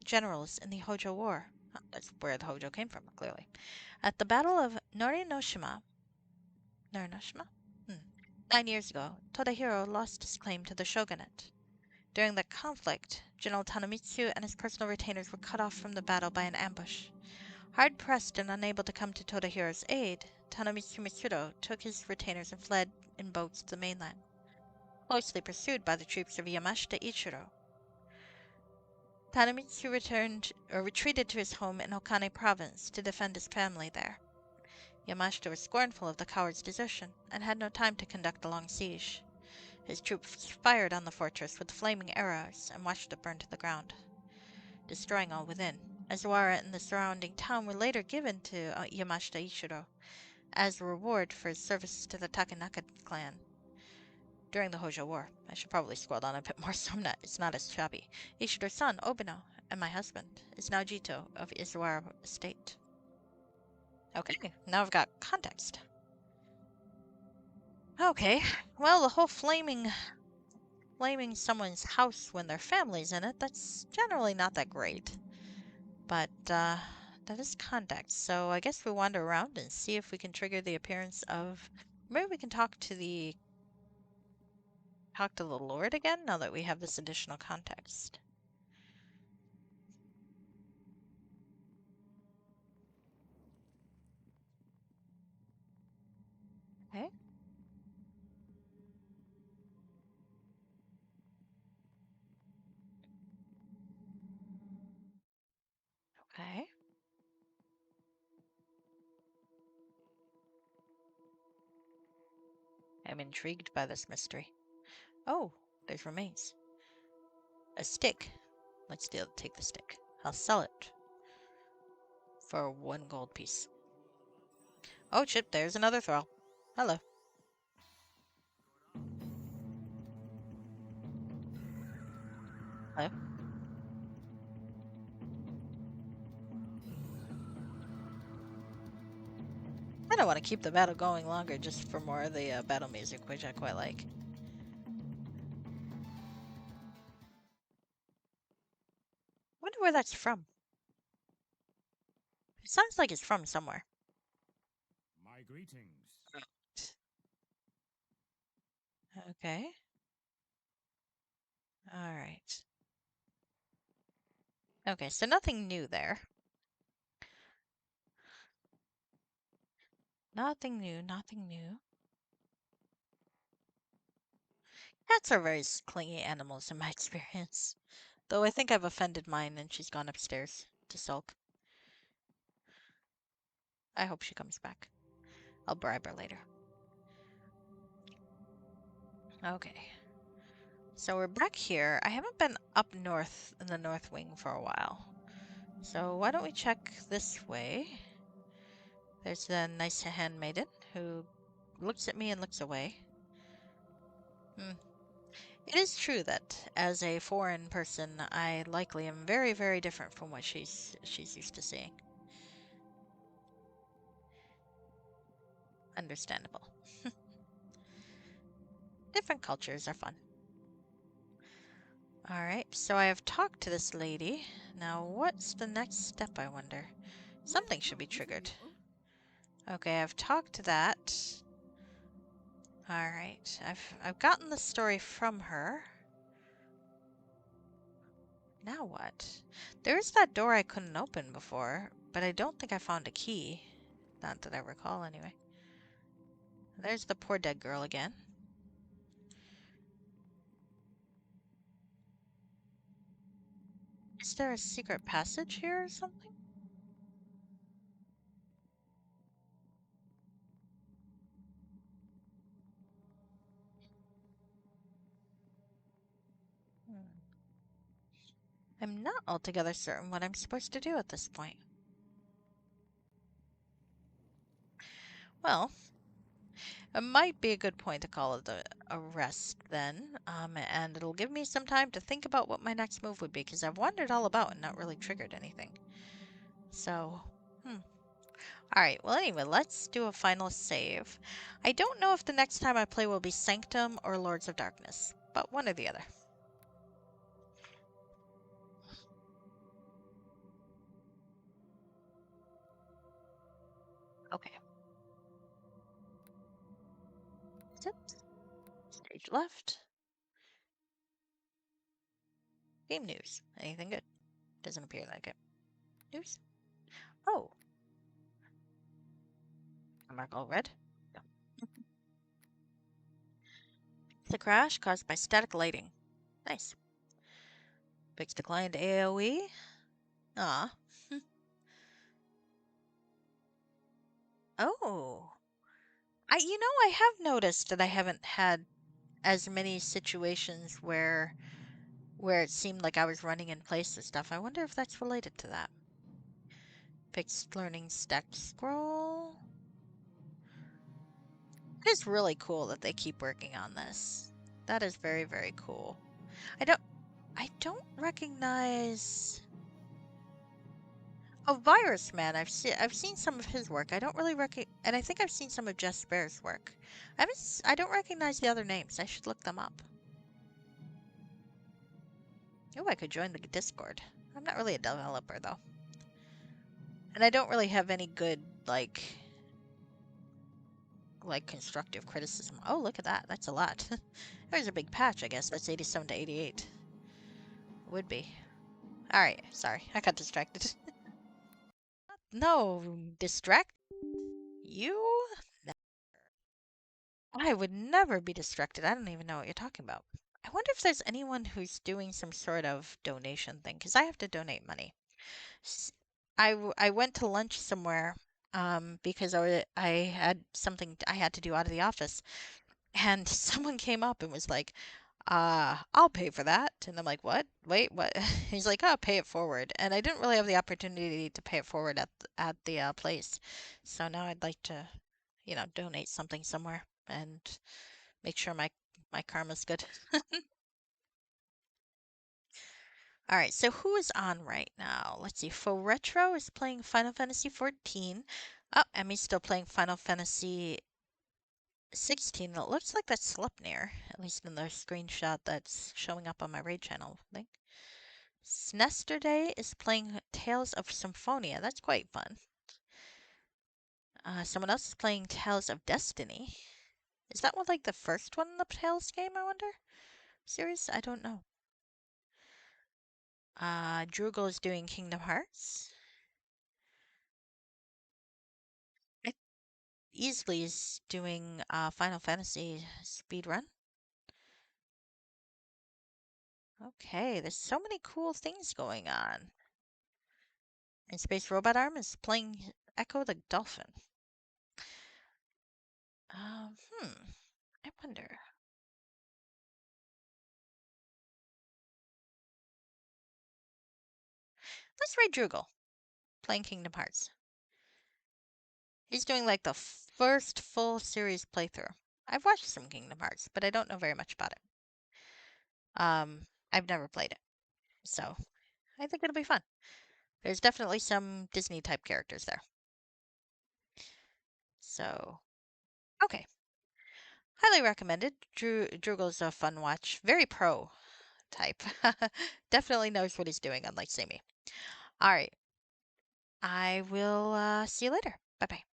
S1: generals in the Hojo War. Oh, that's where the Hojo came from, clearly. At the Battle of Norinoshima, 9 years ago, Todahiro lost his claim to the shogunate. During the conflict, General Tanemitsu and his personal retainers were cut off from the battle by an ambush. Hard-pressed and unable to come to Todahiro's aid, Tanemitsu Mitsuro took his retainers and fled in boats to the mainland, closely pursued by the troops of Yamashita Ichiro. Tanemitsu retreated to his home in Okane province to defend his family there. Yamashita was scornful of the coward's desertion and had no time to conduct a long siege. His troops fired on the fortress with flaming arrows and watched it burn to the ground, destroying all within. Azuara and the surrounding town were later given to Yamashita Ichiro as a reward for his services to the Takenaka clan during the Hojo War. I should probably scroll down a bit more so it's not as choppy. Ishido's son, Obino, and my husband, is now Jito of Izuara Estate. Okay, now I've got context. Okay, well, the whole flaming someone's house when their family's in it, that's generally not that great. But, that is context, so I guess we wander around and see if we can trigger the appearance of... Maybe we can talk to the Lord again, now that we have this additional context. Okay. Okay. I'm intrigued by this mystery. Oh, there's remains. A stick. Let's take the stick. I'll sell it for 1 gold piece. Oh, chip, there's another thrall. Hello. Hello. I don't want to keep the battle going longer just for more of the battle music, which I quite like. Wonder where that's from. It sounds like it's from somewhere.
S2: My greetings.
S1: Okay. Alright. Okay, so nothing new there. Nothing new, nothing new. Cats are very clingy animals in my experience. Though I think I've offended mine and she's gone upstairs to sulk. I hope she comes back. I'll bribe her later. Okay. So we're back here. I haven't been up north in the north wing for a while. So why don't we check this way? There's the nice handmaiden who looks at me and looks away. Hmm. It is true that as a foreign person, I likely am very, very different from what she's used to seeing. Understandable. Different cultures are fun. Alright, so I have talked to this lady. Now, what's the next step, I wonder? Something should be
S3: Welcome to
S1: triggered.
S3: your.
S1: Okay, I've talked to that. Alright, I've gotten the story from her. Now what? There's that door I couldn't open before, but I don't think I found a key. Not that I recall, anyway. There's the poor dead girl again. Is there a secret passage here or something? Hmm. I'm not altogether certain what I'm supposed to do at this point. Well, it might be a good point to call it a rest then, and it'll give me some time to think about what my next move would be, because I've wandered all about and not really triggered anything. So, Alright, well anyway, let's do a final save. I don't know if the next time I play will be Sanctum or Lords of Darkness, but one or the other. Okay. Zip. Stage left. Game news. Anything good? Doesn't appear like it. News? Oh. A mark all red. No. The crash caused by static lighting. Nice. Fix declined AoE. Ah. Oh. I have noticed that I haven't had as many situations where it seemed like I was running in place and stuff. I wonder if that's related to that. Fixed learning stack scroll. It is really cool that they keep working on this. That is very, very cool. I don't recognize. Oh, Virus Man. I've seen some of his work. I don't really and I think I've seen some of Jess Bear's work. I don't recognize the other names. I should look them up. Oh, I could join the Discord. I'm not really a developer though. And I don't really have any good like constructive criticism. Oh, look at that. That's a lot. There's a big patch, I guess. That's 87 to 88. Would be. Alright, sorry. I got distracted. No, distract you? I would never be distracted. I don't even know what you're talking about. I wonder if there's anyone who's doing some sort of donation thing, because I have to donate money. I went to lunch somewhere because I had something I had to do out of the office, and someone came up and was like, I'll pay for that. And I'm like, what? Wait, what? He's like, oh, pay it forward. And I didn't really have the opportunity to pay it forward at the place. So now I'd like to, donate something somewhere and make sure my karma's good. All right, so who is on right now? Let's see. Faux Retro is playing Final Fantasy 14. Oh, Emmy's still playing Final Fantasy 16. It looks like that's Sleipnir, at least in the screenshot that's showing up on my raid channel thing. Snesterday is playing Tales of Symphonia. That's quite fun. Someone else is playing Tales of Destiny. Is that one like the first one in the Tales game, I wonder? Series? I don't know. Drugal is doing Kingdom Hearts. Easley is doing Final Fantasy speedrun. Okay, there's so many cool things going on. And Space Robot Arm is playing Echo the Dolphin. Um, hmm, I wonder. Let's rate Droogle playing Kingdom Hearts. He's doing like the first full series playthrough. I've watched some Kingdom Hearts, but I don't know very much about it. I've never played it, so I think it'll be fun. There's definitely some Disney type characters there. So, okay. Highly recommended. Droogle's a fun watch. Very pro type. Definitely knows what he's doing, unlike Sammy. All right. I will see you later. Bye bye.